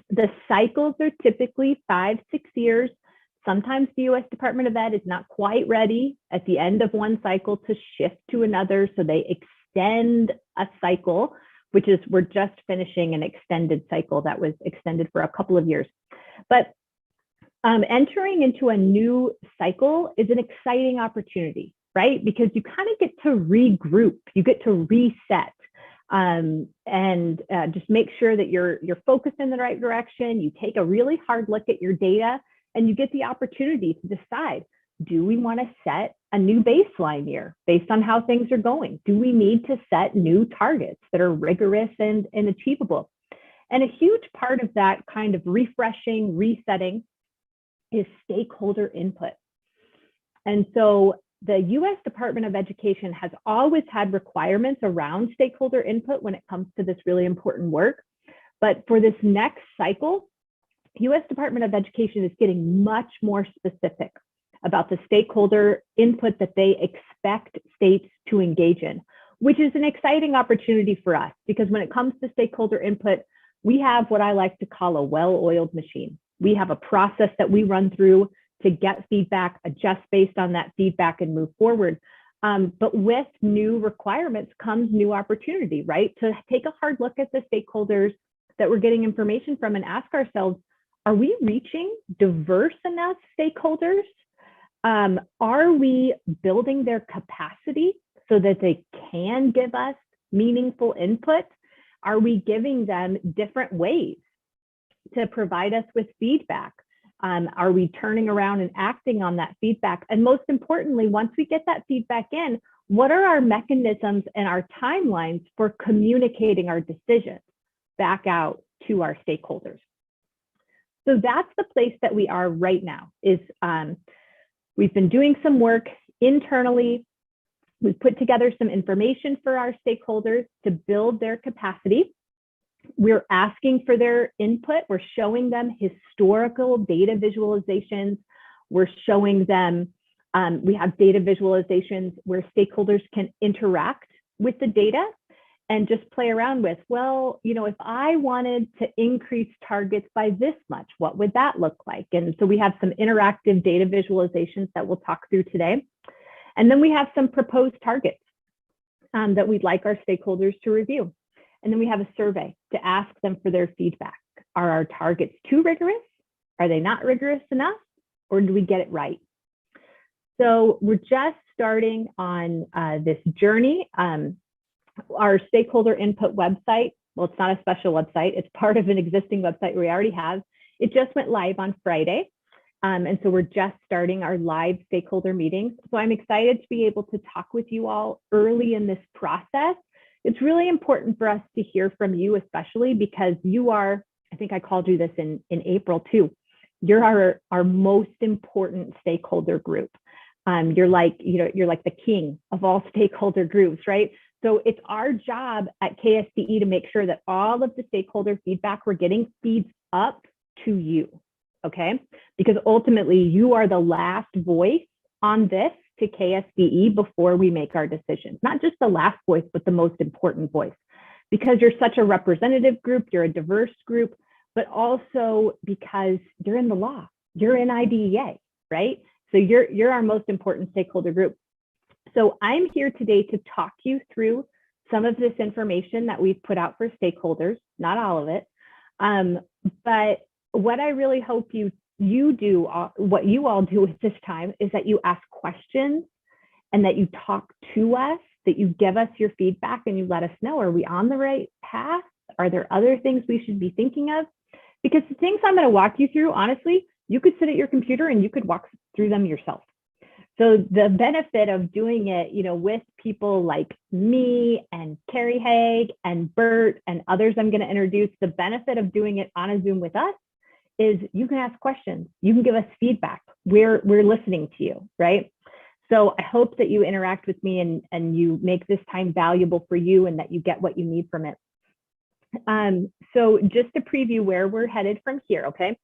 The cycles are typically 5-6 years. Sometimes the U.S. Department of Ed is not quite ready at the end of one cycle to shift to another, so they extend a cycle, which is, we're just finishing an extended cycle that was extended for a couple of years. But entering into a new cycle is an exciting opportunity, right? Because you kind of get to regroup, you get to reset, and just make sure that you're focused in the right direction. You take a really hard look at your data, and you get the opportunity to decide, do we want to set a new baseline year based on how things are going? Do we need to set new targets that are rigorous and achievable? And a huge part of that kind of refreshing, resetting is stakeholder input. And so the U.S. Department of Education has always had requirements around stakeholder input when it comes to this really important work. But for this next cycle, U.S. Department of Education is getting much more specific about the stakeholder input that they expect states to engage in, which is an exciting opportunity for us, because when it comes to stakeholder input, we have what I like to call a well-oiled machine. We have a process that we run through to get feedback, adjust based on that feedback, and move forward. But with new requirements comes new opportunity, right? To take a hard look at the stakeholders that we're getting information from and ask ourselves, are we reaching diverse enough stakeholders? Are we building their capacity so that they can give us meaningful input? Are we giving them different ways to provide us with feedback? Are we turning around and acting on that feedback? And most importantly, once we get that feedback in, what are our mechanisms and our timelines for communicating our decisions back out to our stakeholders? So that's the place that we are right now. Is we've been doing some work internally. We've put together some information for our stakeholders to build their capacity. We're asking for their input. We're showing them historical data visualizations. We're showing them, we have data visualizations where stakeholders can interact with the data and just play around with, well, you know, if I wanted to increase targets by this much, what would that look like? And so we have some interactive data visualizations that we'll talk through today. And then we have some proposed targets that we'd like our stakeholders to review. And then we have a survey to ask them for their feedback. Are our targets too rigorous? Are they not rigorous enough? Or do we get it right? So we're just starting on this journey. Our stakeholder input website, well, it's not a special website. It's part of an existing website we already have. It just went live on Friday. And so we're just starting our live stakeholder meetings. So I'm excited to be able to talk with you all early in this process. It's really important for us to hear from you, especially because you are, I think I called you this in April too. You're our most important stakeholder group. You're like the king of all stakeholder groups, right? So it's our job at KSDE to make sure that all of the stakeholder feedback we're getting feeds up to you, okay? Because ultimately you are the last voice on this to KSDE before we make our decisions. Not just the last voice, but the most important voice. Because you're such a representative group, you're a diverse group, but also because you're in the law, you're in IDEA, right? So you're our most important stakeholder group. So I'm here today to talk you through some of this information that we've put out for stakeholders, not all of it. But what I really hope you do, what you all do at this time, is that you ask questions and that you talk to us, that you give us your feedback and you let us know, are we on the right path? Are there other things we should be thinking of? Because the things I'm going to walk you through, honestly, you could sit at your computer and you could walk through them yourself. So the benefit of doing it, with people like me and Carrie Haig and Bert and others I'm going to introduce, the benefit of doing it on a Zoom with us is you can ask questions. You can give us feedback. We're listening to you, right? So I hope that you interact with me and you make this time valuable for you and that you get what you need from it. So just to preview where we're headed from here, okay?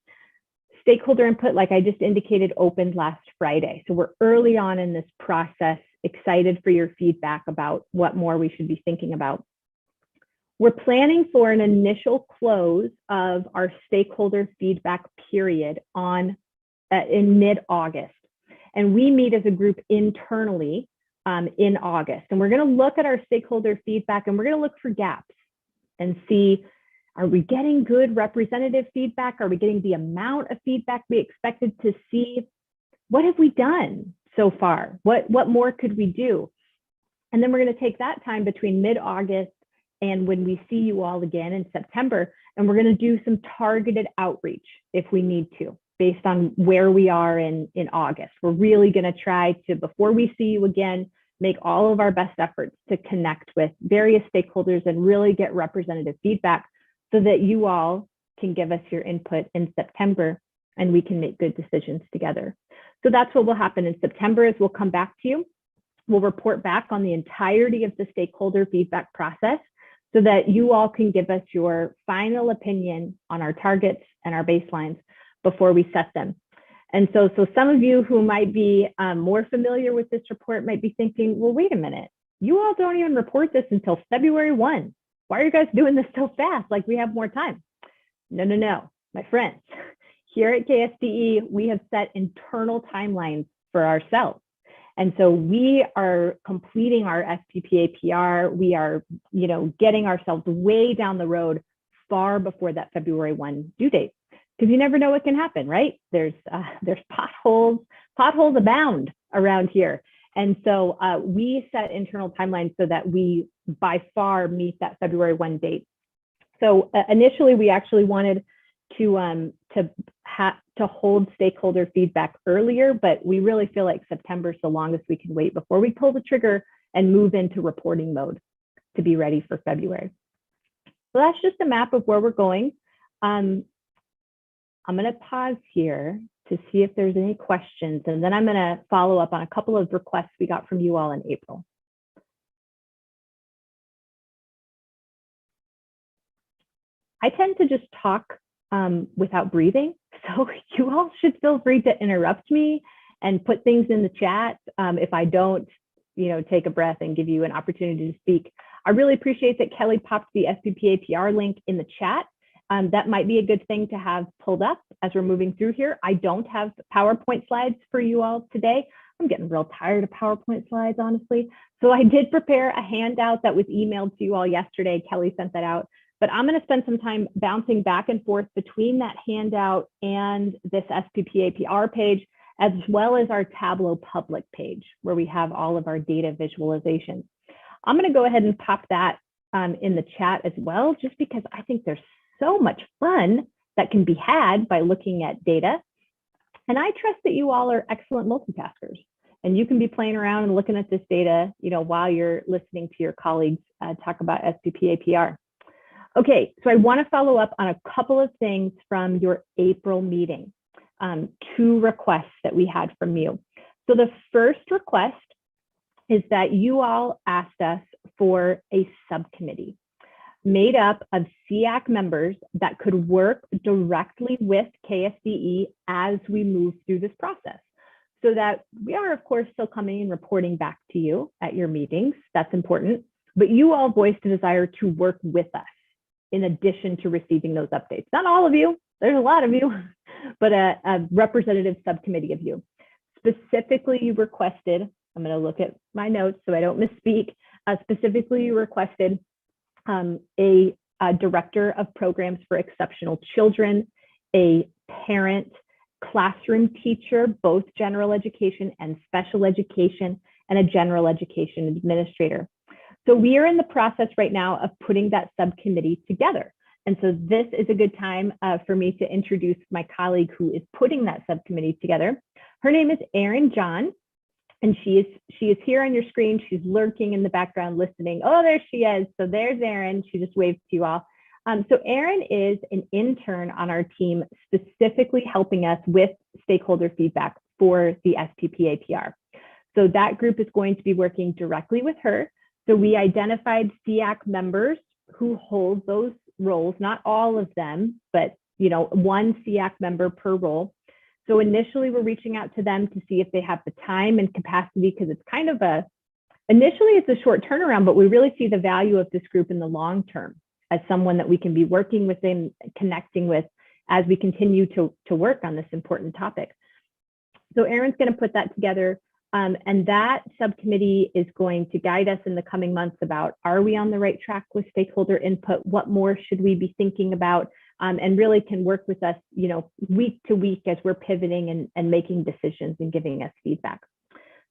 Stakeholder input, like I just indicated, opened last Friday. So we're early on in this process, excited for your feedback about what more we should be thinking about. We're planning for an initial close of our stakeholder feedback period in mid-August. And we meet as a group internally in August. And we're going to look at our stakeholder feedback and we're going to look for gaps and see, are we getting good representative feedback? Are we getting the amount of feedback we expected to see? What have we done so far? What more could we do? And then we're going to take that time between mid-August and when we see you all again in September, and we're going to do some targeted outreach if we need to, based on where we are in August. We're really going to try to, before we see you again, make all of our best efforts to connect with various stakeholders and really get representative feedback so that you all can give us your input in September and we can make good decisions together. So that's what will happen in September is we'll come back to you. We'll report back on the entirety of the stakeholder feedback process so that you all can give us your final opinion on our targets and our baselines before we set them. And so some of you who might be more familiar with this report might be thinking, well, wait a minute, you all don't even report this until February 1. Why are you guys doing this so fast? Like we have more time. No, my friends. Here at KSDE, we have set internal timelines for ourselves. And so we are completing our SPPA PR. We are, getting ourselves way down the road far before that February 1 due date. Because you never know what can happen, right? There's potholes abound around here. And so we set internal timelines so that we by far meet that February 1 date. So initially we actually wanted to hold stakeholder feedback earlier, but we really feel like September is the longest we can wait before we pull the trigger and move into reporting mode to be ready for February. So that's just a map of where we're going. I'm going to pause here to see if there's any questions, and then I'm going to follow up on a couple of requests we got from you all in April. I tend to just talk without breathing, so you all should feel free to interrupt me and put things in the chat if I don't, take a breath and give you an opportunity to speak. I really appreciate that Kelly popped the SPPA PR link in the chat. That might be a good thing to have pulled up as we're moving through here. I don't have PowerPoint slides for you all today. I'm getting real tired of PowerPoint slides, honestly. So I did prepare a handout that was emailed to you all yesterday. Kelly sent that out. But I'm going to spend some time bouncing back and forth between that handout and this SPPA PR page, as well as our Tableau public page, where we have all of our data visualizations. I'm going to go ahead and pop that in the chat as well, just because I think there's so much fun that can be had by looking at data. And I trust that you all are excellent multitaskers and you can be playing around and looking at this data, while you're listening to your colleagues talk about SPPA PR. Okay, so I want to follow up on a couple of things from your April meeting, 2 requests that we had from you. So the first request is that you all asked us for a subcommittee made up of SEAC members that could work directly with KSDE as we move through this process, so that we are, of course, still coming and reporting back to you at your meetings. That's important. But you all voiced a desire to work with us in addition to receiving those updates. Not all of you, there's a lot of you, but a representative subcommittee of you. Specifically, you requested, I'm going to look at my notes so I don't misspeak, specifically you requested a director of programs for exceptional children, a parent, classroom teacher, both general education and special education, and a general education administrator. So we are in the process right now of putting that subcommittee together. And so this is a good time for me to introduce my colleague who is putting that subcommittee together. Her name is Erin John. And she is here on your screen. She's lurking in the background, listening. Oh, there she is. So there's Erin. She just waved to you all. So Erin is an intern on our team, specifically helping us with stakeholder feedback for the SPPAPR. So that group is going to be working directly with her. So we identified SEAC members who hold those roles, not all of them, but one SEAC member per role. So initially we're reaching out to them to see if they have the time and capacity, because it's kind of initially it's a short turnaround, but we really see the value of this group in the long term as someone that we can be working with and connecting with as we continue to work on this important topic. So Erin's going to put that together, and that subcommittee is going to guide us in the coming months about, are we on the right track with stakeholder input? What more should we be thinking about? And really can work with us, week to week as we're pivoting and making decisions and giving us feedback.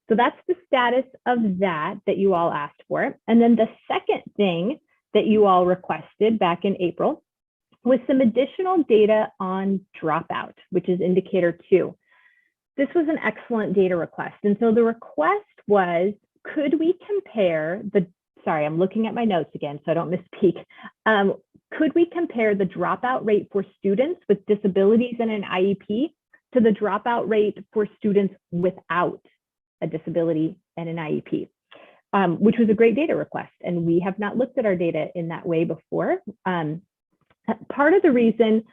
So that's the status of that you all asked for. And then the second thing that you all requested back in April was some additional data on dropout, which is indicator 2. This was an excellent data request. And so the request was, could we compare sorry, I'm looking at my notes again, so I don't misspeak. Could we compare the dropout rate for students with disabilities and an IEP to the dropout rate for students without a disability and an IEP, which was a great data request. And we have not looked at our data in that way before. Part of the reason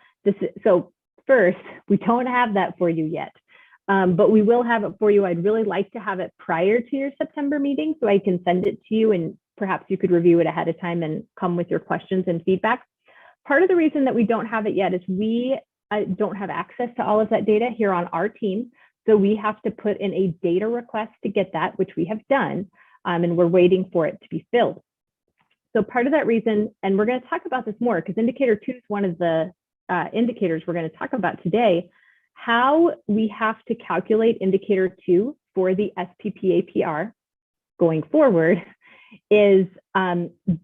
so first, we don't have that for you yet, but we will have it for you. I'd really like to have it prior to your September meeting so I can send it to you, and perhaps you could review it ahead of time and come with your questions and feedback. Part of the reason that we don't have it yet is we don't have access to all of that data here on our team. So we have to put in a data request to get that, which we have done, and we're waiting for it to be filled. So part of that reason, and we're going to talk about this more because indicator 2 is one of the indicators we're going to talk about today, how we have to calculate indicator 2 for the SPPAPR going forward is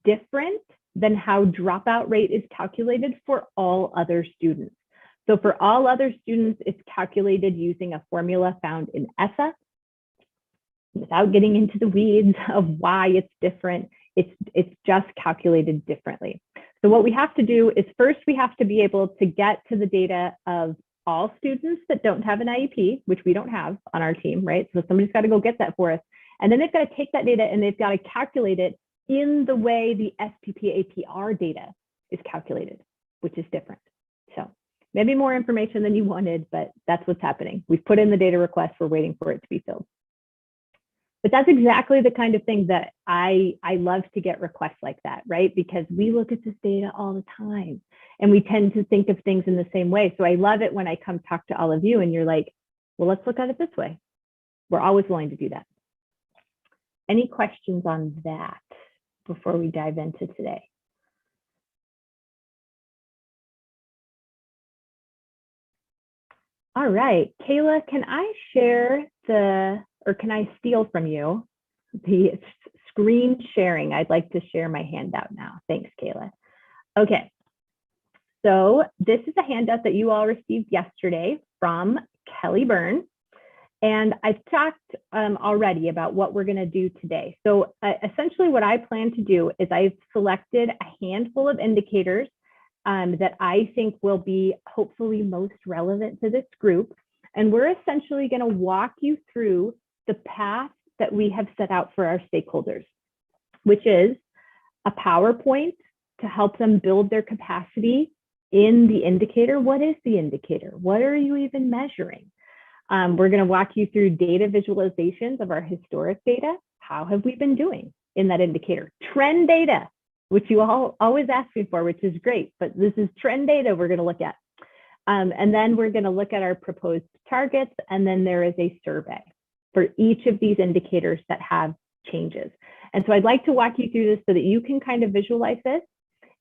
different than how dropout rate is calculated for all other students. So for all other students, it's calculated using a formula found in ESSA. Without getting into the weeds of why it's different, it's just calculated differently. So what we have to do is first we have to be able to get to the data of all students that don't have an IEP, which we don't have on our team, right? So somebody's got to go get that for us. And then they've got to take that data and they've got to calculate it in the way the SPPAPR data is calculated, which is different. So maybe more information than you wanted, but that's what's happening. We've put in the data request, we're waiting for it to be filled. But that's exactly the kind of thing that I love to get requests like that, right? Because we look at this data all the time and we tend to think of things in the same way. So I love it when I come talk to all of you and you're like, well, let's look at it this way. We're always willing to do that. Any questions on that before we dive into today? All right, Kayla, can I share or can I steal from you the screen sharing? I'd like to share my handout now. Thanks, Kayla. Okay, so this is a handout that you all received yesterday from Kelly Byrne. And I've talked already about what we're going to do today. So essentially what I plan to do is I've selected a handful of indicators that I think will be hopefully most relevant to this group. And we're essentially going to walk you through the path that we have set out for our stakeholders, which is a PowerPoint to help them build their capacity in the indicator. What is the indicator? What are you even measuring? We're going to walk you through data visualizations of our historic data. How have we been doing in that indicator? Trend data, which you all always ask me for, which is great, but this is trend data we're going to look at. And then we're going to look at our proposed targets, and then there is a survey for each of these indicators that have changes. And so I'd like to walk you through this so that you can kind of visualize this.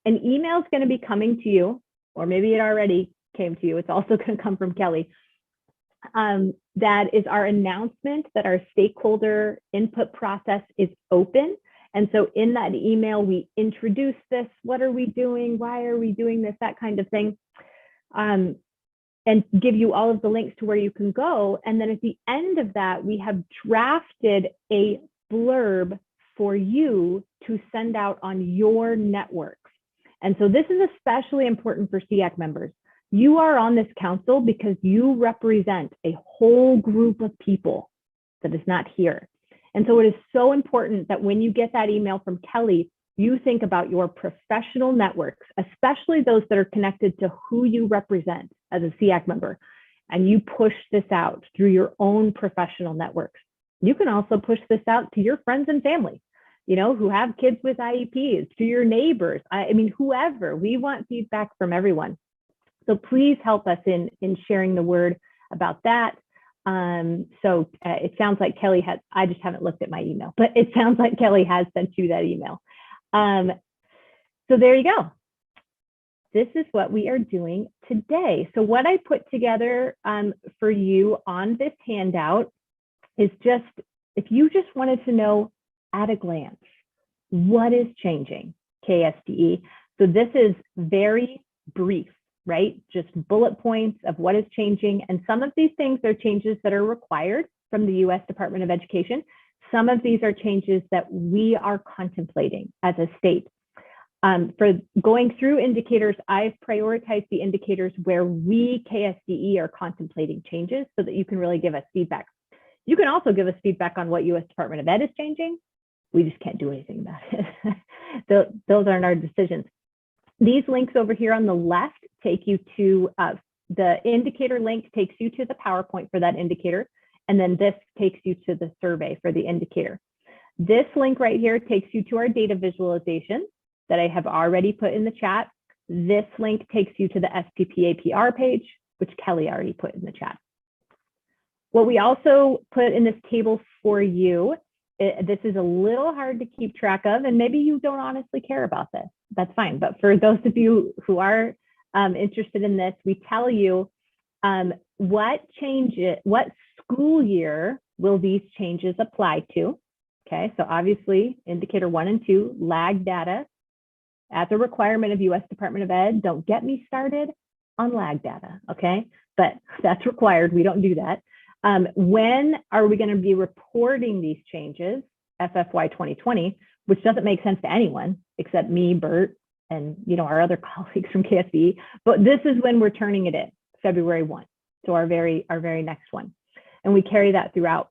An email is going to be coming to you, or maybe it already came to you. It's also going to come from Kelly. That is our announcement that our stakeholder input process is open. And so in that email, we introduce this. What are we doing? Why are we doing this? That kind of thing. and give you all of the links to where you can go. And then at the end of that, we have drafted a blurb for you to send out on your networks. And so this is especially important for SEAC members. You are on this council because you represent a whole group of people that is not here. And so it is so important that when you get that email from Kelly, you think about your professional networks, especially those that are connected to who you represent as a SEAC member, and you push this out through your own professional networks. You can also push this out to your friends and family, you know, who have kids with IEPs, to your neighbors. I mean, whoever. We want feedback from everyone. So please help us in sharing the word about that. It sounds like Kelly has, I just haven't looked at my email, but it sounds like Kelly has sent you that email. So there you go. This is what we are doing today. So what I put together for you on this handout is just, if you just wanted to know at a glance, what is changing KSDE? So this is very brief, right? Just bullet points of what is changing. And some of these things are changes that are required from the US Department of Education. Some of these are changes that we are contemplating as a state. For going through indicators, I've prioritized the indicators where we KSDE are contemplating changes so that you can really give us feedback. You can also give us feedback on what US Department of Ed is changing. We just can't do anything about it. Those aren't our decisions. These links over here on the left take you to the indicator link, takes you to the PowerPoint for that indicator. And then this takes you to the survey for the indicator. This link right here takes you to our data visualization that I have already put in the chat. This link takes you to the SPP APR page, which Kelly already put in the chat. What we also put in this table for you, this is a little hard to keep track of, and maybe you don't honestly care about this. That's fine. But for those of you who are interested in this, we tell you what school year will these changes apply to? Okay, so obviously indicator 1 and 2, lag data as a requirement of US Department of Ed. Don't get me started on lag data, okay? But that's required, we don't do that. When are we gonna be reporting these changes? FFY 2020, which doesn't make sense to anyone except me, Bert, and our other colleagues from KSB. But this is when we're turning it in, February 1. So our very next one. And we carry that throughout.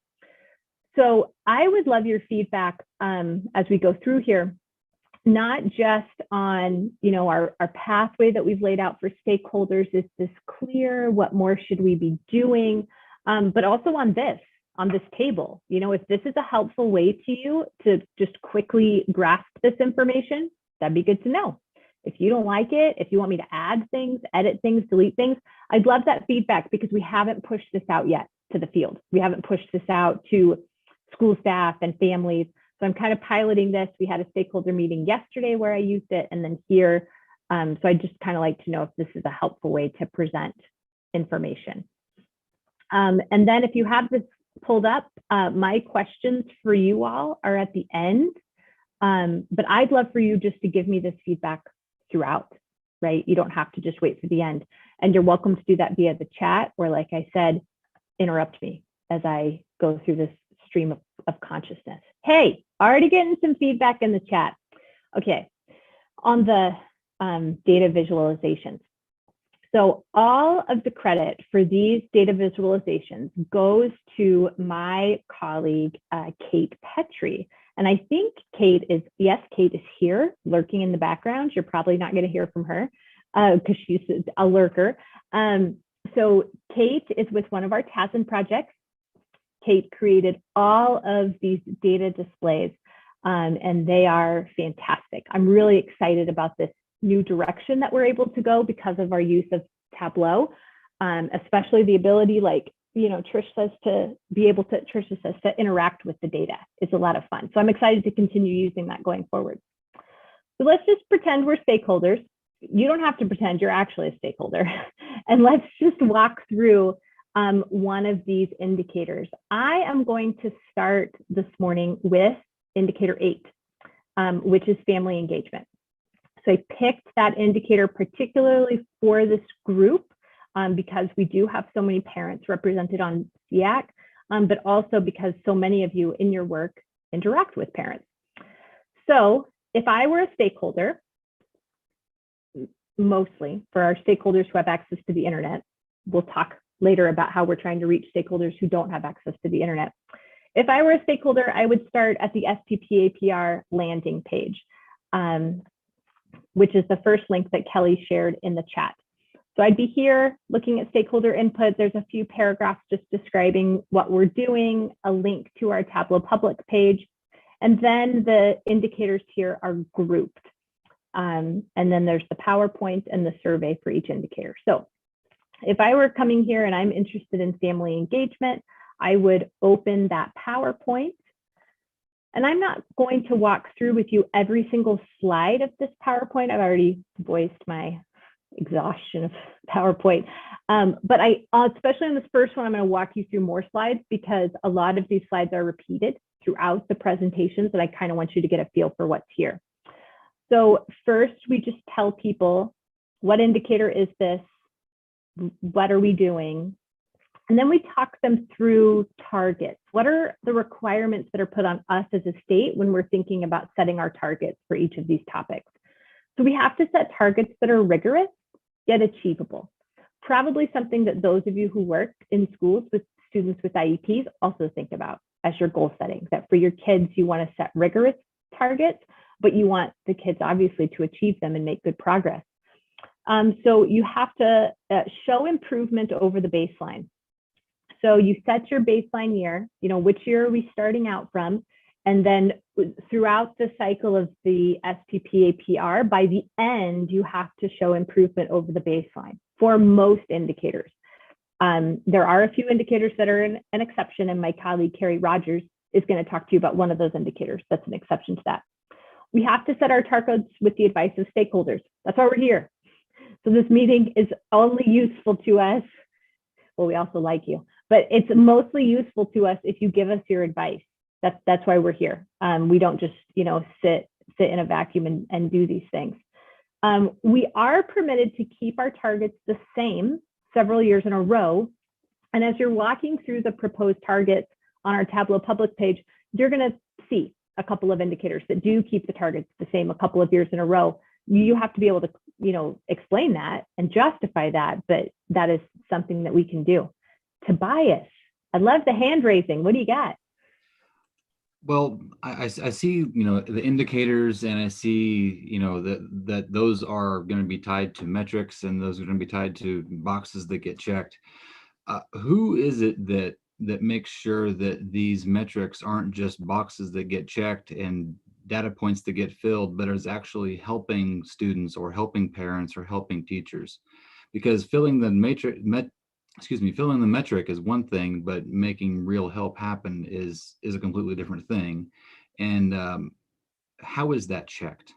So I would love your feedback as we go through here, not just on our pathway that we've laid out for stakeholders. Is this clear? What more should we be doing? But also on this table, if this is a helpful way to you to just quickly grasp this information, that'd be good to know. If you don't like it, if you want me to add things, edit things, delete things, I'd love that feedback, because we haven't pushed this out yet to the field. We haven't pushed this out to school staff and families. So I'm kind of piloting this. We had a stakeholder meeting yesterday where I used it, and then here. So I just kind of like to know if this is a helpful way to present information. And then if you have this pulled up, my questions for you all are at the end. But I'd love for you just to give me this feedback throughout, right? You don't have to just wait for the end. And you're welcome to do that via the chat, or like I said, interrupt me as I go through this stream of consciousness. Hey, already getting some feedback in the chat. Okay, on the data visualizations. So all of the credit for these data visualizations goes to my colleague, Kate Petrie. And I think Kate is here lurking in the background. You're probably not going to hear from her because she's a lurker. So Kate is with one of our TASN projects. Kate created all of these data displays, and they are fantastic. I'm really excited about this new direction that we're able to go because of our use of Tableau, especially the ability, like, Trisha says to interact with the data. It's a lot of fun. So I'm excited to continue using that going forward. So let's just pretend we're stakeholders. You don't have to pretend, you're actually a stakeholder. And let's just walk through one of these indicators. I am going to start this morning with indicator 8, which is family engagement. So I picked that indicator particularly for this group because we do have so many parents represented on SEAC, but also because so many of you in your work interact with parents. So if I were a stakeholder, mostly for our stakeholders who have access to the internet, we'll talk later about how we're trying to reach stakeholders who don't have access to the internet. If I were a stakeholder, I would start at the SPPAPR landing page, which is the first link that Kelly shared in the chat. So I'd be here looking at stakeholder input. There's a few paragraphs just describing what we're doing, a link to our Tableau public page, and then the indicators here are grouped. And then there's the PowerPoint and the survey for each indicator. So if I were coming here and I'm interested in family engagement, I would open that PowerPoint. And I'm not going to walk through with you every single slide of this PowerPoint. I've already voiced my exhaustion of PowerPoint. But especially in this first one, I'm going to walk you through more slides because a lot of these slides are repeated throughout the presentations, and I kind of want you to get a feel for what's here. So first, we just tell people, what indicator is this? What are we doing? And then we talk them through targets. What are the requirements that are put on us as a state when we're thinking about setting our targets for each of these topics? So we have to set targets that are rigorous, yet achievable. Probably something that those of you who work in schools with students with IEPs also think about as your goal setting, that for your kids, you want to set rigorous targets, but you want the kids obviously to achieve them and make good progress. So you have to show improvement over the baseline. So you set your baseline year, which year are we starting out from? And then throughout the cycle of the SPPAPR, by the end, you have to show improvement over the baseline for most indicators. There are a few indicators that are an exception, and my colleague, Carrie Rogers, is going to talk to you about one of those indicators that's an exception to that. We have to set our targets with the advice of stakeholders. That's why we're here. So this meeting is only useful to us. Well, we also like you, but it's mostly useful to us if you give us your advice. That's why we're here. We don't just, sit in a vacuum and do these things. We are permitted to keep our targets the same several years in a row. And as you're walking through the proposed targets on our Tableau public page, you're going to see a couple of indicators that do keep the targets the same a couple of years in a row. You have to be able to, explain that and justify that, but that is something that we can do. Tobias, I love the hand raising. What do you got? Well, I see, the indicators, and I see, that those are going to be tied to metrics, and those are going to be tied to boxes that get checked. Who is it that makes sure that these metrics aren't just boxes that get checked and data points that get filled, but is actually helping students or helping parents or helping teachers? Because filling the metric is one thing, but making real help happen is a completely different thing. And how is that checked?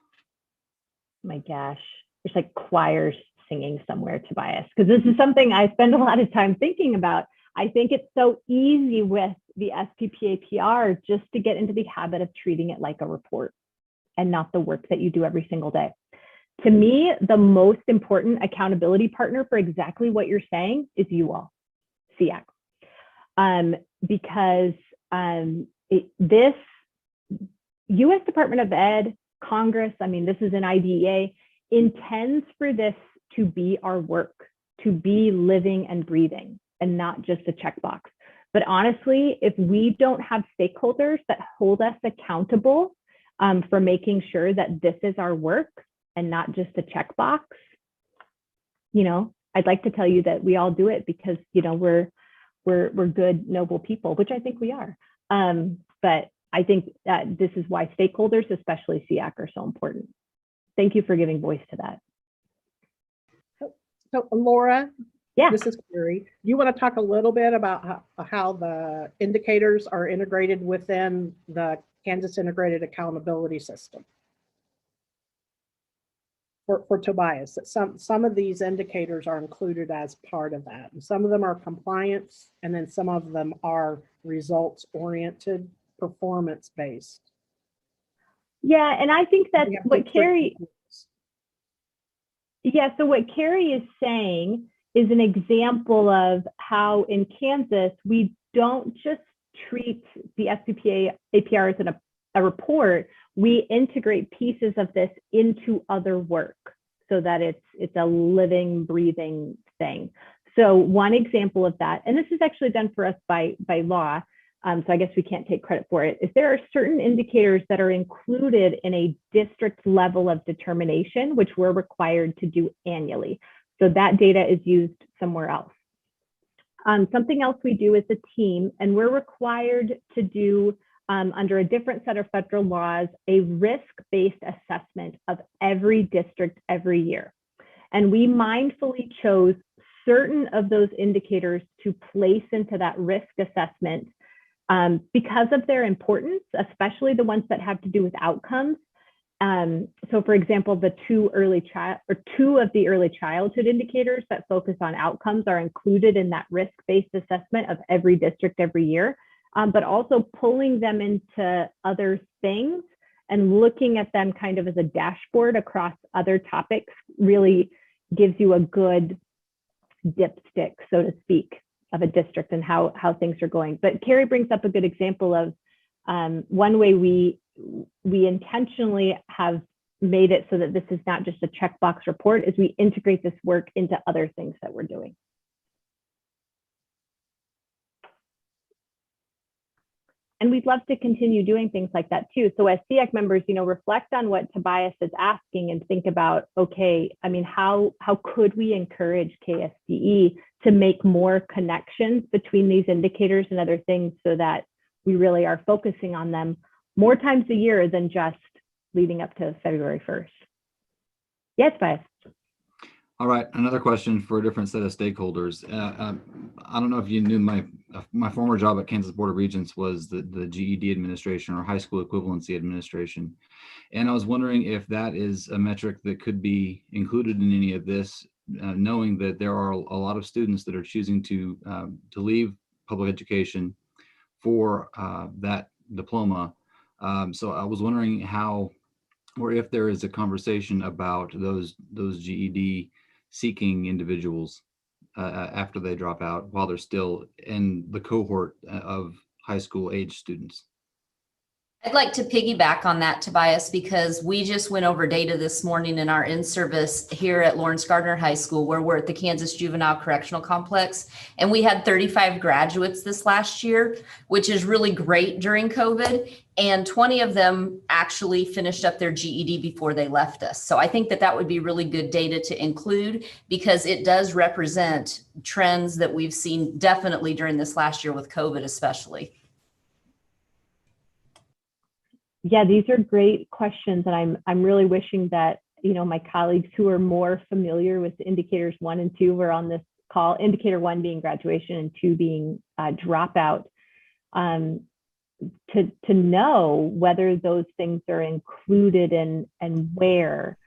My gosh, there's like choirs singing somewhere, Tobias, because this is something I spend a lot of time thinking about. I think it's so easy with the SPPAPR just to get into the habit of treating it like a report and not the work that you do every single day. To me, the most important accountability partner for exactly what you're saying is you all, SEAC. Because this US Department of Ed, Congress, this is an IDEA, intends for this to be our work, to be living and breathing and not just a checkbox. But honestly, if we don't have stakeholders that hold us accountable for making sure that this is our work and not just a checkbox, I'd like to tell you that we all do it because, we're good, noble people, which I think we are. But I think that this is why stakeholders, especially SEAC, are so important. Thank you for giving voice to that. So Laura, yeah, this is Carrie. You want to talk a little bit about how the indicators are integrated within the Kansas Integrated Accountability System? For Tobias, that some of these indicators are included as part of that. And some of them are compliance, and then some of them are results-oriented, performance-based. Yeah, and I think that's what Carrie, so what Carrie is saying is an example of how in Kansas, we don't just treat the SBPA APRs in a report, we integrate pieces of this into other work so that it's a living, breathing thing. So one example of that, and this is actually done for us by law, so I guess we can't take credit for it, is there are certain indicators that are included in a district level of determination, which we're required to do annually. So that data is used somewhere else. Something else we do as a team, and we're required to do under a different set of federal laws, a risk-based assessment of every district every year. And we mindfully chose certain of those indicators to place into that risk assessment because of their importance, especially the ones that have to do with outcomes. So for example, two of the early childhood indicators that focus on outcomes are included in that risk-based assessment of every district every year, but also pulling them into other things and looking at them kind of as a dashboard across other topics really gives you a good dipstick, so to speak, of a district and how things are going. But Carrie brings up a good example of one way we intentionally have made it so that this is not just a checkbox report, is we integrate this work into other things that we're doing. And we'd love to continue doing things like that too. So as SEAC members, reflect on what Tobias is asking and think about, okay, I mean, how could we encourage KSDE to make more connections between these indicators and other things so that we really are focusing on them more times a year than just leading up to February 1st. Yes, Tobias. All right, another question for a different set of stakeholders. I don't know if you knew my former job at Kansas Board of Regents was the GED administration or high school equivalency administration. And I was wondering if that is a metric that could be included in any of this, knowing that there are a lot of students that are choosing to leave public education for that diploma. So I was wondering how, or if there is a conversation about those GED seeking individuals after they drop out while they're still in the cohort of high school age students. I'd like to piggyback on that, Tobias, because we just went over data this morning in our in-service here at Lawrence Gardner High School, where we're at the Kansas Juvenile Correctional Complex. And we had 35 graduates this last year, which is really great during COVID. And 20 of them actually finished up their GED before they left us. So I think that would be really good data to include because it does represent trends that we've seen definitely during this last year with COVID especially. Yeah, these are great questions, and I'm really wishing that my colleagues who are more familiar with indicators 1 and 2 were on this call. Indicator 1 being graduation and 2 being dropout, to know whether those things are included and where.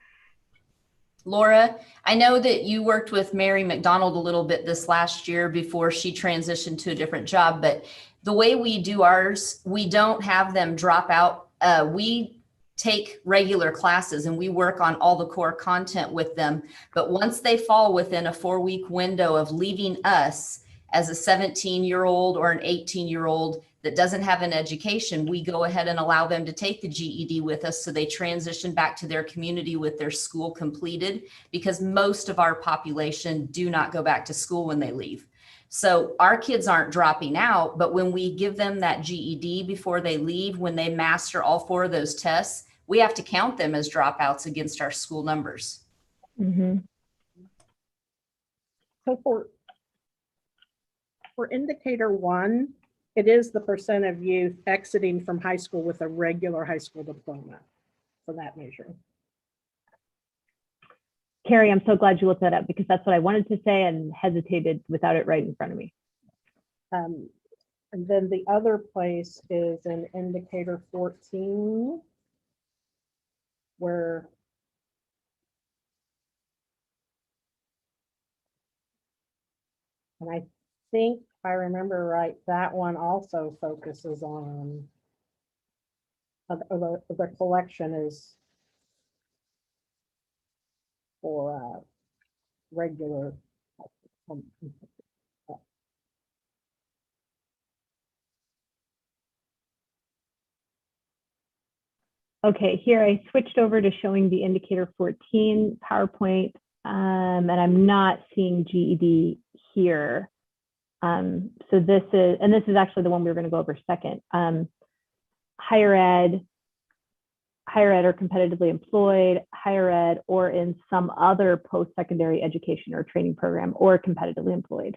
Laura, I know that you worked with Mary McDonald a little bit this last year before she transitioned to a different job, but the way we do ours, we don't have them drop out. We take regular classes and we work on all the core content with them. But once they fall within a 4-week window of leaving us as a 17-year-old or an 18-year-old that doesn't have an education, we go ahead and allow them to take the GED with us so they transition back to their community with their school completed, because most of our population do not go back to school when they leave. So our kids aren't dropping out, but when we give them that GED before they leave, when they master all 4 of those tests, we have to count them as dropouts against our school numbers. Mm-hmm. So for indicator 1, it is the percent of youth exiting from high school with a regular high school diploma for that measure. Carrie, I'm so glad you looked that up because that's what I wanted to say and hesitated without it right in front of me. And then the other place is in indicator 14, where and I think if I remember right, that one also focuses on the collection is for regular. Okay, here I switched over to showing the indicator 14 PowerPoint, and I'm not seeing GED here. So this is actually the one we were going to go over second. Higher ed or competitively employed, higher ed, or in some other post-secondary education or training program, or competitively employed.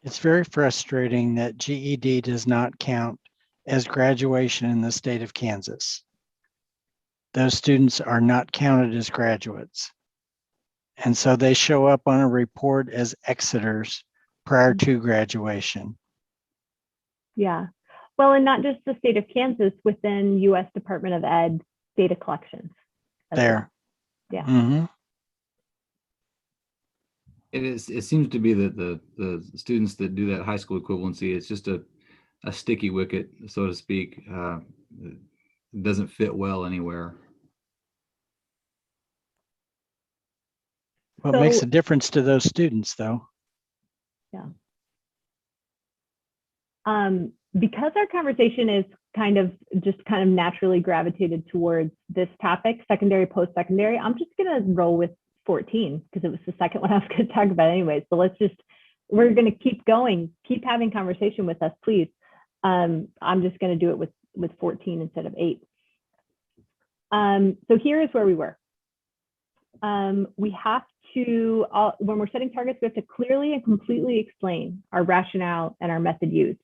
It's very frustrating that GED does not count as graduation in the state of Kansas. Those students are not counted as graduates. And so they show up on a report as exiters prior to graduation. Yeah. Well, and not just the state of Kansas, within U.S. Department of Ed data collections. There. Well. Yeah. Mm-hmm. It seems to be that the students that do that high school equivalency, it's just a sticky wicket, so to speak. It doesn't fit well anywhere. What makes a difference to those students, though? Yeah. Because our conversation is kind of naturally gravitated towards this topic, secondary, post-secondary, I'm just going to roll with 14 because it was the second one I was going to talk about anyway. So we're going to keep going, keep having conversation with us, please. I'm just going to do it with 14 instead of 8. So here is where we were. We have to, when we're setting targets, we have to clearly and completely explain our rationale and our method used.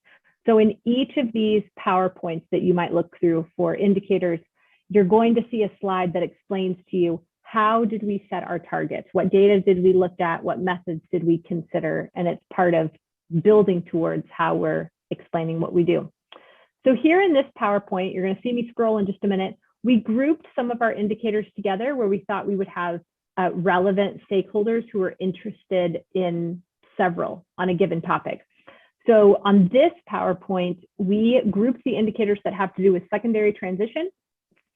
So in each of these PowerPoints that you might look through for indicators, you're going to see a slide that explains to you, how did we set our targets? What data did we look at? What methods did we consider? And it's part of building towards how we're explaining what we do. So here in this PowerPoint, you're going to see me scroll in just a minute. We grouped some of our indicators together where we thought we would have relevant stakeholders who are interested in several on a given topic. So on this PowerPoint, we grouped the indicators that have to do with secondary transition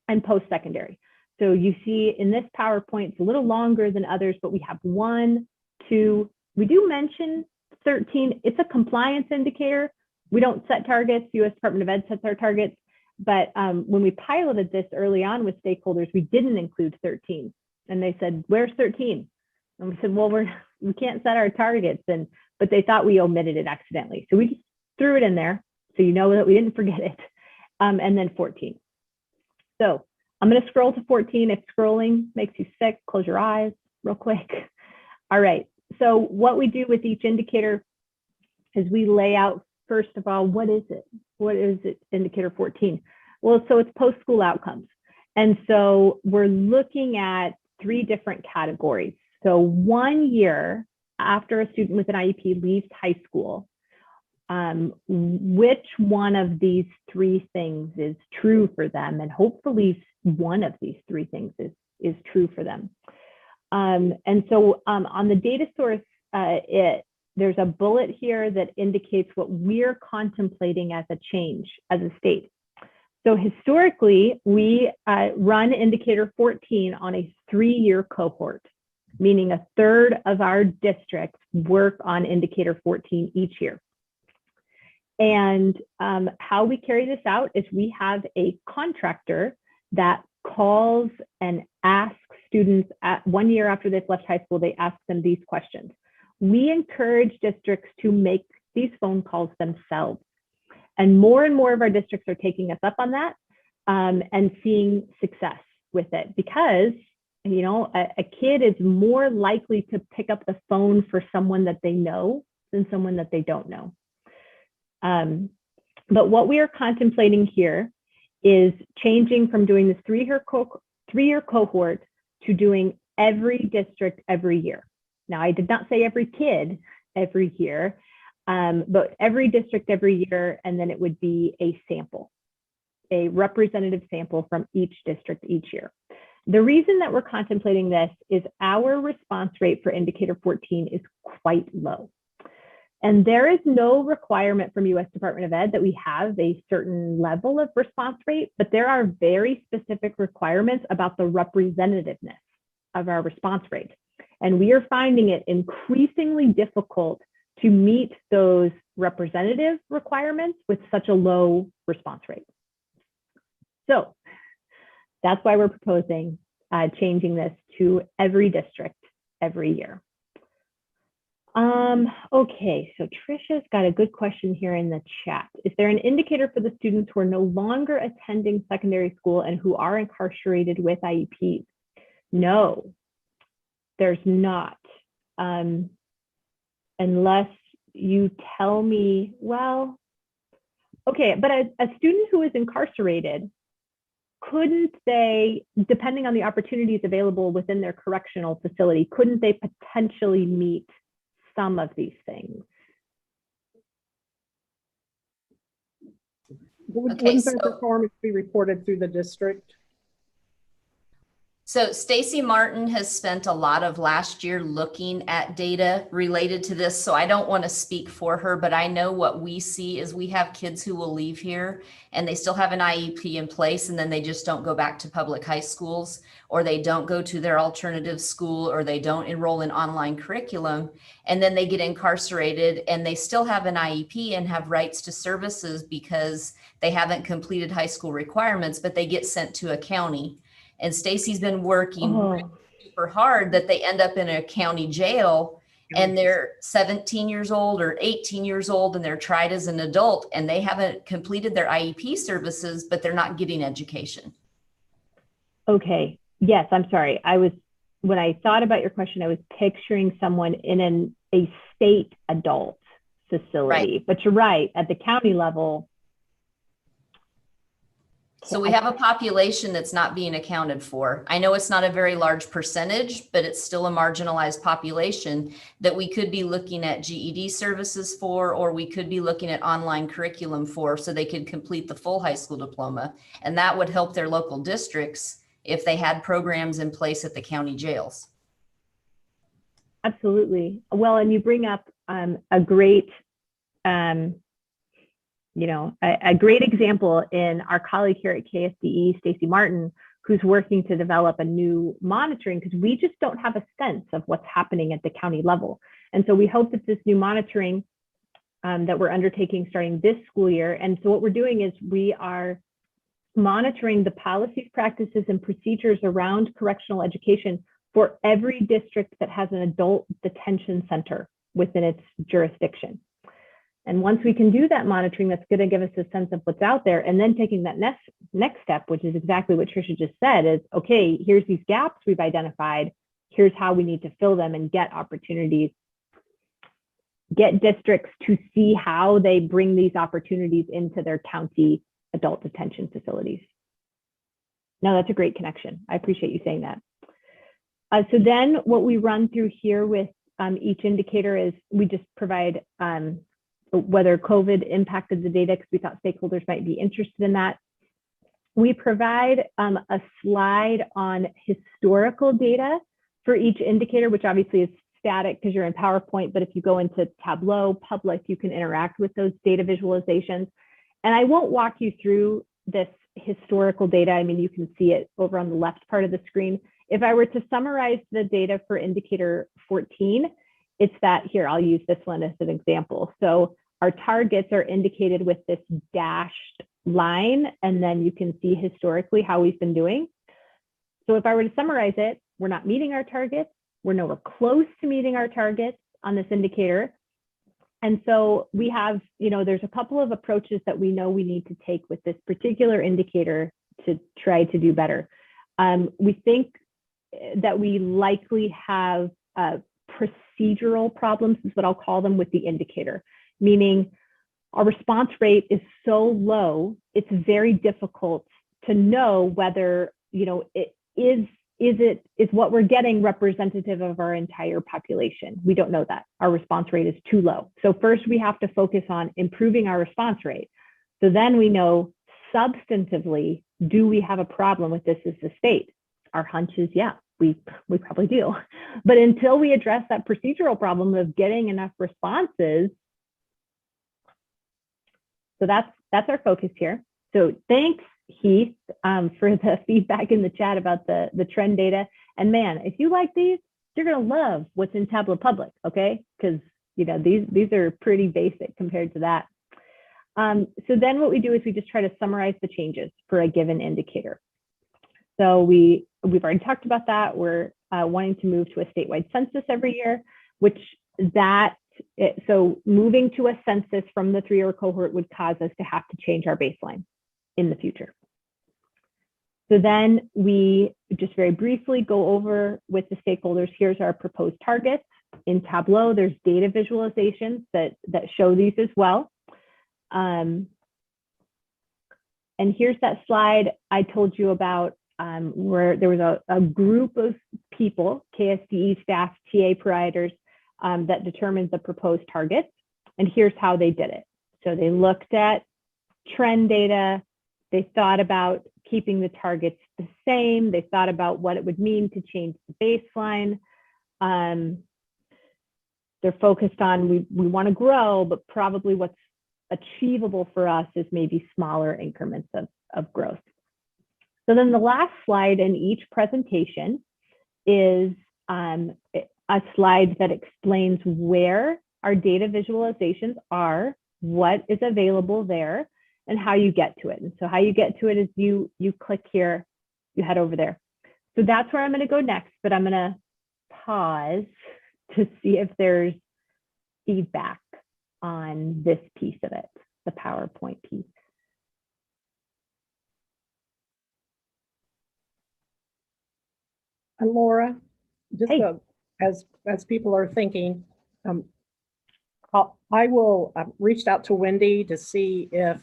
and post-secondary. So you see in this PowerPoint, it's a little longer than others, but we have 1, 2, we do mention 13. It's a compliance indicator. We don't set targets. U.S. Department of Ed sets our targets. But when we piloted this early on with stakeholders, we didn't include 13. And they said, where's 13? And we said, well, we can't set our targets. But they thought we omitted it accidentally. So we just threw it in there so you know that we didn't forget it. And then 14. So I'm going to scroll to 14. If scrolling makes you sick, close your eyes real quick. All right. So what we do with each indicator is we lay out, first of all, what is it? What is it, indicator 14? Well, so it's post-school outcomes. And so we're looking at 3 different categories. So 1 year after a student with an IEP leaves high school, which one of these 3 things is true for them? And hopefully one of these 3 things is true for them. And so on the data source, there's a bullet here that indicates what we're contemplating as a change as a state. So historically, we run indicator 14 on a 3-year cohort, meaning a third of our districts work on indicator 14 each year. And how we carry this out is we have a contractor that calls and asks students at 1 year after they've left high school, they ask them these questions. We encourage districts to make these phone calls themselves. And more of our districts are taking us up on that and seeing success with it because, you know, a kid is more likely to pick up the phone for someone that they know than someone that they don't know. But what we are contemplating here is changing from doing this 3-year cohort to doing every district every year. Now, I did not say every kid every year, but every district every year, and then it would be a sample, a representative sample from each district each year. The reason that we're contemplating this is our response rate for indicator 14 is quite low. And there is no requirement from U.S. Department of Ed that we have a certain level of response rate, but there are very specific requirements about the representativeness of our response rate. And we are finding it increasingly difficult to meet those representative requirements with such a low response rate. So that's why we're proposing changing this to every district every year. Okay, so Trisha's got a good question here in the chat. Is there an indicator for the students who are no longer attending secondary school and who are incarcerated with IEPs? No, there's not. Unless you tell me, well, okay, but a student who is incarcerated, couldn't they, depending on the opportunities available within their correctional facility, couldn't they potentially meet some of these things? Wouldn't their performance be reported through the district? So Stacy Martin has spent a lot of last year looking at data related to this. So I don't want to speak for her, but I know what we see is we have kids who will leave here and they still have an IEP in place, and then they just don't go back to public high schools, or they don't go to their alternative school, or they don't enroll in online curriculum. And then they get incarcerated and they still have an IEP and have rights to services because they haven't completed high school requirements, but they get sent to a county. And Stacy's been working really super hard that they end up in a county jail and they're 17 years old or 18 years old and they're tried as an adult and they haven't completed their IEP services, but they're not getting education. Okay. Yes, I'm sorry. When I thought about your question, I was picturing someone in a state adult facility, right. But you're right, at the county level. So we have a population that's not being accounted for. I know it's not a very large percentage, but it's still a marginalized population that we could be looking at GED services for, or we could be looking at online curriculum for, so they could complete the full high school diploma. And that would help their local districts if they had programs in place at the county jails. Absolutely. Well, and you bring up a great a great example in our colleague here at KSDE, Stacy Martin, who's working to develop a new monitoring, because we just don't have a sense of what's happening at the county level. And so we hope that this new monitoring that we're undertaking starting this school year. And so what we're doing is we are monitoring the policies, practices, and procedures around correctional education for every district that has an adult detention center within its jurisdiction. And once we can do that monitoring, that's going to give us a sense of what's out there. And then taking that next step, which is exactly what Tricia just said, is, okay, here's these gaps we've identified. Here's how we need to fill them and get opportunities, get districts to see how they bring these opportunities into their county adult detention facilities. No, that's a great connection. I appreciate you saying that. So then what we run through here with each indicator is we just provide whether COVID impacted the data, because we thought stakeholders might be interested in that. We provide a slide on historical data for each indicator, which obviously is static because you're in PowerPoint, but if you go into Tableau, Public, you can interact with those data visualizations. And I won't walk you through this historical data. I mean, you can see it over on the left part of the screen. If I were to summarize the data for indicator 14, it's that here, I'll use this one as an example. So our targets are indicated with this dashed line, and then you can see historically how we've been doing. So if I were to summarize it, we're not meeting our targets. We're nowhere close to meeting our targets on this indicator. And so we have, there's a couple of approaches that we know we need to take with this particular indicator to try to do better. We think that we likely have procedural problems, is what I'll call them, with the indicator, meaning our response rate is so low, it's very difficult to know whether, is what we're getting representative of our entire population. We don't know that. Our response rate is too low. So first we have to focus on improving our response rate. So then we know substantively, do we have a problem with this as a state? Our hunch is, yeah, we probably do. But until we address that procedural problem of getting enough responses, so that's our focus here. So thanks, Heath, for the feedback in the chat about the trend data. And man, if you like these, you're going to love what's in Tableau Public, okay? Because, you know, these are pretty basic compared to that. So then what we do is we just try to summarize the changes for a given indicator. So we've already talked about that. We're wanting to move to a statewide census every year, so moving to a census from the 3-year cohort would cause us to have to change our baseline in the future. So then we just very briefly go over with the stakeholders, here's our proposed targets. In Tableau, there's data visualizations that show these as well. And here's that slide I told you about where there was a group of people, KSDE staff, TA providers, that determined the proposed targets. And here's how they did it. So they looked at trend data. They thought about keeping the targets the same. They thought about what it would mean to change the baseline. They're focused on, we want to grow, but probably what's achievable for us is maybe smaller increments of growth. So then the last slide in each presentation is a slide that explains where our data visualizations are, what is available there, and how you get to it. And so how you get to it is you click here, you head over there. So that's where I'm going to go next, but I'm going to pause to see if there's feedback on this piece of it, the PowerPoint piece. And Laura, just Hey. As people are thinking, I will reached out to Wendy to see if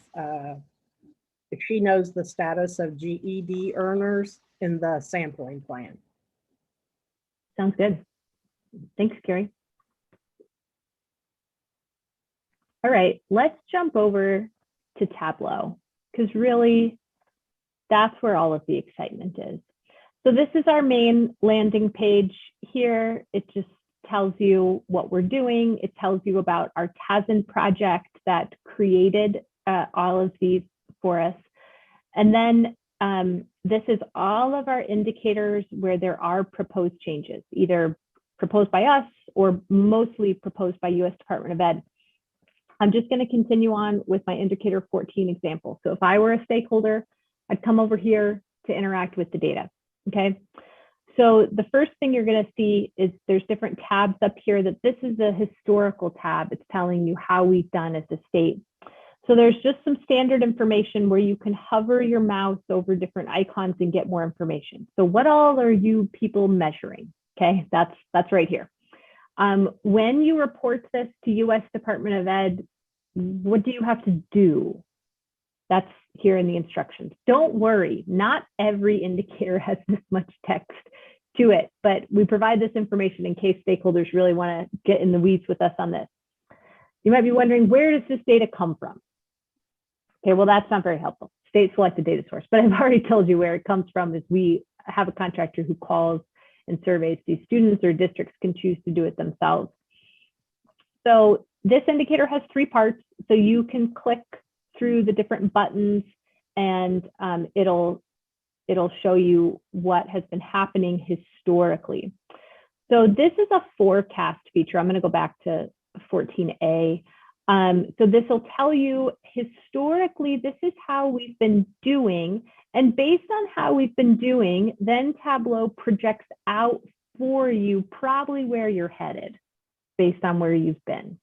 she knows the status of GED earners in the sampling plan. Sounds good. Thanks, Carrie. All right, let's jump over to Tableau, because really that's where all of the excitement is. So this is our main landing page here. It just tells you what we're doing. It tells you about our TASN project that created all of these for us. And then this is all of our indicators where there are proposed changes, either proposed by us or mostly proposed by US Department of Ed. I'm just going to continue on with my indicator 14 example. So if I were a stakeholder, I'd come over here to interact with the data. Okay, so the first thing you're going to see is there's different tabs up here. That this is a historical tab. It's telling you how we've done as a state. So there's just some standard information where you can hover your mouse over different icons and get more information. So what all are you people measuring? Okay, that's right here. When you report this to US Department of Ed, what do you have to do? That's here in the instructions. Don't worry, not every indicator has this much text to it, but we provide this information in case stakeholders really want to get in the weeds with us on this. You might be wondering, where does this data come from? Okay, well, that's not very helpful. State selected data source, but I've already told you where it comes from is we have a contractor who calls and surveys these students, or districts can choose to do it themselves. So this indicator has 3 parts. So you can click through the different buttons and it'll show you what has been happening historically. So this is a forecast feature. I'm going to go back to 14A. So this will tell you historically, this is how we've been doing. And based on how we've been doing, then Tableau projects out for you probably where you're headed based on where you've been.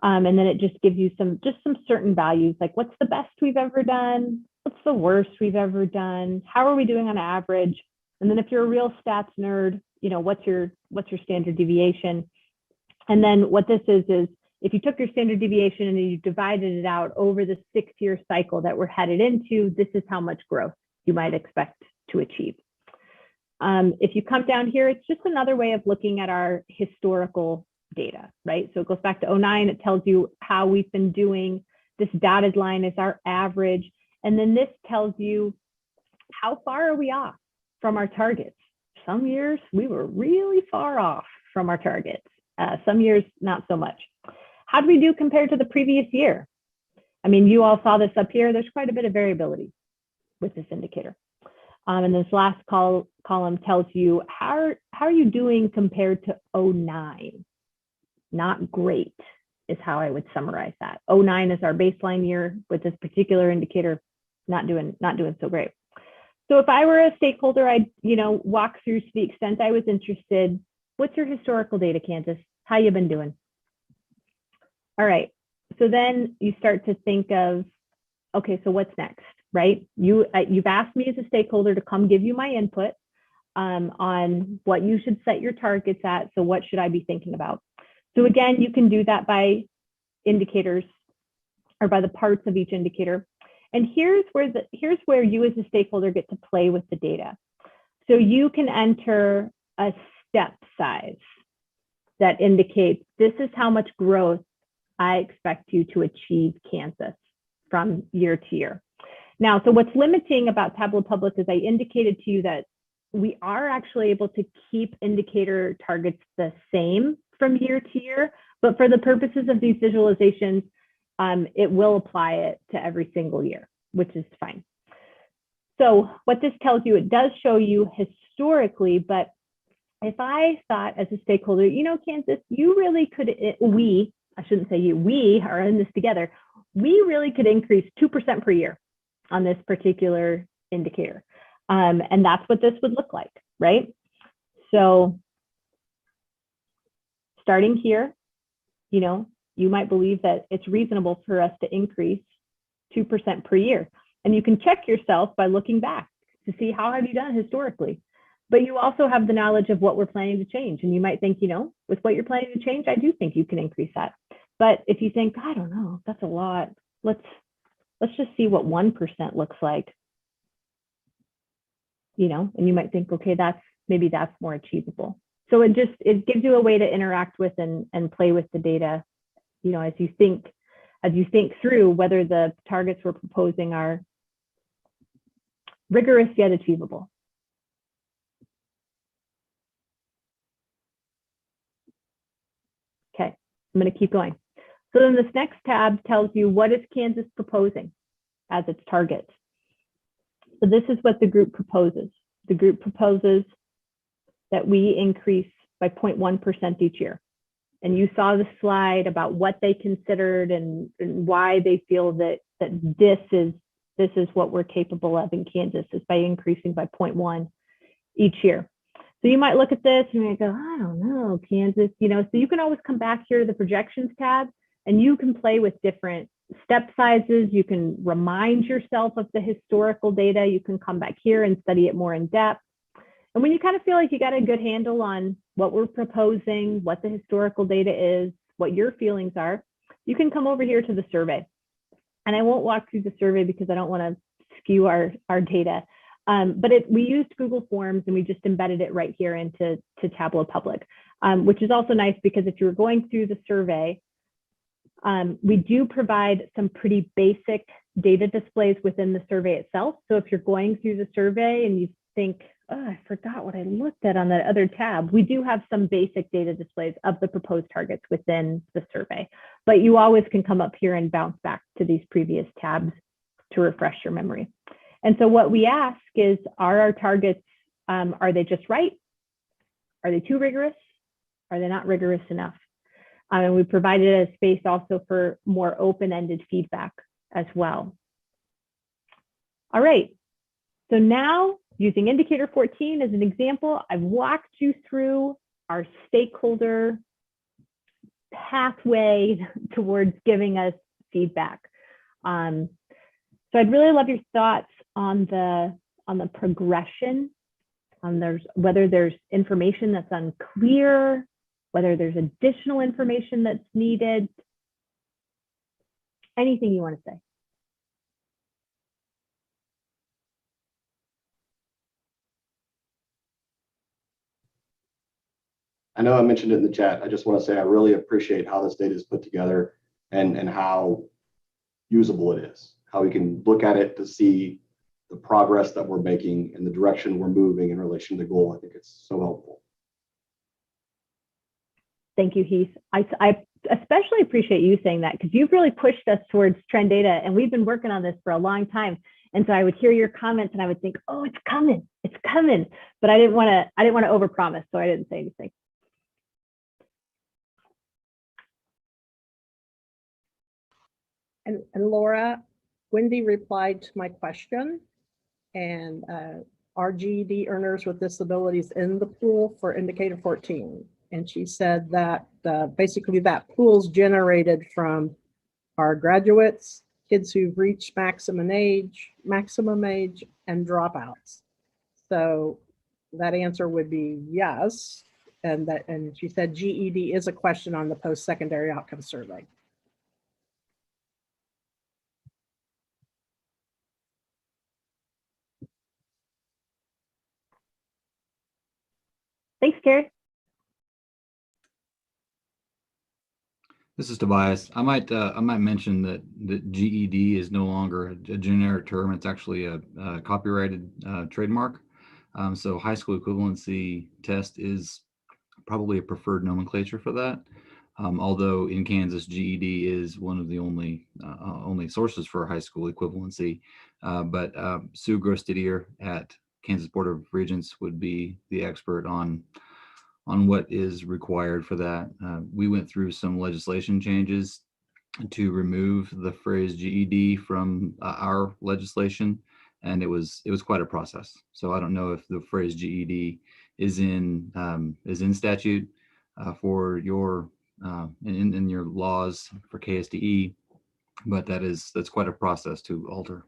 And then it just gives you some certain values, like what's the best we've ever done? What's the worst we've ever done? How are we doing on average? And then if you're a real stats nerd, you know, what's your standard deviation? And then what this is if you took your standard deviation and you divided it out over the 6-year cycle that we're headed into, this is how much growth you might expect to achieve. If you come down here, it's just another way of looking at our historical data, right? So it goes back to 2009. It tells you how we've been doing. This dotted line is our average. And then this tells you how far are we off from our targets. Some years we were really far off from our targets. Some years, not so much. How do we do compared to the previous year? I mean, you all saw this up here. There's quite a bit of variability with this indicator. And this last column column tells you how are you doing compared to 09. Not great is how I would summarize that. 09 is our baseline year with this particular indicator, not doing so great. So if I were a stakeholder, I'd walk through to the extent I was interested. What's your historical data, Kansas? How you been doing? All right. So then you start to think of, okay, so what's next, right? You've asked me as a stakeholder to come give you my input on what you should set your targets at. So what should I be thinking about? So again, you can do that by indicators or by the parts of each indicator. And here's where you as a stakeholder get to play with the data. So you can enter a step size that indicates this is how much growth I expect you to achieve, Kansas, from year to year. Now, so what's limiting about Tableau Public is I indicated to you that we are actually able to keep indicator targets the same from year to year, but for the purposes of these visualizations, it will apply it to every single year, which is fine. So what this tells you, it does show you historically, but if I thought as a stakeholder, Kansas, you really could, I shouldn't say you, we are in this together, we really could increase 2% per year on this particular indicator. And that's what this would look like, right? So starting here, you might believe that it's reasonable for us to increase 2% per year. And you can check yourself by looking back to see how have you done historically. But you also have the knowledge of what we're planning to change. And you might think, with what you're planning to change, I do think you can increase that. But if you think, I don't know, that's a lot, let's just see what 1% looks like. And you might think, okay, maybe that's more achievable. So it gives you a way to interact with and play with the data, as you think through whether the targets we're proposing are rigorous yet achievable. Okay, I'm going to keep going. So then this next tab tells you what is Kansas proposing as its target. So this is what the group proposes. The group proposes that we increase by 0.1% each year. And you saw the slide about what they considered and why they feel that this is what we're capable of in Kansas, is by increasing by 0.1 each year. So you might look at this and you might go, I don't know, Kansas, so you can always come back here to the projections tab and you can play with different step sizes. You can remind yourself of the historical data. You can come back here and study it more in depth. And when you kind of feel like you got a good handle on what we're proposing, what the historical data is, what your feelings are, you can come over here to the survey. And I won't walk through the survey because I don't want to skew our data. But we used Google Forms and we just embedded it right here into Tableau Public, which is also nice because if you're going through the survey, we do provide some pretty basic data displays within the survey itself. So if you're going through the survey and you think, oh, I forgot what I looked at on that other tab, we do have some basic data displays of the proposed targets within the survey. But you always can come up here and bounce back to these previous tabs to refresh your memory. And so what we ask is, are our targets, are they just right? Are they too rigorous? Are they not rigorous enough? And we provided a space also for more open-ended feedback as well. All right, so now using indicator 14 as an example, I've walked you through our stakeholder pathway towards giving us feedback. So I'd really love your thoughts on the progression, on whether there's information that's unclear, whether there's additional information that's needed, anything you want to say. I know I mentioned it in the chat. I just want to say I really appreciate how this data is put together and how usable it is, how we can look at it to see the progress that we're making and the direction we're moving in relation to goal. I think it's so helpful. Thank you, Heath. I especially appreciate you saying that because you've really pushed us towards trend data and we've been working on this for a long time. And so I would hear your comments and I would think, oh, it's coming. But I didn't want to overpromise, so I didn't say anything. And Laura, Wendy replied to my question, and are GED earners with disabilities in the pool for indicator 14? And she said that basically that pool's generated from our graduates, kids who've reached maximum age, and dropouts. So that answer would be yes. And she said GED is a question on the post-secondary outcome survey. Thanks, Carrie. This is Tobias. I might mention that GED is no longer a generic term. It's actually a copyrighted trademark. So high school equivalency test is probably a preferred nomenclature for that. Although in Kansas, GED is one of the only sources for high school equivalency. But Sue Gross-Didier at Kansas Board of Regents would be the expert on what is required for that. We went through some legislation changes to remove the phrase GED from our legislation, and it was quite a process. So I don't know if the phrase GED is in statute for your in your laws for KSDE, but that's quite a process to alter.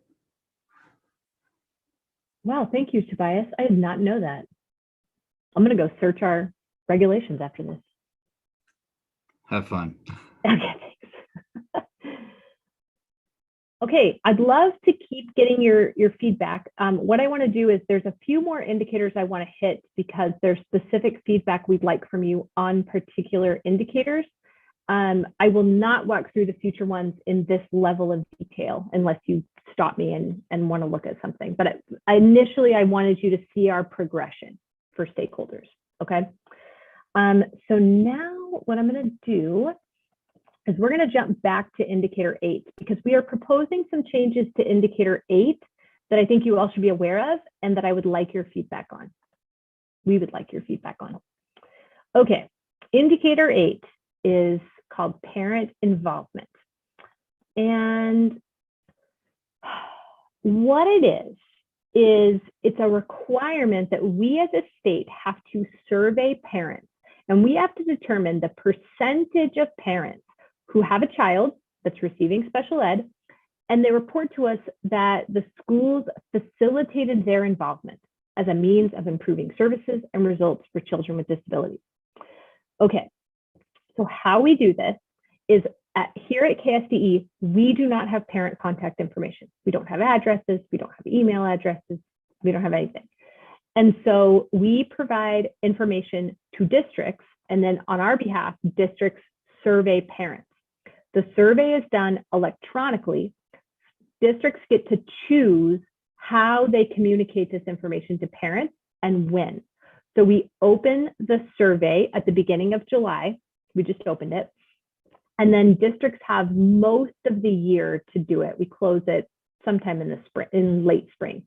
Wow, thank you, Tobias. I did not know that. I'm going to go search our regulations after this. Have fun. Okay, thanks. Okay, I'd love to keep getting your feedback. What I want to do is there's a few more indicators I want to hit because there's specific feedback we'd like from you on particular indicators. I will not walk through the future ones in this level of detail unless you stop me and want to look at something. But initially, I wanted you to see our progression for stakeholders, okay? So now what I'm going to do is we're going to jump back to indicator 8 because we are proposing some changes to indicator 8 that I think you all should be aware of and that I would like your feedback on. We would like your feedback on. Okay, indicator 8 is called parent involvement. And what it is it's a requirement that we as a state have to survey parents, and we have to determine the percentage of parents who have a child that's receiving special ed, and they report to us that the schools facilitated their involvement as a means of improving services and results for children with disabilities. Okay, so how we do this is here at KSDE, we do not have parent contact information. We don't have addresses, we don't have email addresses, we don't have anything. And so we provide information to districts, and then on our behalf, districts survey parents. The survey is done electronically. Districts get to choose how they communicate this information to parents and when. So we open the survey at the beginning of July. We just opened it. And then districts have most of the year to do it. We close it sometime in the spring, in late spring.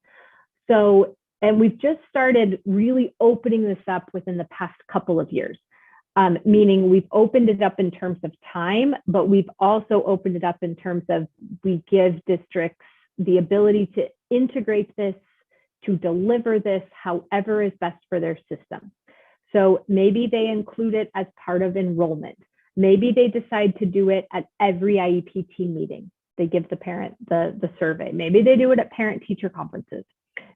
So, and we've just started really opening this up within the past couple of years, meaning we've opened it up in terms of time, but we've also opened it up in terms of we give districts the ability to integrate this, to deliver this however is best for their system. So maybe they include it as part of enrollment. Maybe they decide to do it at every IEP team meeting. They give the parent the survey. Maybe they do it at parent-teacher conferences.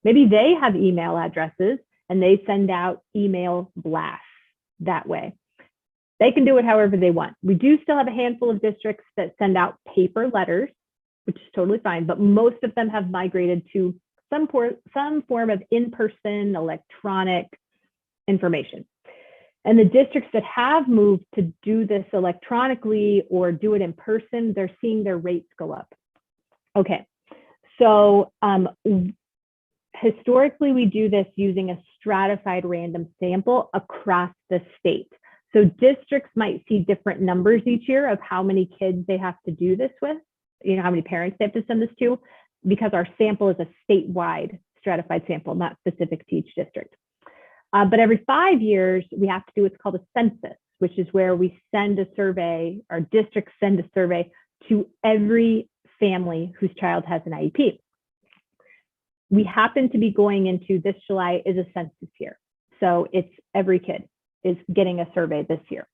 Maybe they have email addresses and they send out email blasts that way. They can do it however they want. We do still have a handful of districts that send out paper letters, which is totally fine, but most of them have migrated to some form of in-person electronic information. And the districts that have moved to do this electronically or do it in person, they're seeing their rates go up. Okay, so historically we do this using a stratified random sample across the state. So districts might see different numbers each year of how many kids they have to do this with, you know, how many parents they have to send this to. because our sample is a statewide stratified sample, not specific to each district. But every 5 years, we have to do what's called a census, which is where we send a survey, our districts send a survey to every family whose child has an IEP. We happen to be going into this July is a census year. So it's every kid is getting a survey this year.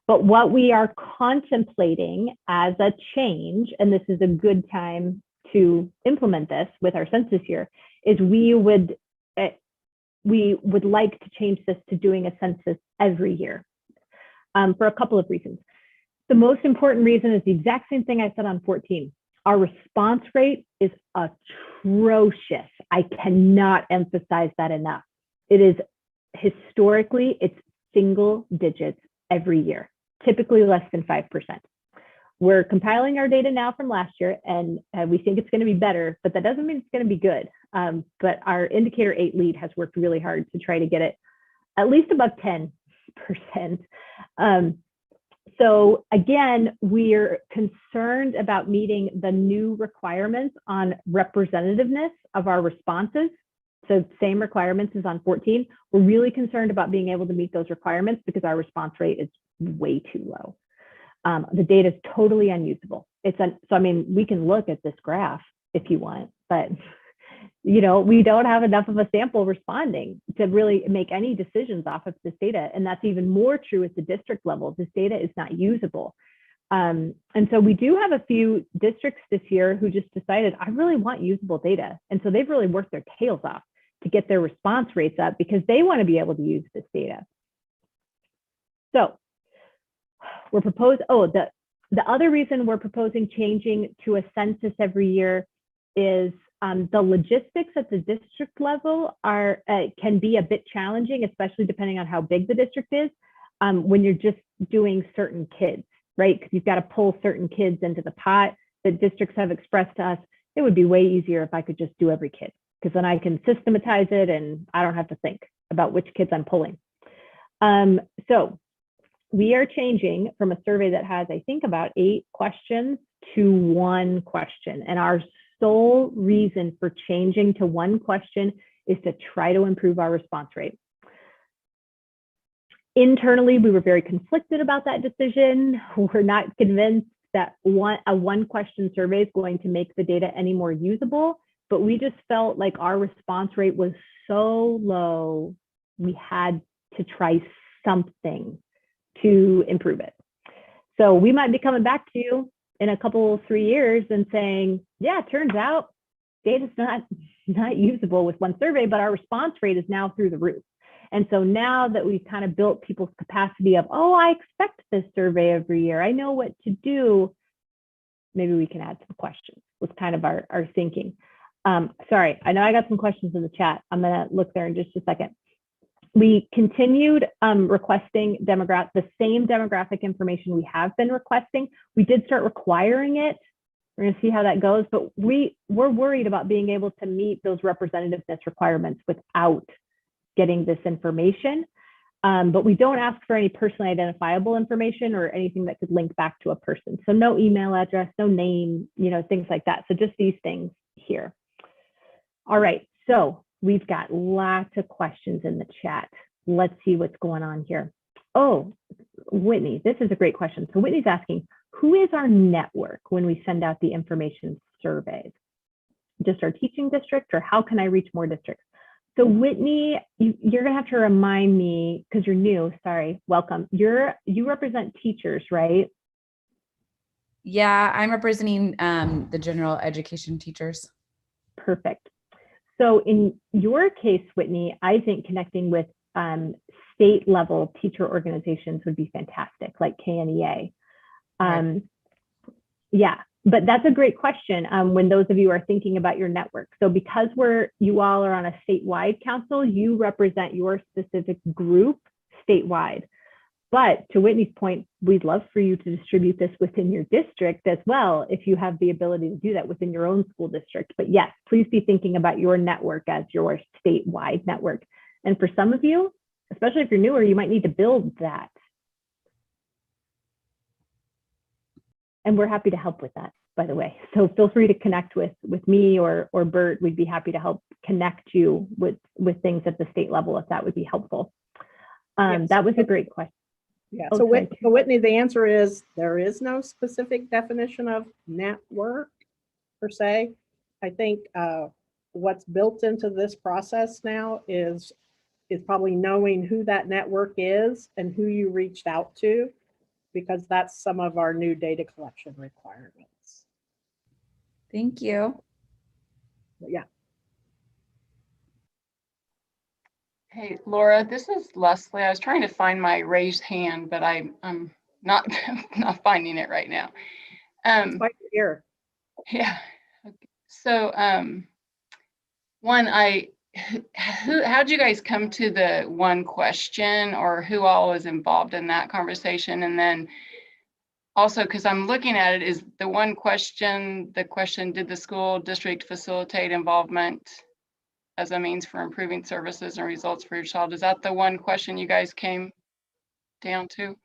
But what we are contemplating as a change, and this is a good time to implement this with our census year, is we would like to change this to doing a census every year for a couple of reasons. The most important reason is the exact same thing I said on 14. Our response rate is atrocious. I cannot emphasize that enough. It is historically, it's single digits every year, typically less than 5%. We're compiling our data now from last year, and we think it's going to be better, but that doesn't mean it's going to be good. But our indicator 8 lead has worked really hard to try to get it at least above 10%. So again, we're concerned about meeting the new requirements on representativeness of our responses. So same requirements as on 14. We're really concerned about being able to meet those requirements because our response rate is way too low. The data is totally unusable. So I mean, we can look at this graph if you want, but we don't have enough of a sample responding to really make any decisions off of this data. And that's even more true at the district level. This data is not usable. And so we do have a few districts this year who just decided, I really want usable data. And so they've really worked their tails off to get their response rates up because they want to be able to use this data. So we're proposing, the other reason we're proposing changing to a census every year is the logistics at the district level can be a bit challenging, especially depending on how big the district is, when you're just doing certain kids, right? Because you've got to pull certain kids into the pot. The districts have expressed to us, it would be way easier if I could just do every kid, because then I can systematize it and I don't have to think about which kids I'm pulling. So we are changing from a survey that has, I think, about 8 questions to 1 question. And our sole reason for changing to 1 question is to try to improve our response rate. Internally, we were very conflicted about that decision. We're not convinced that a 1-question survey is going to make the data any more usable, but we just felt like our response rate was so low, we had to try something to improve it. So we might be coming back to you in a couple, 3 years and saying, yeah, it turns out data's not usable with 1 survey, but our response rate is now through the roof. And so now that we've kind of built people's capacity of, oh, I expect this survey every year, I know what to do, maybe we can add some questions, was kind of our thinking. Sorry, I know I got some questions in the chat. I'm gonna look there in just a second. We continued requesting the same demographic information we have been requesting. We did start requiring it. We're going to see how that goes, but we're worried about being able to meet those representativeness requirements without getting this information. But we don't ask for any personally identifiable information or anything that could link back to a person. So no email address, no name, things like that. So just these things here. All right, so we've got lots of questions in the chat. Let's see what's going on here. Oh, Whitney, this is a great question. So Whitney's asking, who is our network when we send out the information surveys? Just our teaching district, or how can I reach more districts? So Whitney, you're gonna have to remind me, because you're new, sorry, welcome. You represent teachers, right? Yeah, I'm representing the general education teachers. Perfect. So in your case, Whitney, I think connecting with state level teacher organizations would be fantastic, like KNEA. Yeah, but that's a great question when those of you are thinking about your network. So because you all are on a statewide council, you represent your specific group statewide. But to Whitney's point, we'd love for you to distribute this within your district as well, if you have the ability to do that within your own school district. But yes, please be thinking about your network as your statewide network. And for some of you, especially if you're newer, you might need to build that. And we're happy to help with that. by the way. So feel free to connect with me or Bert. We'd be happy to help connect you with things at the state level if that would be helpful. Yes. That was a great question. Yeah, Oh, so sorry. Whitney, the answer is there is no specific definition of network per se. I think what's built into this process now is probably knowing who that network is and who you reached out to, because that's some of our new data collection requirements. Thank you. But yeah. Hey, Laura, this is Leslie. I was trying to find my raised hand, but I'm not not finding it right now. Right here. Yeah. Okay. So one, how'd you guys come to the one question, or who all was involved in that conversation? And then also, because I'm looking at it, is the one question, the question, did the school district facilitate involvement as a means for improving services and results for your child? Is that the one question you guys came down to?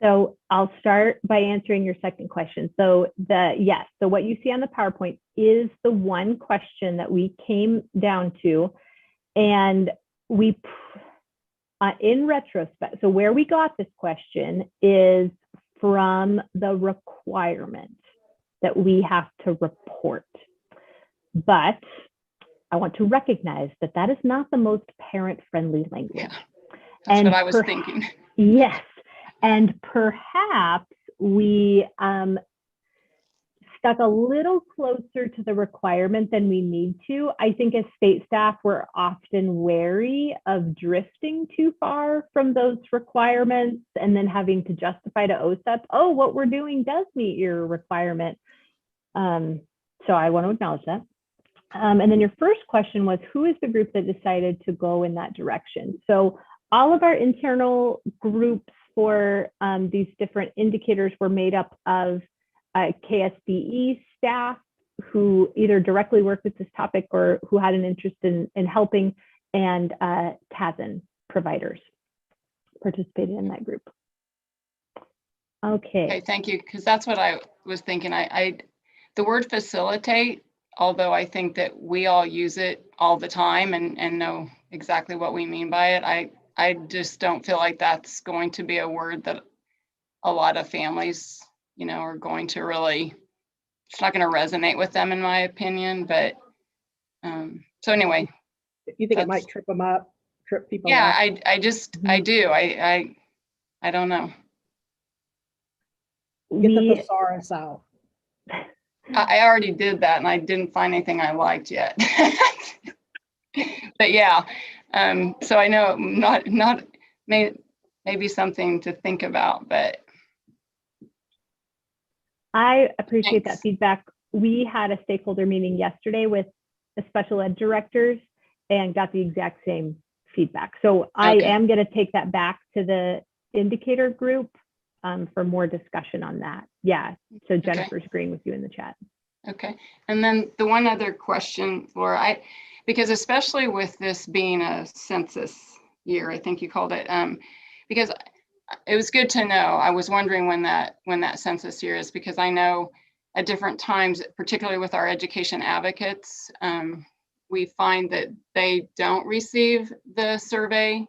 So I'll start by answering your second question. So yes, so what you see on the PowerPoint is the one question that we came down to, and we, in retrospect, so where we got this question is from the requirement that we have to report. But I want to recognize that that is not the most parent-friendly language. Yeah, that's what I was thinking. Yes, and perhaps we stuck a little closer to the requirement than we need to. I think as state staff, we're often wary of drifting too far from those requirements and then having to justify to OSEP, oh, what we're doing does meet your requirement. So I want to acknowledge that. And then your first question was, who is the group that decided to go in that direction? So all of our internal groups for these different indicators were made up of KSBE staff who either directly worked with this topic or who had an interest in helping, and TASN providers participated in that group. Okay, thank you, because that's what I was thinking. The word facilitate, although I think that we all use it all the time and know exactly what we mean by it, I just don't feel like that's going to be a word that a lot of families, are going to really, it's not going to resonate with them, in my opinion. But so anyway. You think it might trip them up, trip people yeah, up? I do. I don't know. Get the thesaurus out. I already did that and I didn't find anything I liked yet. But yeah, so I know not maybe something to think about, but. I appreciate that feedback. We had a stakeholder meeting yesterday with the special ed directors and got the exact same feedback. So I am going to take that back to the indicator group for more discussion on that. Yeah, so Jennifer's agreeing with you in the chat. Okay, and then the one other question, Laura, because especially with this being a census year, I think you called it, because it was good to know. I was wondering when that census year is, because I know at different times, particularly with our education advocates, we find that they don't receive the survey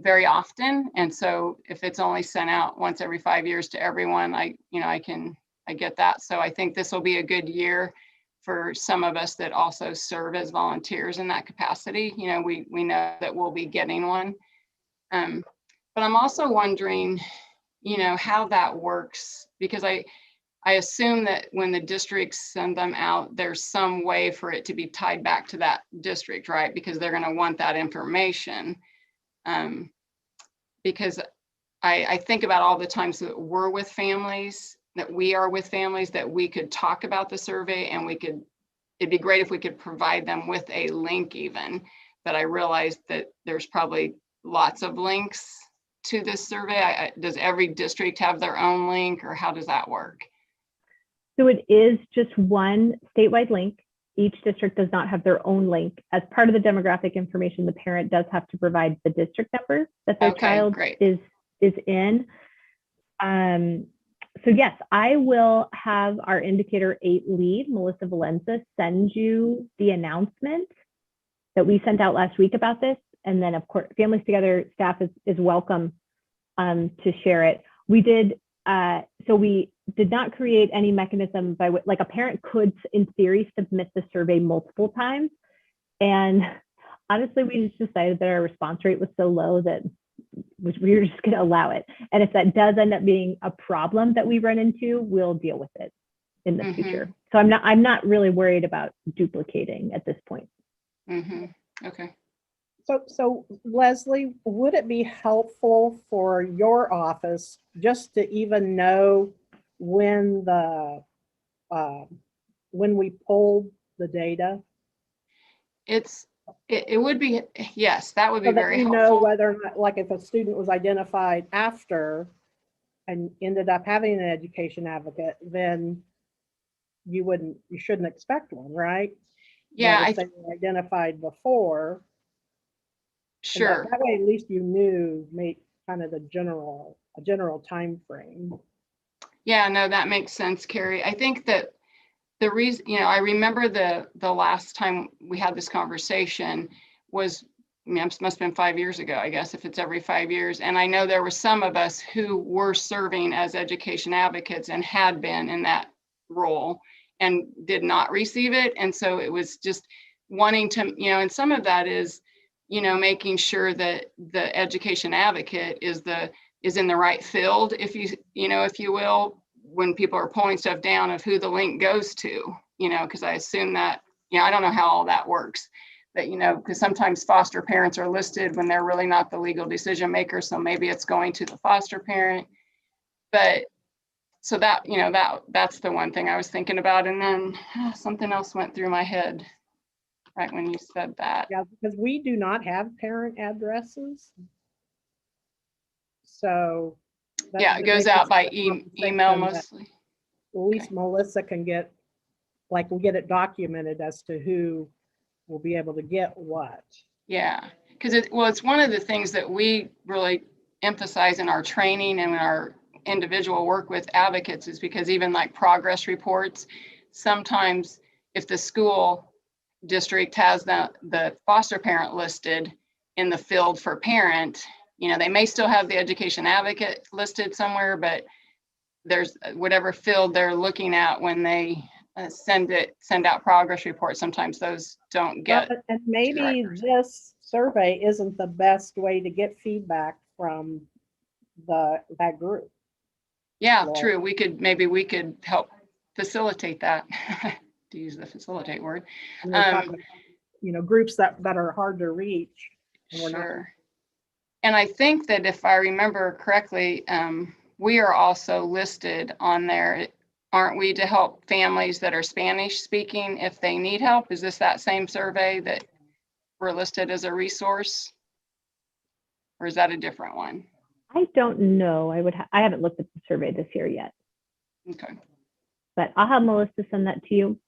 very often. And so if it's only sent out once every 5 years to everyone, I get that. So I think this will be a good year for some of us that also serve as volunteers in that capacity. We know that we'll be getting one. But I'm also wondering, how that works, because I assume that when the districts send them out, there's some way for it to be tied back to that district, right? Because they're going to want that information. Because I think about all the times that we're with families, that we are with families, that we could talk about the survey, and it'd be great if we could provide them with a link even. But I realized that there's probably lots of links to this survey. Does every district have their own link, or how does that work? So it is just one statewide link. Each district does not have their own link. As part of the demographic information, the parent does have to provide the district number that their child is in. So yes, I will have our indicator 8 lead, Melissa Valenza, send you the announcement that we sent out last week about this. And then of course, Families Together staff is welcome to share it. We did, so we did not create any mechanism by which, like, a parent could in theory submit the survey multiple times. And honestly, we just decided that our response rate was so low that we were just going to allow it. And if that does end up being a problem that we run into, we'll deal with it in the future. So I'm not really worried about duplicating at this point. Okay. So Leslie, would it be helpful for your office just to even know when when we pulled the data? It would be, yes, that would be So that very you helpful. know whether or not, like, if a student was identified after and ended up having an education advocate, then you shouldn't expect one, right? Yeah, But if they were identified before, sure. That way, at least you knew, make kind of a general time frame. Yeah, no, that makes sense, Carrie. I think that the reason, I remember the last time we had this conversation was, it must have been 5 years ago, I guess, if it's every 5 years. And I know there were some of us who were serving as education advocates and had been in that role and did not receive it. And so it was just wanting to, and some of that is, making sure that the education advocate is in the right field, if you will, when people are pulling stuff down, of who the link goes to, because I assume that, I don't know how all that works, but, because sometimes foster parents are listed when they're really not the legal decision maker. So maybe it's going to the foster parent, but so that, that's the one thing I was thinking about. And then something else went through my head right when you said that. Yeah, because we do not have parent addresses. So yeah, it goes out by email mostly. At least Melissa can get, we'll get it documented as to who will be able to get what. Yeah, because it's one of the things that we really emphasize in our training and in our individual work with advocates, is because even like progress reports, sometimes if the school district has the foster parent listed in the field for parent, they may still have the education advocate listed somewhere, but there's whatever field they're looking at when they send out progress reports, sometimes those don't get. And maybe this survey isn't the best way to get feedback from that group. Yeah, true. Maybe we could help facilitate that, to use the facilitate word. And we're talking about, groups that are hard to reach. Sure. And I think that if I remember correctly, we are also listed on there, aren't we, to help families that are Spanish speaking if they need help? Is this that same survey that we're listed as a resource? Or is that a different one? I don't know. I haven't looked at the survey this year yet. Okay. But I'll have Melissa send that to you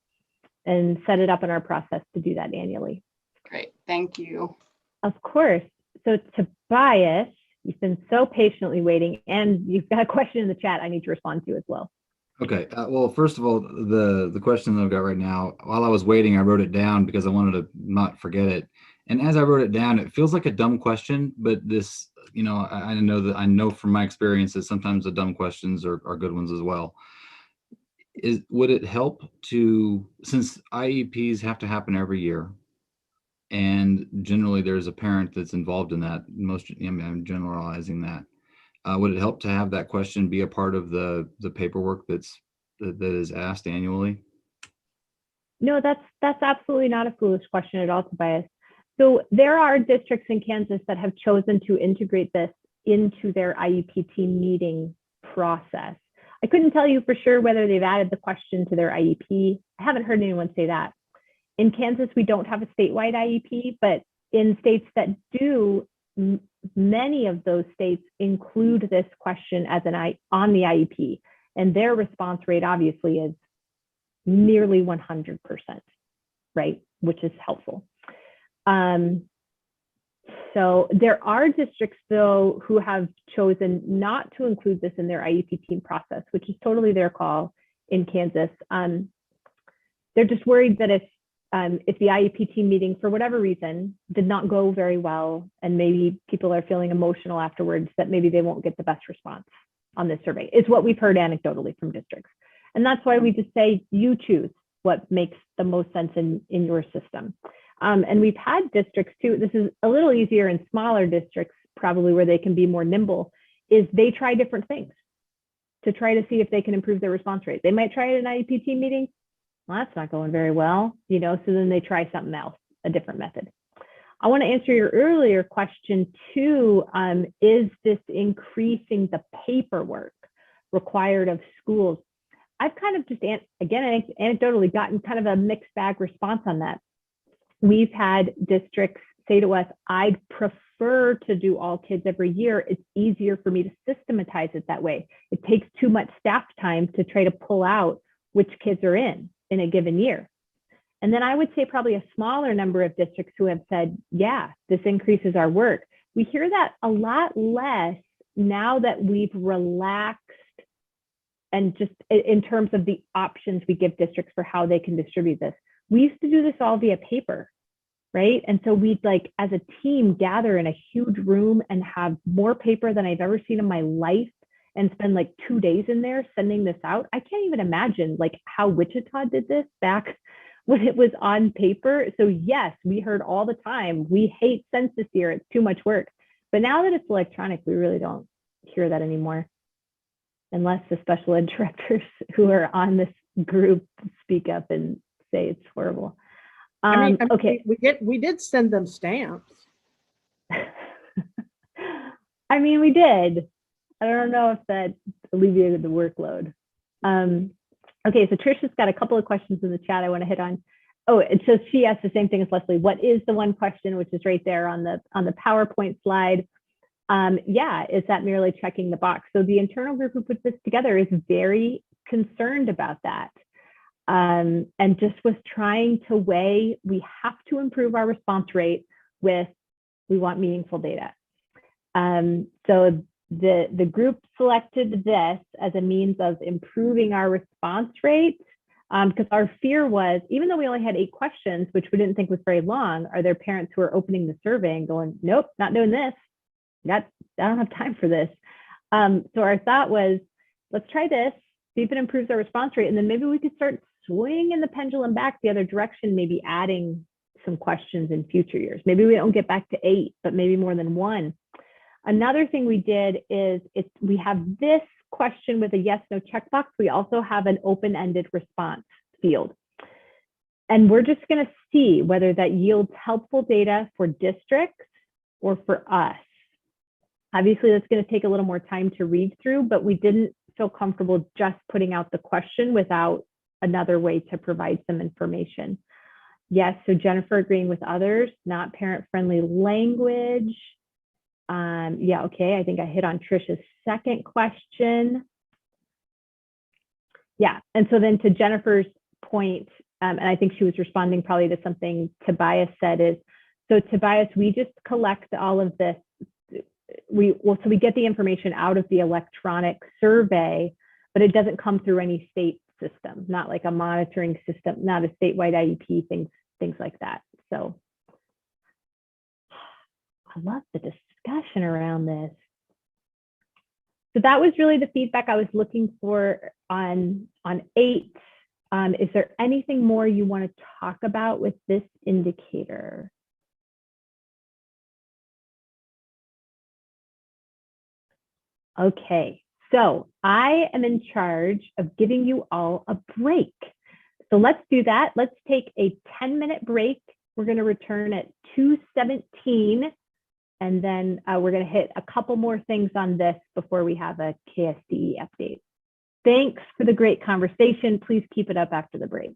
and set it up in our process to do that annually. Great, thank you. Of course. So Tobias, you've been so patiently waiting, and you've got a question in the chat I need to respond to as well. Okay. Well, first of all, the question that I've got right now, while I was waiting, I wrote it down because I wanted to not forget it. And as I wrote it down, it feels like a dumb question, but this, I know from my experience that sometimes the dumb questions are good ones as well. Would it help to, since IEPs have to happen every year, and generally there's a parent that's involved in that, I'm generalizing that. Would it help to have that question be a part of the paperwork that is asked annually? No, that's absolutely not a foolish question at all, Tobias. So there are districts in Kansas that have chosen to integrate this into their IEP team meeting process. I couldn't tell you for sure whether they've added the question to their IEP. I haven't heard anyone say that. In Kansas, we don't have a statewide IEP, but in states that do, many of those states include this question as on the IEP, and their response rate obviously is nearly 100%, right? Which is helpful. So there are districts though who have chosen not to include this in their IEP team process, which is totally their call in Kansas. They're just worried that if the IEP team meeting, for whatever reason, did not go very well, and maybe people are feeling emotional afterwards, that maybe they won't get the best response on this survey, is what we've heard anecdotally from districts. And that's why we just say, you choose what makes the most sense in your system. And we've had districts too, this is a little easier in smaller districts, probably where they can be more nimble, is they try different things to try to see if they can improve their response rate. They might try it at an IEP team meeting. Well, that's not going very well, you know, so then they try something else, a different method. I want to answer your earlier question too. Is this increasing the paperwork required of schools? I've kind of just, again, anecdotally gotten kind of a mixed bag response on that. We've had districts say to us, I'd prefer to do all kids every year. It's easier for me to systematize it that way. It takes too much staff time to try to pull out which kids are in a given year. And then I would say probably a smaller number of districts who have said, yeah, this increases our work. We hear that a lot less now that we've relaxed, and just in terms of the options we give districts for how they can distribute this. We used to do this all via paper, right? And so we'd, like, as a team, gather in a huge room and have more paper than I've ever seen in my life, and spend like 2 days in there sending this out. I can't even imagine like how Wichita did this back when it was on paper. So yes, we heard all the time, we hate census year, it's too much work. But now that it's electronic, we really don't hear that anymore, unless the special ed directors who are on this group speak up and say it's horrible. I mean, Okay. we did send them stamps. I mean, we did. I don't know if that alleviated the workload. Okay, so Trisha's got a couple of questions in the chat I want to hit on. Oh, and so she asked the same thing as Leslie. What is the one question, which is right there on the PowerPoint slide? Yeah, is that merely checking the box? So the internal group who put this together is very concerned about that, and just was trying to weigh, we have to improve our response rate with, we want meaningful data. So the group selected this as a means of improving our response rate, because our fear was, even though we only had 8 questions, which we didn't think was very long, are there parents who are opening the survey and going, nope, not doing this. I don't have time for this. So our thought was, let's try this, see if it improves our response rate, and then maybe we could start swinging the pendulum back the other direction, maybe adding some questions in future years. Maybe we don't get back to 8, but maybe more than 1. Another thing we did is we have this question with a yes, no checkbox. We also have an open-ended response field. And we're just going to see whether that yields helpful data for districts or for us. Obviously, that's going to take a little more time to read through, but we didn't feel comfortable just putting out the question without another way to provide some information. Yes, so Jennifer agreeing with others, not parent-friendly language. Yeah, okay, I think I hit on Trisha's second question. Yeah, and so then to Jennifer's point, and I think she was responding probably to something Tobias said, is, so Tobias, we just collect all of this. So we get the information out of the electronic survey, but it doesn't come through any state system, not like a monitoring system, not a statewide IEP, things like that. So I love the discussion around this. So that was really the feedback I was looking for on 8. Is there anything more you want to talk about with this indicator? Okay, so I am in charge of giving you all a break. So let's do that. Let's take a 10-minute break. We're going to return at 2:17. And then we're going to hit a couple more things on this before we have a KSDE update. Thanks for the great conversation. Please keep it up after the break.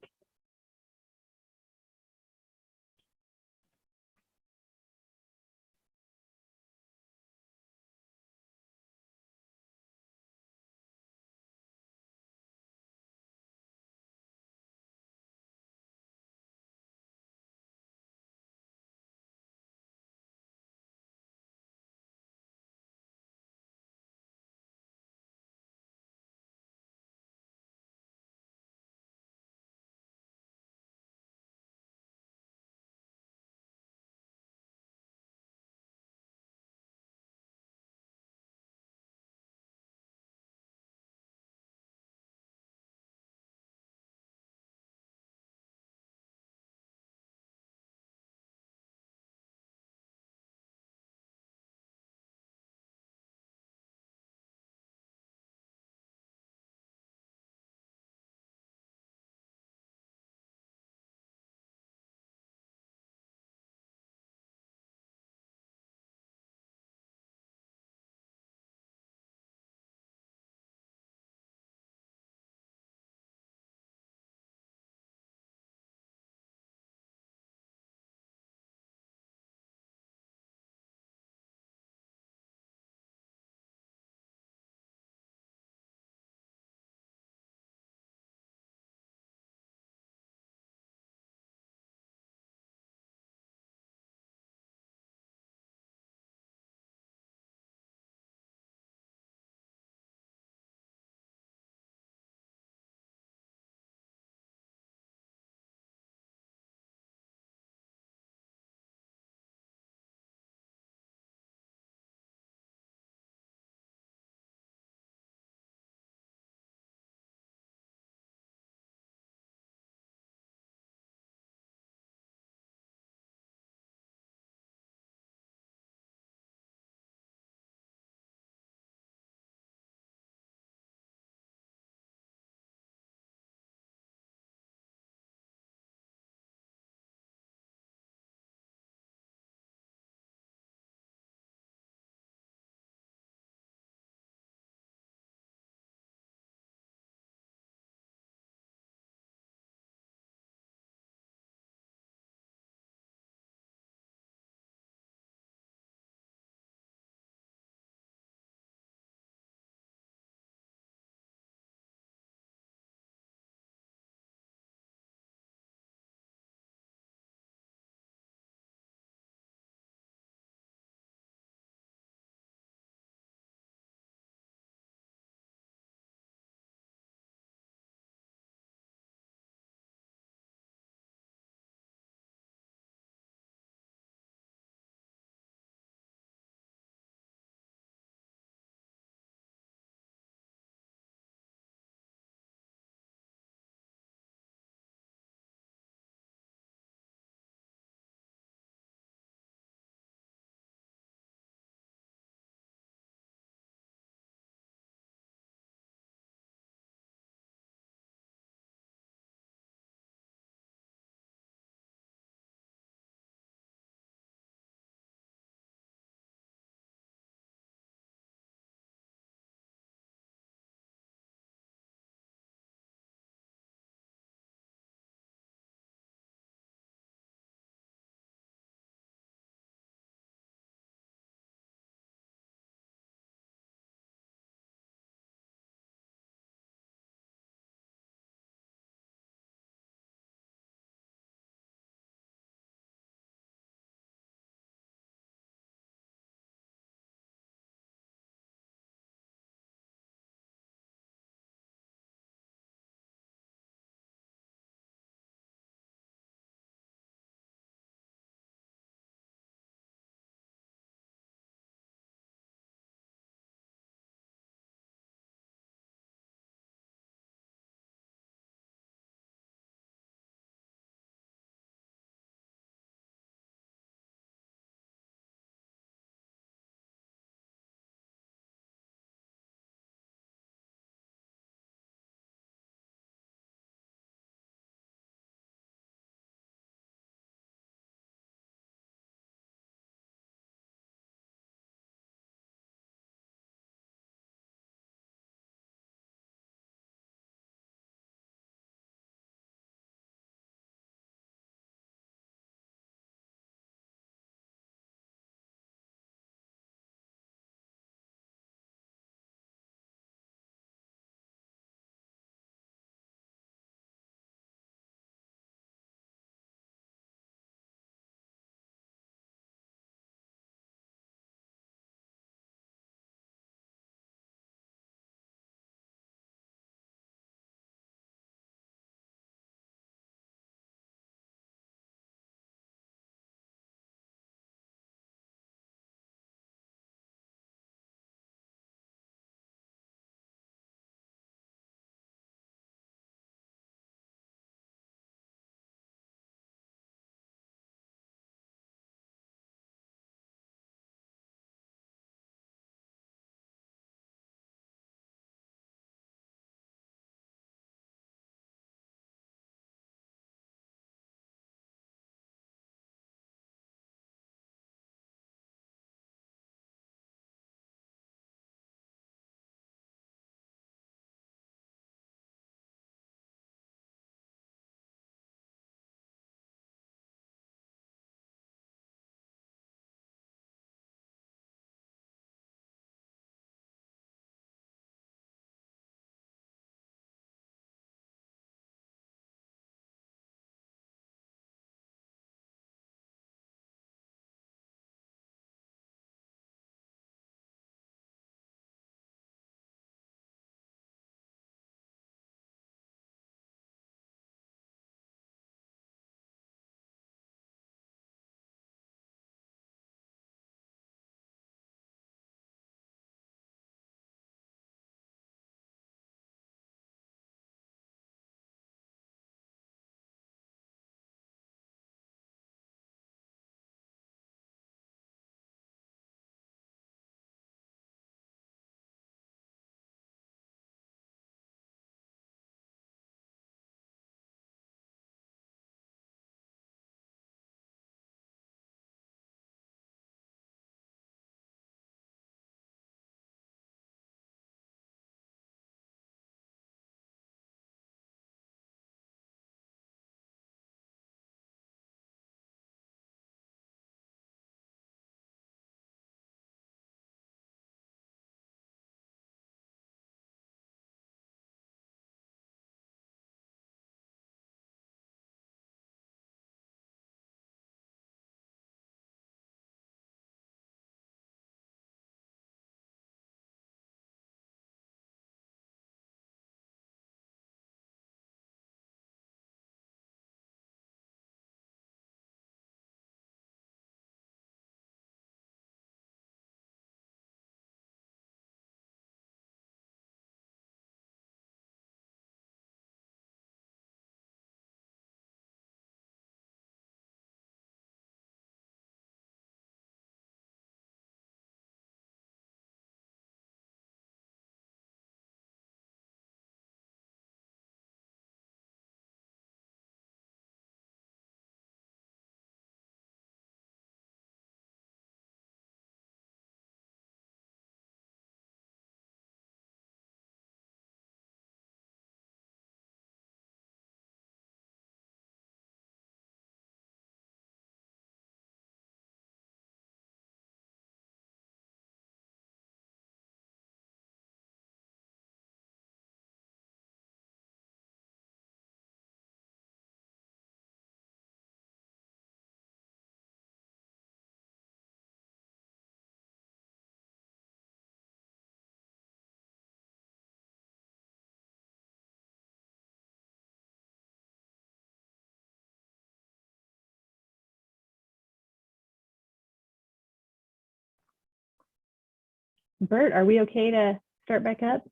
Bert, are we okay to start back up?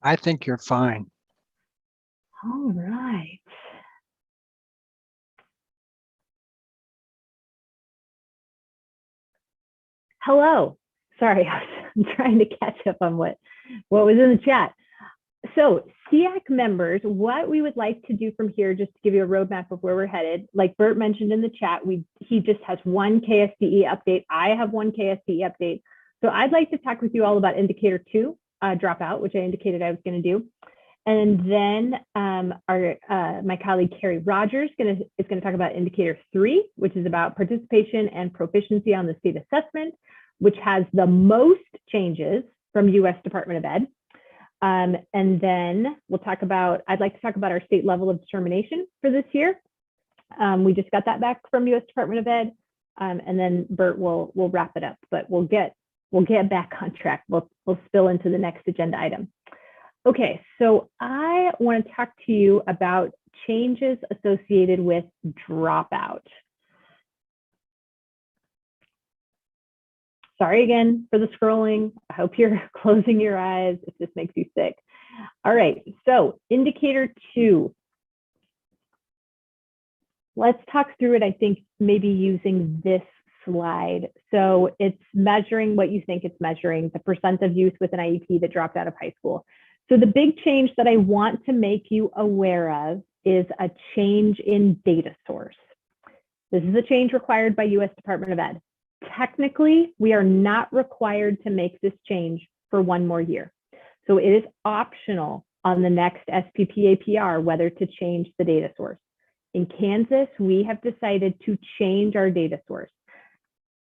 I think you're fine. All right. Hello. Sorry, I'm trying to catch up on what was in the chat. So SEAC members, what we would like to do from here, just to give you a roadmap of where we're headed, like Bert mentioned in the chat, he just has one KSDE update. I have one KSDE update. So I'd like to talk with you all about indicator 2, dropout, which I indicated I was going to do. And then my colleague Carrie Rogers is going to talk about indicator 3, which is about participation and proficiency on the state assessment, which has the most changes from US Department of Ed. And then I'd like to talk about our state level of determination for this year. We just got that back from US Department of Ed. And then Bert will wrap it up, but we'll get back on track. We'll spill into the next agenda item. Okay, so I want to talk to you about changes associated with dropout. Sorry again for the scrolling. I hope you're closing your eyes if this makes you sick. All right, so indicator 2. Let's talk through it, I think, maybe using this slide. So it's measuring what you think it's measuring, the percent of youth with an IEP that dropped out of high school. So the big change that I want to make you aware of is a change in data source. This is a change required by US Department of Ed. Technically, we are not required to make this change for one more year. So it is optional on the next SPP APR whether to change the data source. In Kansas, we have decided to change our data source.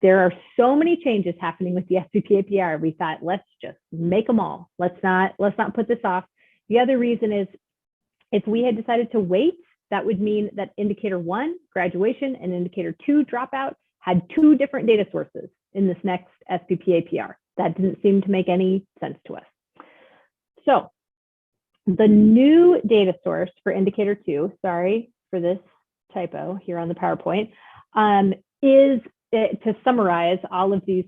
There are so many changes happening with the SPP APR. We thought, let's just make them all. Let's not put this off. The other reason is if we had decided to wait, that would mean that indicator 1, graduation, and indicator 2, dropout, had 2 different data sources in this next SPP APR. That didn't seem to make any sense to us. So the new data source for indicator 2, sorry for this typo here on the PowerPoint, is to summarize all of these,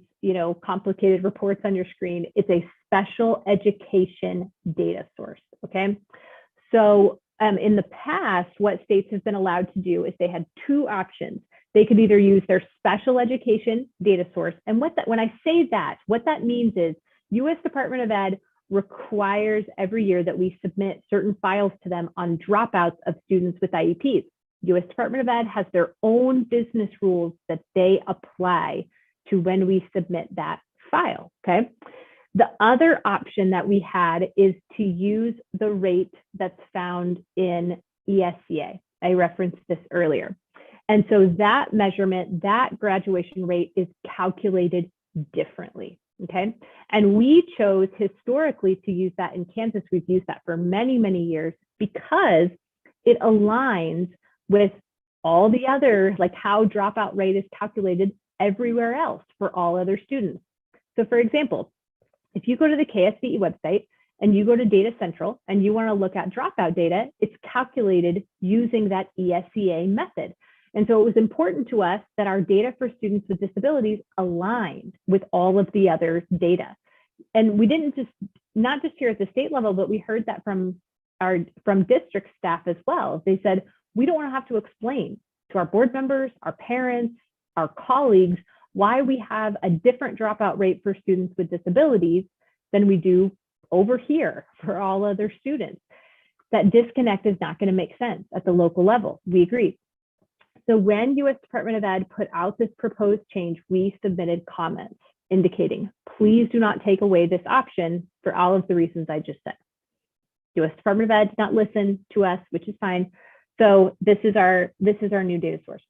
complicated reports on your screen. It's a special education data source, okay? So in the past, what states have been allowed to do is they had 2 options. They could either use their special education data source. And when I say that, what that means is US Department of Ed requires every year that we submit certain files to them on dropouts of students with IEPs. US Department of Ed has their own business rules that they apply to when we submit that file, okay? The other option that we had is to use the rate that's found in ESCA. I referenced this earlier. And so that measurement, that graduation rate is calculated differently, okay? And we chose historically to use that in Kansas. We've used that for many, many years because it aligns with all the other, like how dropout rate is calculated everywhere else for all other students. So for example, if you go to the KSDE website and you go to Data Central and you want to look at dropout data, it's calculated using that ESCA method. And so it was important to us that our data for students with disabilities aligned with all of the other data. And we didn't not just here at the state level, but we heard that from district staff as well. They said, we don't want to have to explain to our board members, our parents, our colleagues, why we have a different dropout rate for students with disabilities than we do over here for all other students. That disconnect is not going to make sense at the local level. We agreed. So when US Department of Ed put out this proposed change, we submitted comments indicating, please do not take away this option for all of the reasons I just said. US Department of Ed did not listen to us, which is fine. So this is our new data source.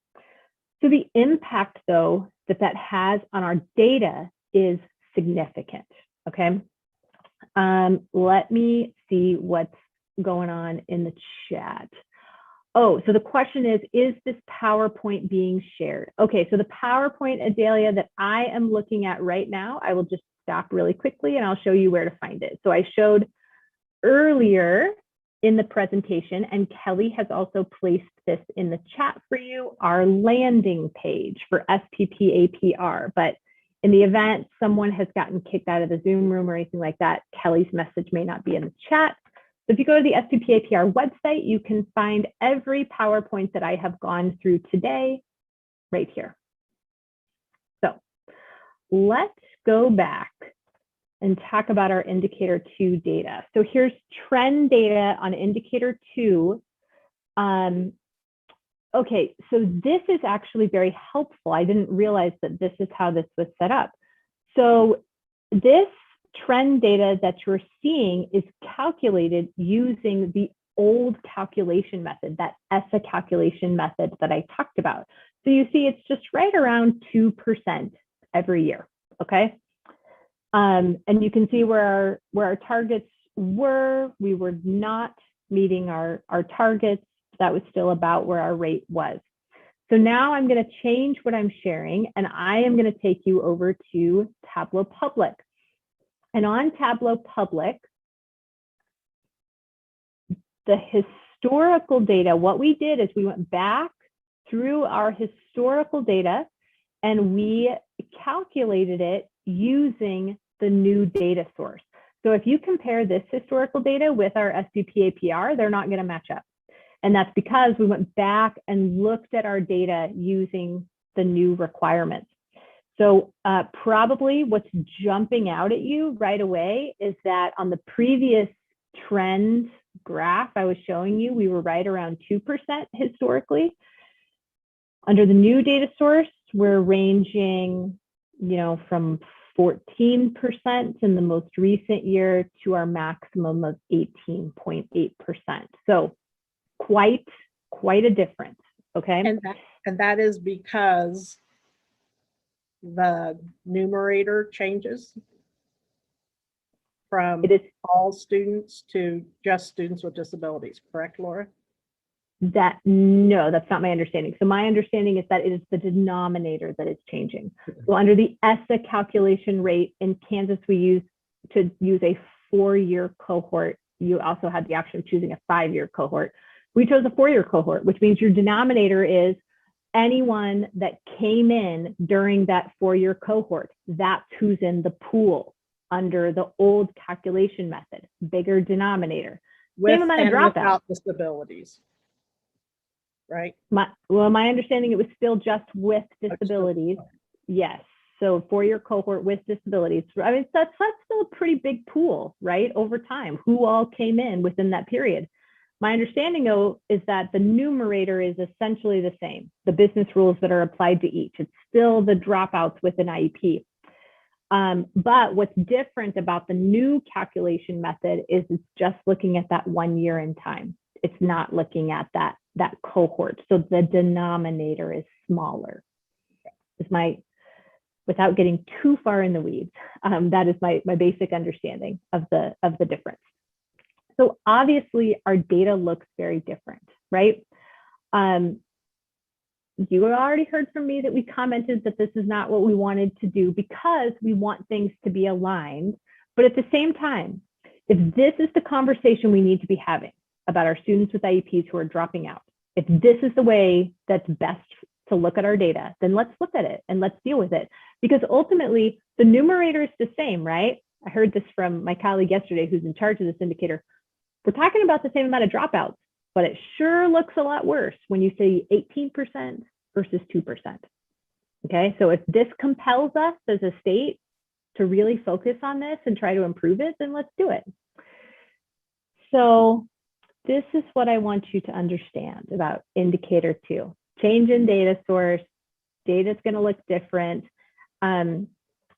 So the impact though that has on our data is significant, okay? Let me see what's going on in the chat. Oh, so the question is this PowerPoint being shared? Okay, so the PowerPoint, Adelia, that I am looking at right now, I will just stop really quickly and I'll show you where to find it. So I showed earlier in the presentation, and Kelly has also placed this in the chat for you, our landing page for SPP APR. But In the event someone has gotten kicked out of the Zoom room or anything like that, Kelly's message may not be in the chat. So if you go to the SCPAPR website, you can find every PowerPoint that I have gone through today right here. So let's go back and talk about our indicator 2 data. So here's trend data on indicator 2. Okay, so this is actually very helpful. I didn't realize that this is how this was set up. So this trend data that you're seeing is calculated using the old calculation method, that ESSA calculation method that I talked about. So you see it's just right around 2% every year, okay? And you can see where our targets were. We were not meeting our targets. That was still about where our rate was. So now I'm going to change what I'm sharing, and I am going to take you over to Tableau Public. And on Tableau Public, the historical data, what we did is we went back through our historical data and we calculated it using the new data source. So if you compare this historical data with our SCPAPR, they're not going to match up. And that's because we went back and looked at our data using the new requirements. So probably what's jumping out at you right away is that on the previous trend graph I was showing you, we were right around 2% historically. Under the new data source, we're ranging, from 14% in the most recent year to our maximum of 18.8%. So quite a difference, okay? And that is because the numerator changes from all students to just students with disabilities, correct, Laura? No, that's not my understanding. So my understanding is that it is the denominator that is changing. So under the ESSA calculation rate in Kansas, we use a 4-year cohort. You also had the option of choosing a 5-year cohort. We chose a 4-year cohort, which means your denominator is anyone that came in during that 4-year cohort. That's who's in the pool under the old calculation method, bigger denominator. With Same amount of and dropouts. without disabilities, right? My understanding, it was still just with disabilities. Yes. So 4-year cohort with disabilities. I mean, that's still a pretty big pool, right? Over time, who all came in within that period. My understanding, though, is that the numerator is essentially the same, the business rules that are applied to each. It's still the dropouts with an IEP. But what's different about the new calculation method is it's just looking at that 1 year in time. It's not looking at that cohort. So the denominator is smaller. Without getting too far in the weeds, that is my basic understanding of the difference. So obviously our data looks very different, right? You already heard from me that we commented that this is not what we wanted to do because we want things to be aligned. But at the same time, if this is the conversation we need to be having about our students with IEPs who are dropping out, if this is the way that's best to look at our data, then let's look at it and let's deal with it. Because ultimately, the numerator is the same, right? I heard this from my colleague yesterday who's in charge of this indicator. We're talking about the same amount of dropouts, but it sure looks a lot worse when you say 18% versus 2%. Okay, so if this compels us as a state to really focus on this and try to improve it, then let's do it. So this is what I want you to understand about indicator 2. Change in data source, data is going to look different.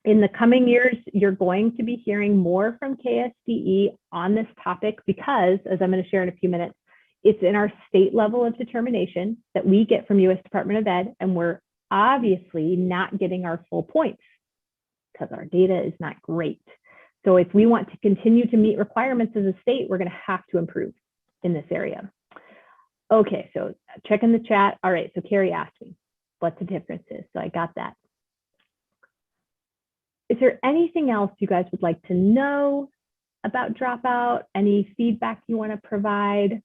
In the coming years, you're going to be hearing more from KSDE on this topic because, as I'm going to share in a few minutes, it's in our state level of determination that we get from U.S. Department of Ed, and we're obviously not getting our full points because our data is not great. So if we want to continue to meet requirements as a state, we're going to have to improve in this area. Okay, so check in the chat. All right, so Carrie asked me what the difference is, so I got that. Is there anything else you guys would like to know about dropout? Any feedback you want to provide?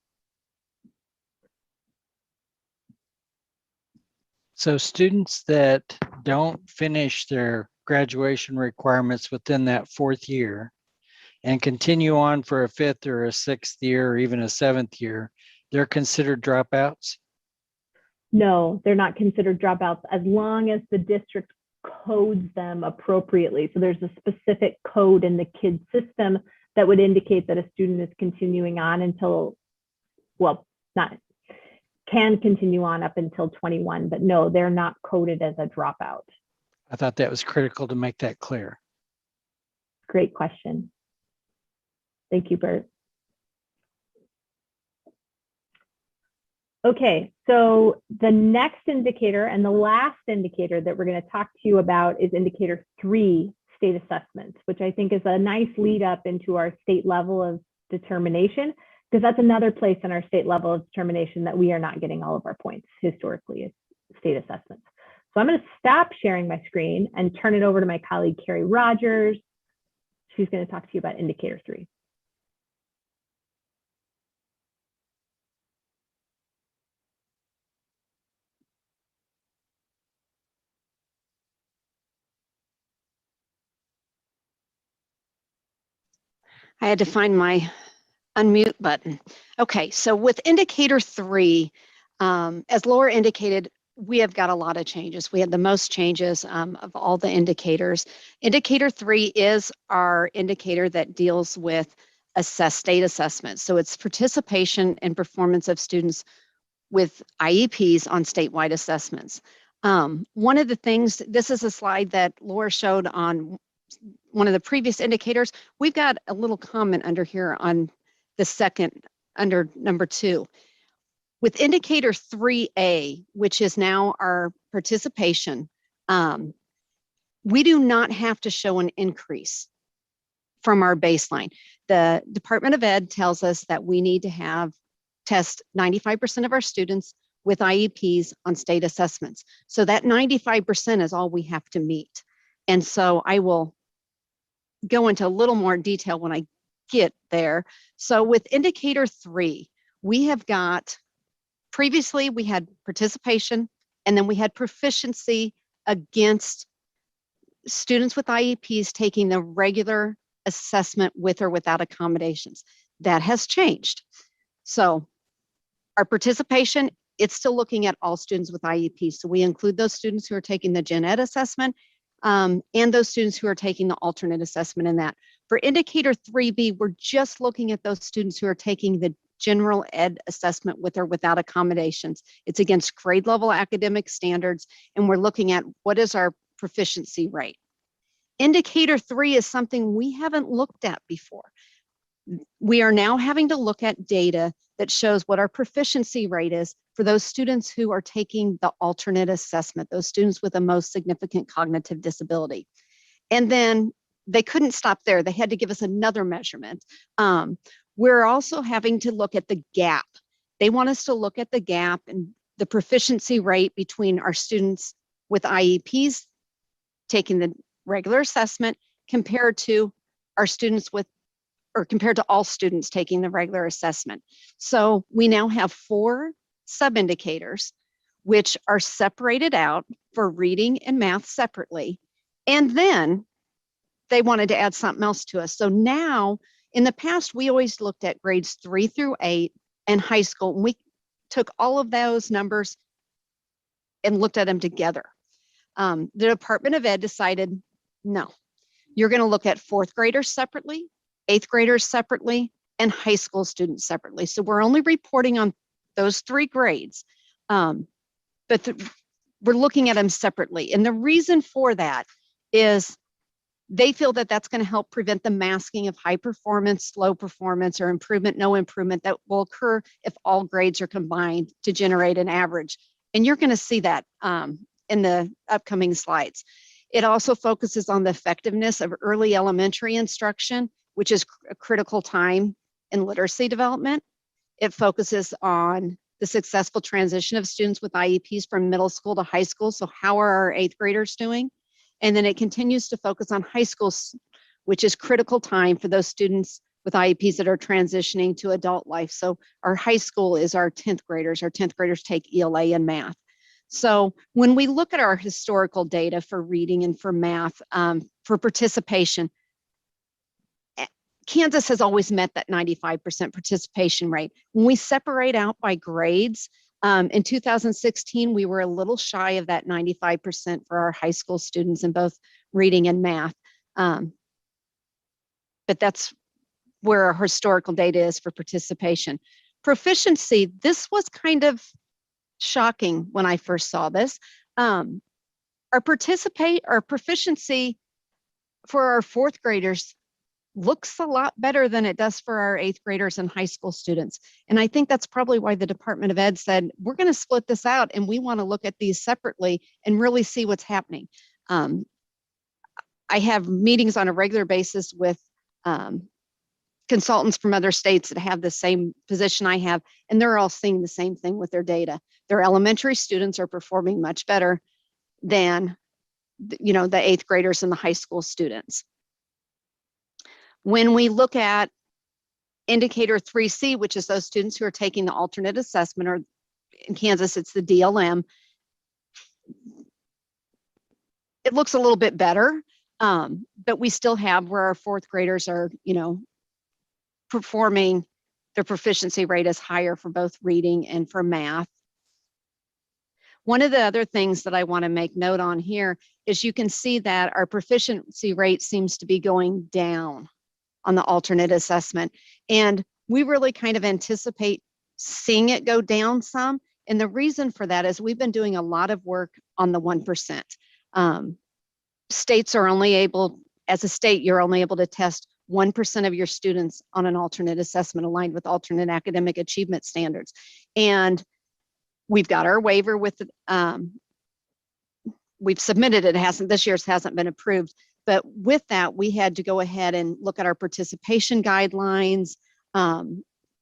So students that don't finish their graduation requirements within that 4th year and continue on for a 5th or a 6th year or even a 7th year, they're considered dropouts? No, they're not considered dropouts as long as the district codes them appropriately. So there's a specific code in the KID system that would indicate that a student is continuing on until, well, can continue on up until 21, but no, they're not coded as a dropout. I thought that was critical to make that clear. Great question. Thank you, Bert. Okay, so the next indicator and the last indicator that we're going to talk to you about is indicator 3, state assessments, which I think is a nice lead up into our state level of determination, because that's another place in our state level of determination that we are not getting all of our points historically is state assessments. So I'm going to stop sharing my screen and turn it over to my colleague, Carrie Rogers. She's going to talk to you about indicator 3. I had to find my unmute button. Okay, so with indicator 3, as Laura indicated, we have got a lot of changes. We had the most changes of all the indicators. Indicator 3 is our indicator that deals with state assessments. So it's participation and performance of students with IEPs on statewide assessments. One of the things, this is a slide that Laura showed on one of the previous indicators. We've got a little comment under here on the second, under number 2. With indicator 3A, which is now our participation, we do not have to show an increase from our baseline. The Department of Ed tells us that we need to test 95% of our students with IEPs on state assessments. So that 95% is all we have to meet. And so I will go into a little more detail when I get there. So with indicator 3, we have got, previously we had participation, and then we had proficiency against students with IEPs taking the regular assessment with or without accommodations. That has changed. So our participation, it's still looking at all students with IEPs. So we include those students who are taking the gen ed assessment and those students who are taking the alternate assessment in that. For indicator 3B, we're just looking at those students who are taking the general ed assessment with or without accommodations. It's against grade level academic standards, and we're looking at what is our proficiency rate. Indicator 3 is something we haven't looked at before. We are now having to look at data that shows what our proficiency rate is for those students who are taking the alternate assessment, those students with the most significant cognitive disability. And then they couldn't stop there. They had to give us another measurement. We're also having to look at the gap. They want us to look at the gap and the proficiency rate between our students with IEPs taking the regular assessment compared to our students with, or compared to all students taking the regular assessment. So we now have 4 sub-indicators which are separated out for reading and math separately. And then they wanted to add something else to us. So now, in the past, we always looked at grades 3 through 8 and high school, and we took all of those numbers and looked at them together. The Department of Ed decided, no, you're going to look at 4th graders separately, 8th graders separately, and high school students separately. So we're only reporting on those 3 grades, but we're looking at them separately. And the reason for that is they feel that that's going to help prevent the masking of high performance, low performance, or improvement, no improvement that will occur if all grades are combined to generate an average. And you're going to see that in the upcoming slides. It also focuses on the effectiveness of early elementary instruction, which is a critical time in literacy development. It focuses on the successful transition of students with IEPs from middle school to high school. So how are our 8th graders doing? And then it continues to focus on high school, which is critical time for those students with IEPs that are transitioning to adult life. So our high school is our 10th graders. Our 10th graders take ELA and math. So when we look at our historical data for reading and for math, for participation, Kansas has always met that 95% participation rate. When we separate out by grades, in 2016, we were a little shy of that 95% for our high school students in both reading and math. But that's where our historical data is for participation. Proficiency, this was kind of shocking when I first saw this. Our proficiency for our fourth graders looks a lot better than it does for our eighth graders and high school students. And I think that's probably why the Department of Ed said, we're going to split this out and we want to look at these separately and really see what's happening. I have meetings on a regular basis with consultants from other states that have the same position I have, and they're all seeing the same thing with their data. Their elementary students are performing much better than, you know, the eighth graders and the high school students. When we look at indicator 3C, which is those students who are taking the alternate assessment, or in Kansas, it's the DLM, it looks a little bit better, but we still have where our fourth graders are, you know, performing, their proficiency rate is higher for both reading and for math. One of the other things that I want to make note on here is you can see that our proficiency rate seems to be going down on the alternate assessment. And we really kind of anticipate seeing it go down some. And the reason for that is we've been doing a lot of work on the 1%. States are only able, as a state, you're only able to test 1% of your students on an alternate assessment aligned with alternate academic achievement standards. And we've got our waiver with, we've submitted it, this year's hasn't been approved. But with that, we had to go ahead and look at our participation guidelines,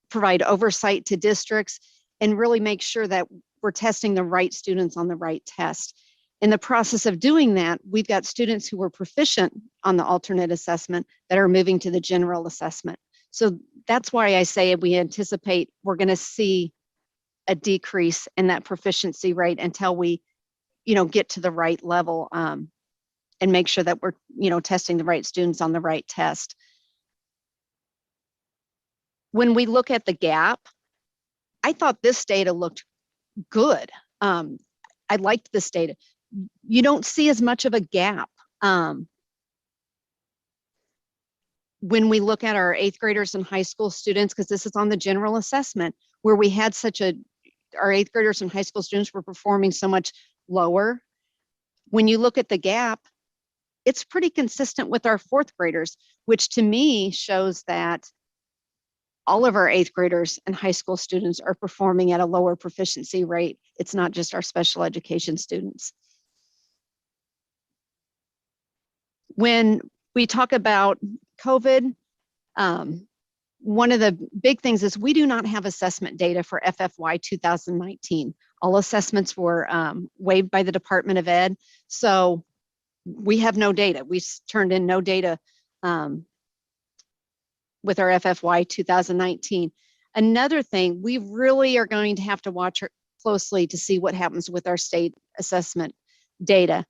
provide oversight to districts, and really make sure that we're testing the right students on the right test. In the process of doing that, we've got students who were proficient on the alternate assessment that are moving to the general assessment. So that's why I say we anticipate we're going to see a decrease in that proficiency rate until we, you know, get to the right level, and make sure that we're, you know, testing the right students on the right test. When we look at the gap, I thought this data looked good. I liked this data. You don't see as much of a gap. When we look at our eighth graders and high school students, because this is on the general assessment, where we had our eighth graders and high school students were performing so much lower. When you look at the gap, it's pretty consistent with our fourth graders, which to me shows that all of our eighth graders and high school students are performing at a lower proficiency rate. It's not just our special education students. When we talk about COVID, one of the big things is we do not have assessment data for FFY 2019. All assessments were waived by the Department of Ed. So we have no data. We turned in no data with our FFY 2019. Another thing, we really are going to have to watch closely to see what happens with our state assessment data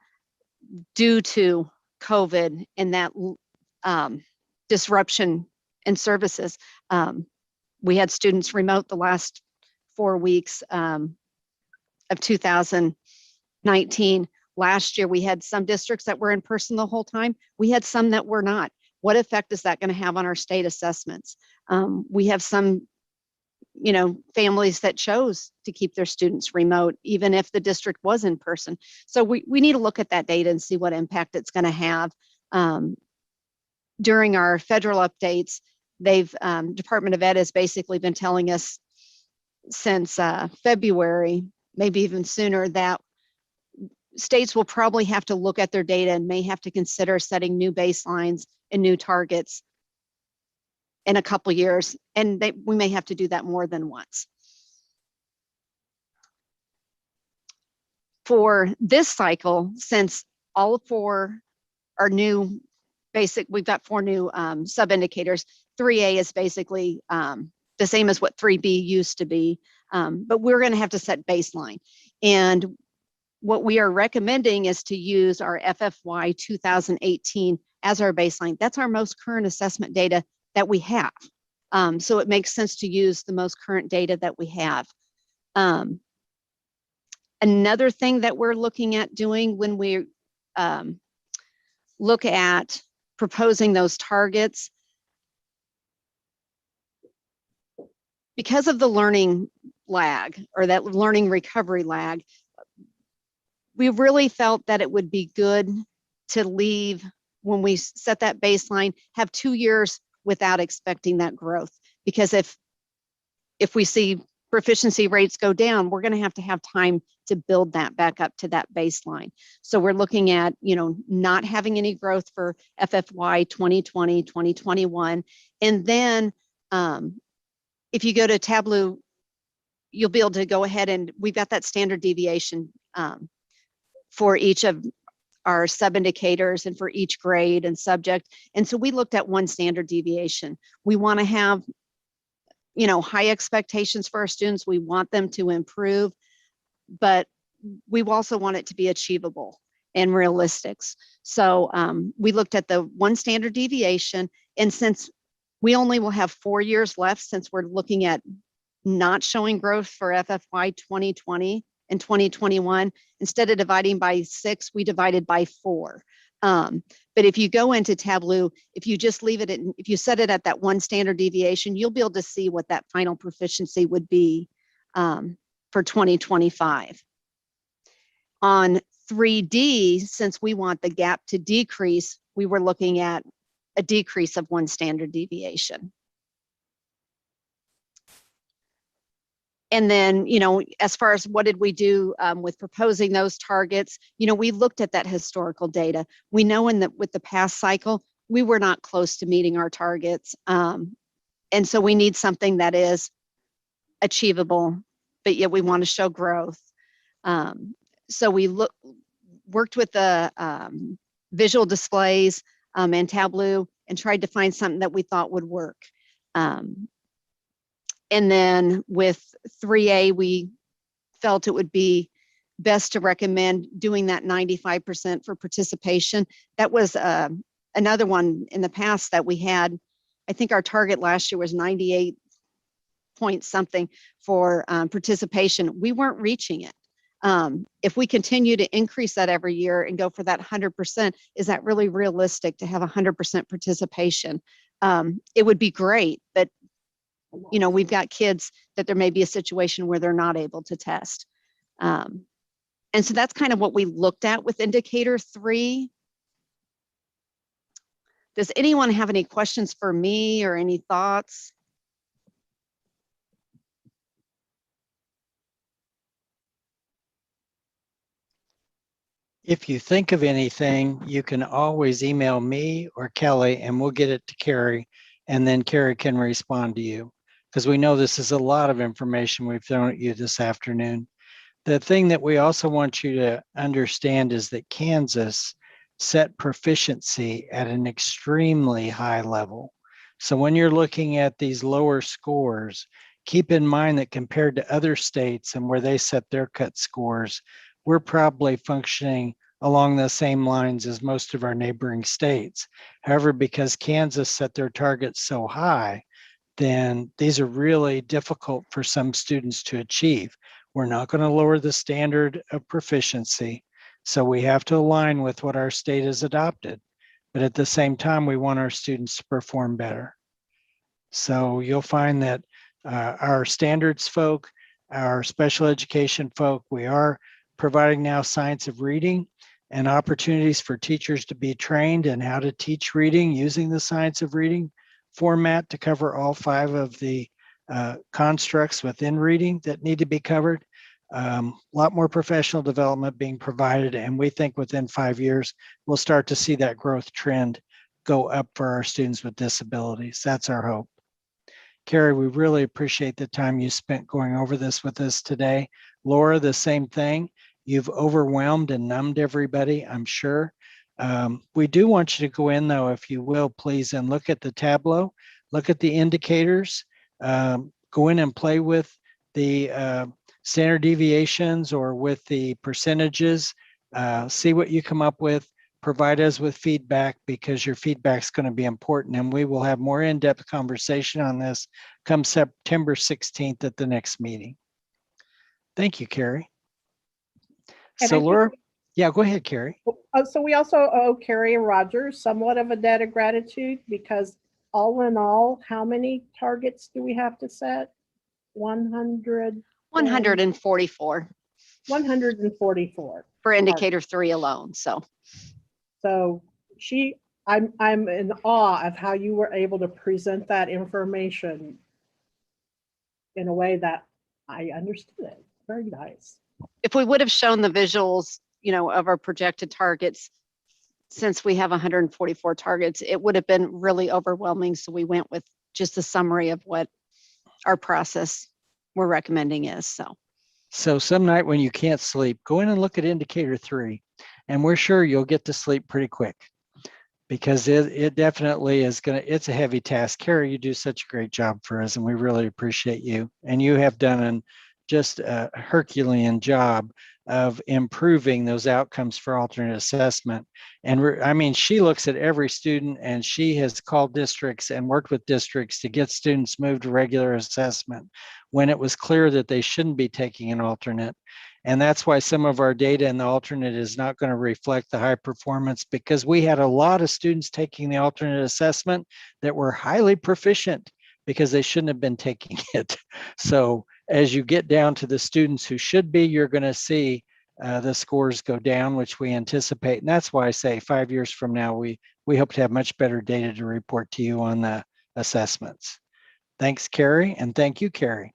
due to COVID and that disruption in services. We had students remote the last 4 weeks of 2019. Last year, we had some districts that were in person the whole time. We had some that were not. What effect is that going to have on our state assessments? We have some, you know, families that chose to keep their students remote, even if the district was in person. So we need to look at that data and see what impact it's going to have. During our federal updates, Department of Ed has basically been telling us since February, maybe even sooner, that states will probably have to look at their data and may have to consider setting new baselines and new targets in a couple years, and we may have to do that more than once. For this cycle, since all 4 are new basic, we've got 4 new sub-indicators. 3A is basically the same as what 3B used to be, but we're going to have to set baseline. And what we are recommending is to use our FFY 2018 as our baseline. That's our most current assessment data that we have. So it makes sense to use the most current data that we have. Another thing that we're looking at doing when we look at proposing those targets, because of the learning lag or that learning recovery lag, we really felt that it would be good to leave, when we set that baseline, have 2 years without expecting that growth. Because if we see proficiency rates go down, we're going to have time to build that back up to that baseline. So we're looking at, not having any growth for FFY 2020, 2021. And then if you go to Tableau, you'll be able to go ahead and we've got that standard deviation for each of our sub-indicators and for each grade and subject. And so we looked at one standard deviation. We want to have, high expectations for our students. We want them to improve, but we also want it to be achievable and realistic. So we looked at the one standard deviation, and since we only will have 4 years left, since we're looking at not showing growth for FFY 2020 and 2021, instead of dividing by 6, we divided by 4. But if you go into Tableau, if you just leave it at, if you set it at that one standard deviation, you'll be able to see what that final proficiency would be for 2025. On 3D, since we want the gap to decrease, we were looking at a decrease of one standard deviation. And then, as far as what did we do with proposing those targets, we looked at that historical data. We know with the past cycle, we were not close to meeting our targets. And so we need something that is achievable, but yet we want to show growth. So we worked with the visual displays and Tableau and tried to find something that we thought would work. And then with 3A, we felt it would be best to recommend doing that 95% for participation. That was another one in the past that we had. I think our target last year was 98 point something for participation. We weren't reaching it. If we continue to increase that every year and go for that 100%, is that really realistic to have 100% participation? It would be great, but we've got kids that there may be a situation where they're not able to test. And so that's kind of what we looked at with indicator 3. Does anyone have any questions for me or any thoughts? If you think of anything, you can always email me or Kelly and we'll get it to Carrie, and then Carrie can respond to you, because we know this is a lot of information we've thrown at you this afternoon. The thing that we also want you to understand is that Kansas set proficiency at an extremely high level. So when you're looking at these lower scores, keep in mind that compared to other states and where they set their cut scores, we're probably functioning along the same lines as most of our neighboring states. However, because Kansas set their targets so high, then these are really difficult for some students to achieve. We're not going to lower the standard of proficiency, so we have to align with what our state has adopted. But at the same time, we want our students to perform better. So you'll find that our standards folk, our special education folk, we are providing now science of reading and opportunities for teachers to be trained in how to teach reading using the science of reading format to cover all 5 of the constructs within reading that need to be covered. A lot more professional development being provided, and we think within 5 years, we'll start to see that growth trend go up for our students with disabilities. That's our hope. Carrie, we really appreciate the time you spent going over this with us today. Laura, the same thing. You've overwhelmed and numbed everybody, I'm sure. We do want you to go in, though, if you will, please, and look at the Tableau, look at the indicators, go in and play with the standard deviations or with the percentages. See what you come up with. Provide us with feedback, because your feedback is going to be important, and we will have more in-depth conversation on this come September 16th at the next meeting. Thank you, Carrie. And So I think- Laura, yeah, go ahead, Carrie. So we also owe Carrie and Rogers somewhat of a debt of gratitude, because all in all, how many targets do we have to set? 100. 144 144 for indicator 3 alone. So I'm in awe of how you were able to present that information in a way that I understood it. Very nice. if we would have shown the visuals, of our projected targets, since we have 144 targets, it would have been really overwhelming. So we went with just a summary of what our process we're recommending is. So some night when you can't sleep, go in and look at indicator 3, and we're sure you'll get to sleep pretty quick, because it definitely is it's a heavy task. Carrie, you do such a great job for us, and we really appreciate you. And you have done just a Herculean job of improving those outcomes for alternate assessment. And she looks at every student, and she has called districts and worked with districts to get students moved to regular assessment when it was clear that they shouldn't be taking an alternate. And that's why some of our data in the alternate is not going to reflect the high performance, because we had a lot of students taking the alternate assessment that were highly proficient because they shouldn't have been taking it. So as you get down to the students who should be, you're going to see the scores go down, which we anticipate. And that's why I say 5 years from now, we hope to have much better data to report to you on the assessments. Thanks, Carrie, and thank you, Carrie.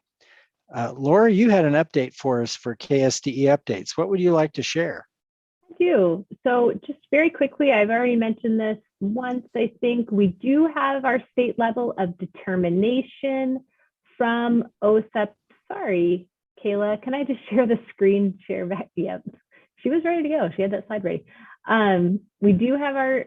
Laura, you had an update for us for KSDE updates. What would you like to share? Thank you. So just very quickly, I've already mentioned this once, I think. We do have our state level of determination from OSEP. Sorry, Kayla, can I just share the screen share back? Yep, she was ready to go. She had that slide ready. We do have our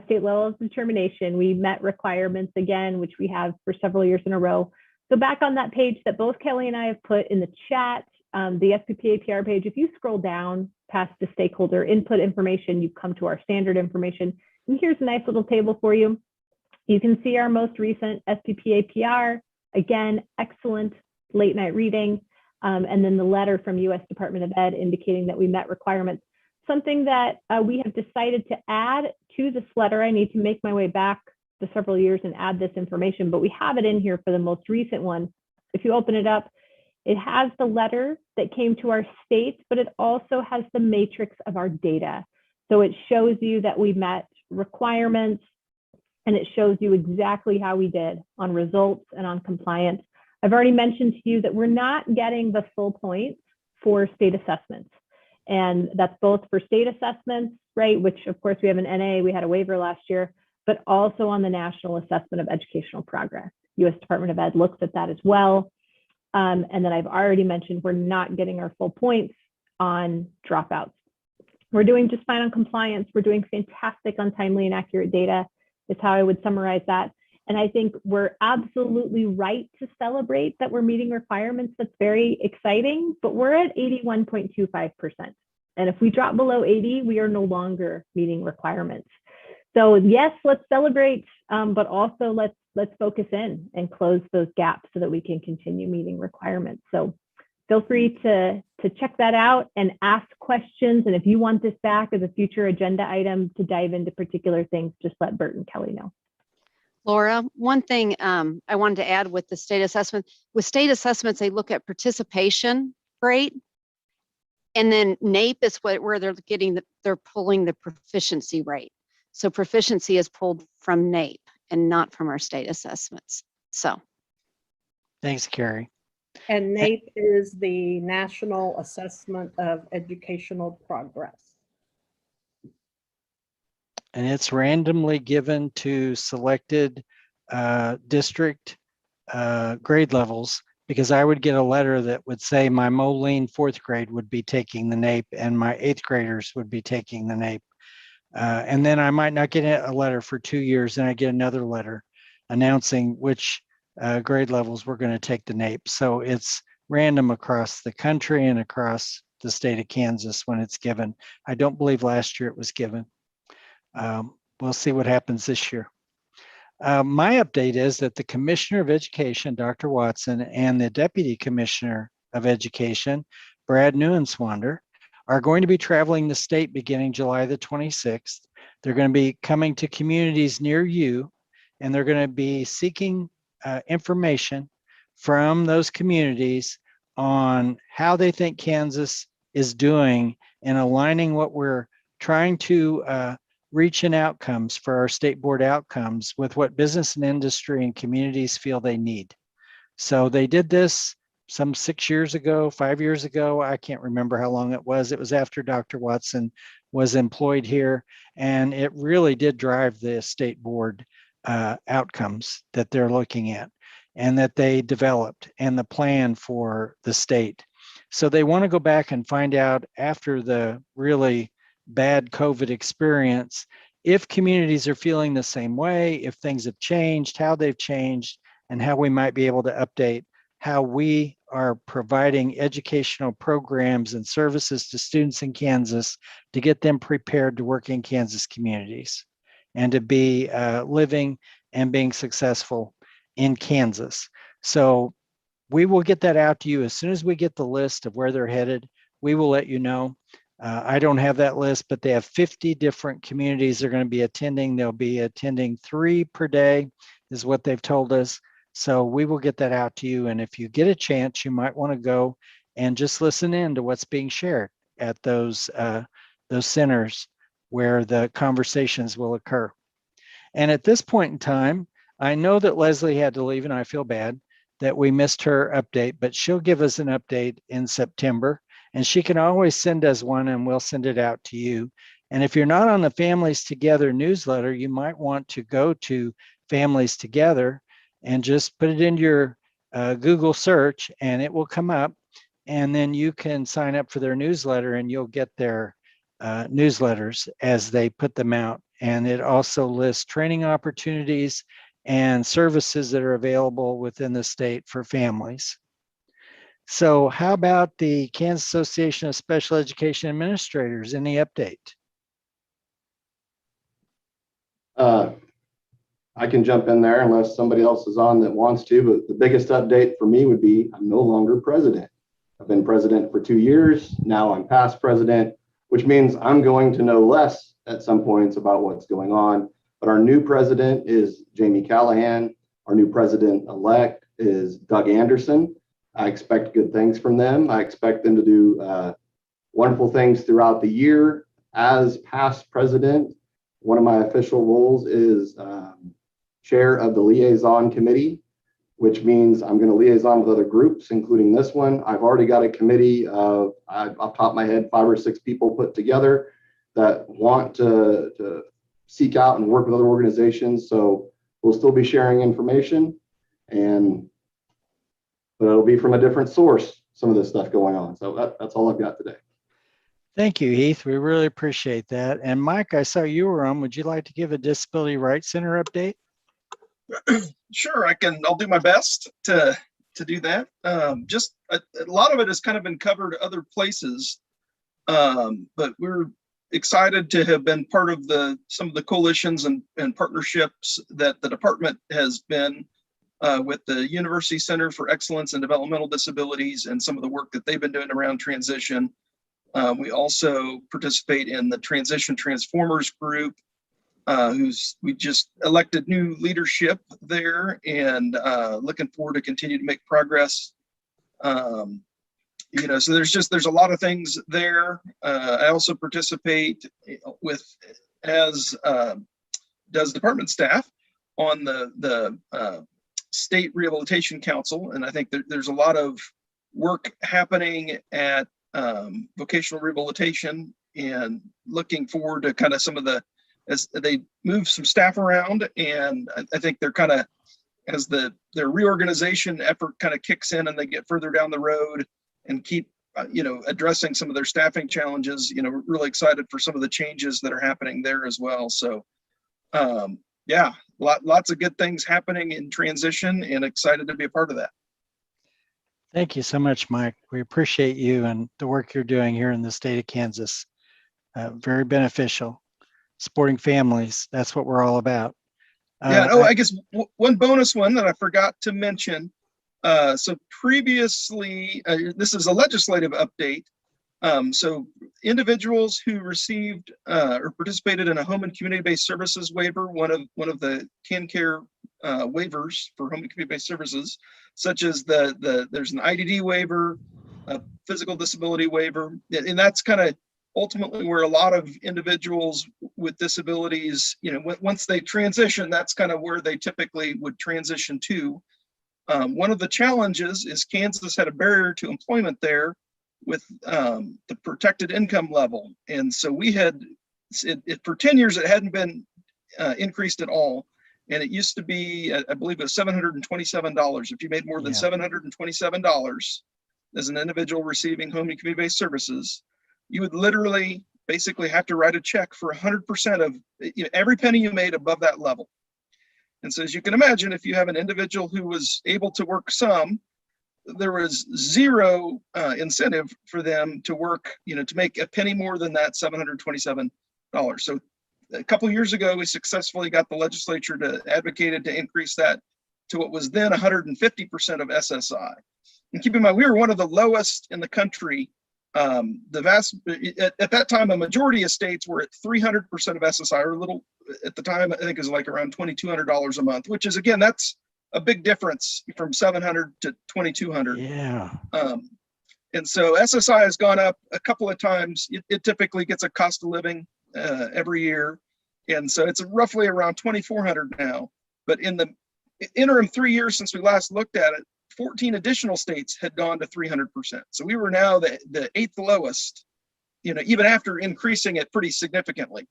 state level of determination. We met requirements again, which we have for several years in a row. So back on that page that both Kelly and I have put in the chat, the SPP APR page, if you scroll down past the stakeholder input information, you come to our standard information. And here's a nice little table for you. You can see our most recent SPP APR. Again, excellent late night reading. And then the letter from US Department of Ed indicating that we met requirements. Something that we have decided to add to this letter. I need to make my way back to several years and add this information, but we have it in here for the most recent one. If you open it up, it has the letter that came to our state, but it also has the matrix of our data. So it shows you that we met requirements, and it shows you exactly how we did on results and on compliance. I've already mentioned to you that we're not getting the full points for state assessments. And that's both for state assessments, right? Which of course we have an NA, we had a waiver last year, but also on the National Assessment of Educational Progress. US Department of Ed looks at that as well. And then I've already mentioned we're not getting our full points on dropouts. We're doing just fine on compliance. We're doing fantastic on timely and accurate data is how I would summarize that. And I think we're absolutely right to celebrate that we're meeting requirements. That's very exciting, but we're at 81.25%. And if we drop below 80, we are no longer meeting requirements. So yes, let's celebrate, but also let's focus in and close those gaps so that we can continue meeting requirements. So feel free to check that out and ask questions. And if you want this back as a future agenda item to dive into particular things, just let Bert and Kelly know. Laura, one thing I wanted to add with the state assessment, with state assessments, they look at participation rate, and then NAEP is where they're pulling the proficiency rate. So proficiency is pulled from NAEP and not from our state assessments. So. Thanks, Carrie. And NAEP is the National Assessment of Educational Progress. And it's randomly given to selected district grade levels, because I would get a letter that would say my Moline 4th grade would be taking the NAEP and my 8th graders would be taking the NAEP. And then I might not get a letter for 2 years, and I get another letter announcing which grade levels we're going to take the NAEP. So it's random across the country and across the state of Kansas when it's given. I don't believe last year it was given. We'll see what happens this year. My update is that the Commissioner of Education, Dr. Watson, and the Deputy Commissioner of Education, Brad Neuenswander, are going to be traveling the state beginning July the 26th. They're going to be coming to communities near you, and they're going to be seeking information from those communities on how they think Kansas is doing in aligning what we're trying to reach in outcomes for our state board outcomes with what business and industry and communities feel they need. So they did this some 6 years ago, 5 years ago. I can't remember how long it was. It was after Dr. Watson was employed here, and it really did drive the state board outcomes that they're looking at and that they developed and the plan for the state. So they want to go back and find out after the really bad COVID experience, if communities are feeling the same way, if things have changed, how they've changed, and how we might be able to update how we are providing educational programs and services to students in Kansas to get them prepared to work in Kansas communities and to be living and being successful in Kansas. So we will get that out to you as soon as we get the list of where they're headed. We will let you know. I don't have that list, but they have 50 different communities they're going to be attending. They'll be attending 3 per day is what they've told us. So we will get that out to you. And if you get a chance, you might want to go and just listen in to what's being shared at those centers where the conversations will occur. And at this point in time, I know that Leslie had to leave, and I feel bad that we missed her update, but she'll give us an update in September. And she can always send us one and we'll send it out to you. And if you're not on the Families Together newsletter, you might want to go to Families Together and just put it in your Google search and it will come up. And then you can sign up for their newsletter and you'll get their newsletters as they put them out. And it also lists training opportunities and services that are available within the state for families. So how about the Kansas Association of Special Education Administrators? Any update? I can jump in there unless somebody else is on that wants to, but the biggest update for me would be I'm no longer president. I've been president for 2 years. Now I'm past president, which means I'm going to know less at some points about what's going on. But our new president is Jamie Callahan. Our new president-elect is Doug Anderson. I expect good things from them. I expect them to do wonderful things throughout the year. As past president, one of my official roles is chair of the liaison committee, which means I'm going to liaison with other groups, including this one. I've already got a committee of, off the top of my head, 5 or 6 people put together that want to seek out and work with other organizations. So we'll still be sharing information, but it'll be from a different source, some of this stuff going on. So that's all I've got today. Thank you, Heath. We really appreciate that. And Mike, I saw you were on. Would you like to give a Disability Rights Center update? Sure, I'll do my best to do that. Just a lot of it has kind of been covered other places, but we're excited to have been part of some of the coalitions and partnerships that the department has been with the University Center for Excellence in Developmental Disabilities and some of the work that they've been doing around transition. We also participate in the Transition Transformers group, we just elected new leadership there, and looking forward to continue to make progress. So there's a lot of things there. I also participate as does department staff on the State Rehabilitation Council, and I think there's a lot of work happening at vocational rehabilitation, and looking forward to kind of some of as they move some staff around, and I think they're kind of, as their reorganization effort kind of kicks in and they get further down the road and keep addressing some of their staffing challenges, we're really excited for some of the changes that are happening there as well. So yeah, lots of good things happening in transition, and excited to be a part of that. Thank you so much, Mike. We appreciate you and the work you're doing here in the state of Kansas. Very beneficial. Supporting families, that's what we're all about. Yeah, I guess one bonus one that I forgot to mention. So previously, this is a legislative update. So individuals who received or participated in a home and community-based services waiver, one of the CanCare waivers for home and community-based services, such as there's an IDD waiver, a physical disability waiver, and that's kind of ultimately where a lot of individuals with disabilities, once they transition, that's kind of where they typically would transition to. One of the challenges is Kansas had a barrier to employment there with the protected income level. And so we had, for 10 years, it hadn't been increased at all. And it used to be, I believe it was $727. If you made more than $727 as an individual receiving home and community-based services, you would literally basically have to write a check for 100% of every penny you made above that level. And so as you can imagine, if you have an individual who was able to work some, there was zero incentive for them to work, to make a penny more than that $727. So a couple of years ago, we successfully got the legislature to advocated to increase that to what was then 150% of SSI. And keep in mind, we were one of the lowest in the country. At that time, a majority of states were at 300% of SSI, or a little, at the time, I think it was like around $2,200 a month, which is, again, that's a big difference from 700 to 2,200. Yeah. And so SSI has gone up a couple of times. It typically gets a cost of living every year. And so it's roughly around 2,400 now. But in the interim 3 years since we last looked at it, 14 additional states had gone to 300%. So we were now the eighth lowest, even after increasing it pretty significantly.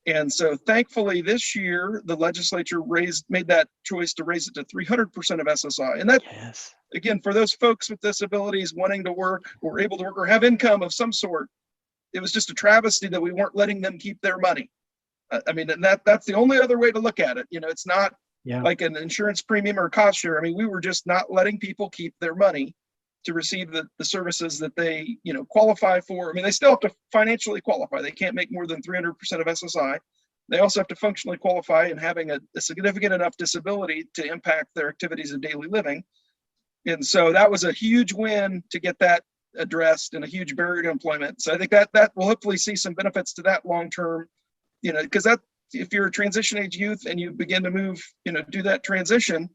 And so thankfully this year, the legislature made that choice to raise it to 300% of SSI. And that, again, for those folks with disabilities wanting to work or able to work or have income of some sort, it was just a travesty that we weren't letting them keep their money. I mean, and that's the only other way to look at it. It's not like an insurance premium or cost share. I mean, we were just not letting people keep their money to receive the services that they, qualify for. I mean, they still have to financially qualify. They can't make more than 300% of SSI. They also have to functionally qualify and having a significant enough disability to impact their activities of daily living. And so that was a huge win to get that addressed and a huge barrier to employment. So I think that will hopefully see some benefits to that long-term, because if you're a transition age youth and you begin to move, do that transition,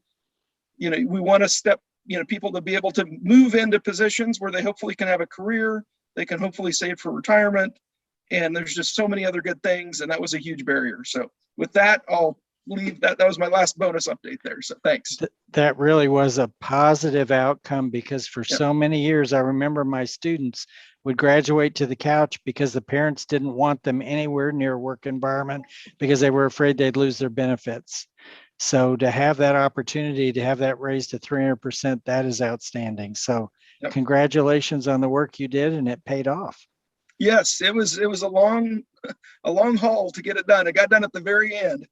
we want to step, people to be able to move into positions where they hopefully can have a career, they can hopefully save for retirement. And there's just so many other good things. And that was a huge barrier. So with that, I'll leave that. That was my last bonus update there. So thanks. That really was a positive outcome, because for so many years, I remember my students would graduate to the couch because the parents didn't want them anywhere near a work environment because they were afraid they'd lose their benefits. So to have that opportunity to have that raised to 300%, that is outstanding. So congratulations on the work you did, and it paid off. Yes, it was a long haul to get it done. It got done at the very end.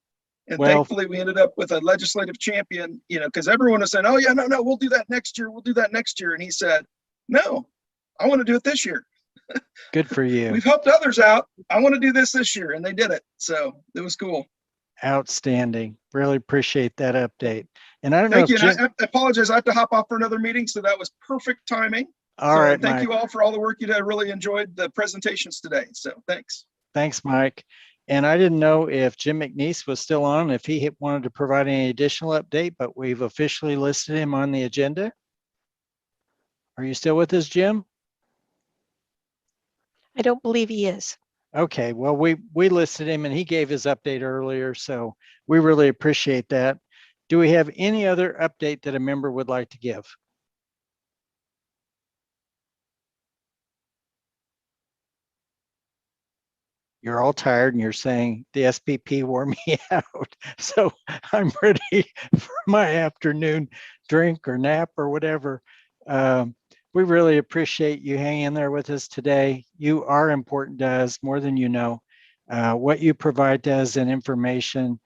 And thankfully we ended up with a legislative champion, because everyone was saying, oh yeah, no, we'll do that next year. We'll do that next year. And he said, no, I want to do it this year. Good for you. We've helped others out. I want to do this year. And they did it. So it was cool. Outstanding. Really appreciate that update. And I don't Thank know. you. I apologize. I have to hop off for another meeting. So that was perfect timing. All right. Thank Mike. you all for all the work you did. I really enjoyed the presentations today. So thanks. Thanks, Mike. And I didn't know if Jim McNeese was still on, if he wanted to provide any additional update, but we've officially listed him on the agenda. Are you still with us, Jim? I don't believe he is. Okay, well, we listed him and he gave his update earlier, so we really appreciate that. Do we have any other update that a member would like to give? You're all tired and you're saying the SPP wore me out. So I'm ready for my afternoon drink or nap or whatever. We really appreciate you hanging there with us today. You are important to us more than you know. What you provide to us and information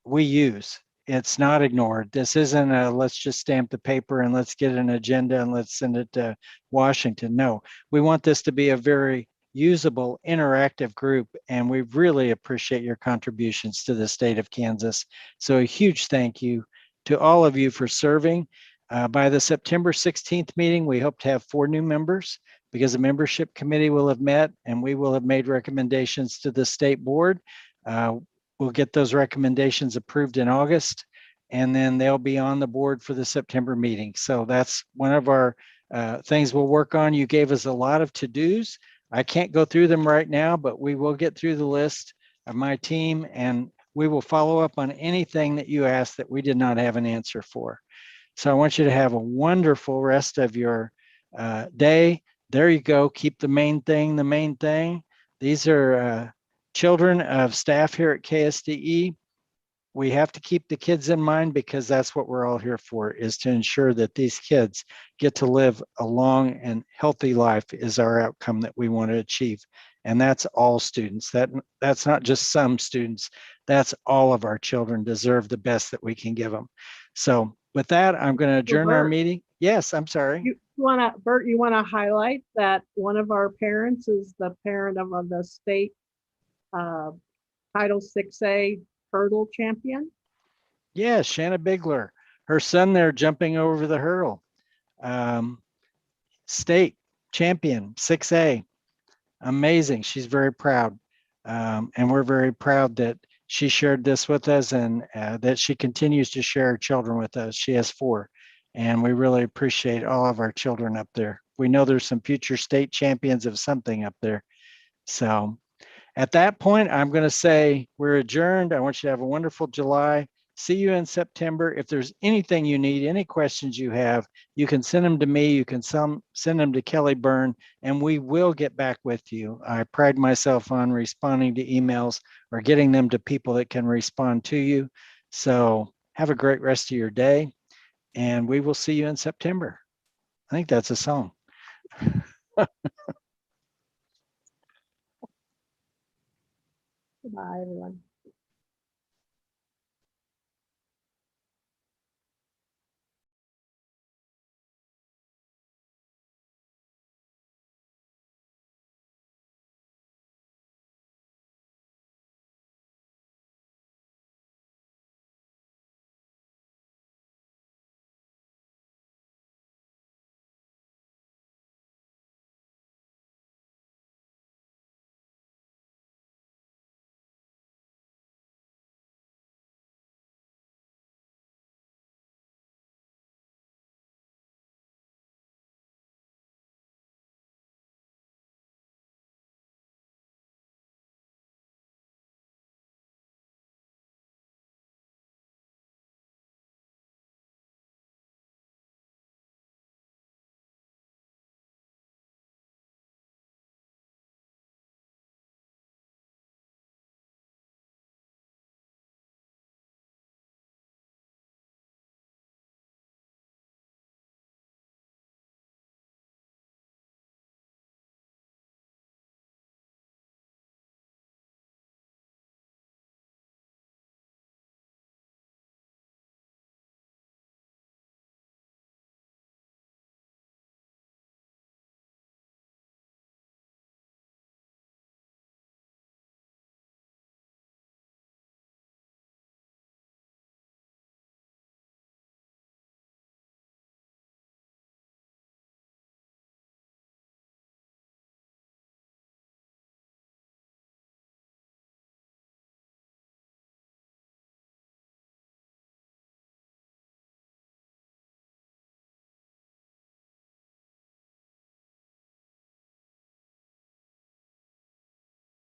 we use. It's not ignored. This isn't a let's just stamp the paper and let's get an agenda and let's send it to Washington. No, we want this to be a very usable, interactive group, and we really appreciate your contributions to the state of Kansas. So a huge thank you to all of you for serving. By the September 16th meeting, we hope to have 4 new members because the membership committee will have met and we will have made recommendations to the state board. We'll get those recommendations approved in August, and then they'll be on the board for the September meeting. So that's one of our things we'll work on. You gave us a lot of to-dos. I can't go through them right now, but we will get through the list of my team, and we will follow up on anything that you asked that we did not have an answer for. So I want you to have a wonderful rest of your day. There you go. Keep the main thing the main thing. These are children of staff here at KSDE. We have to keep the kids in mind because that's what we're all here for, is to ensure that these kids get to live a long and healthy life is our outcome that we want to achieve. And that's all students. That's not just some students. That's all of our children deserve the best that we can give them. So with that, I'm going to adjourn our meeting. Yes, I'm sorry. Bert, you want to highlight that one of our parents is the parent of the state Title 6A hurdle champion? Yeah, Shanna Bigler. Her son there jumping over the hurdle. State champion, 6A. Amazing. She's very proud. And we're very proud that she shared this with us and that she continues to share her children with us. She has 4. And we really appreciate all of our children up there. We know there's some future state champions of something up there. So at that point, I'm going to say we're adjourned. I want you to have a wonderful July. See you in September. If there's anything you need, any questions you have, you can send them to me. You can send them to Kelly Byrne, and we will get back with you. I pride myself on responding to emails or getting them to people that can respond to you. So have a great rest of your day, and we will see you in September. I think that's a song. Goodbye, everyone.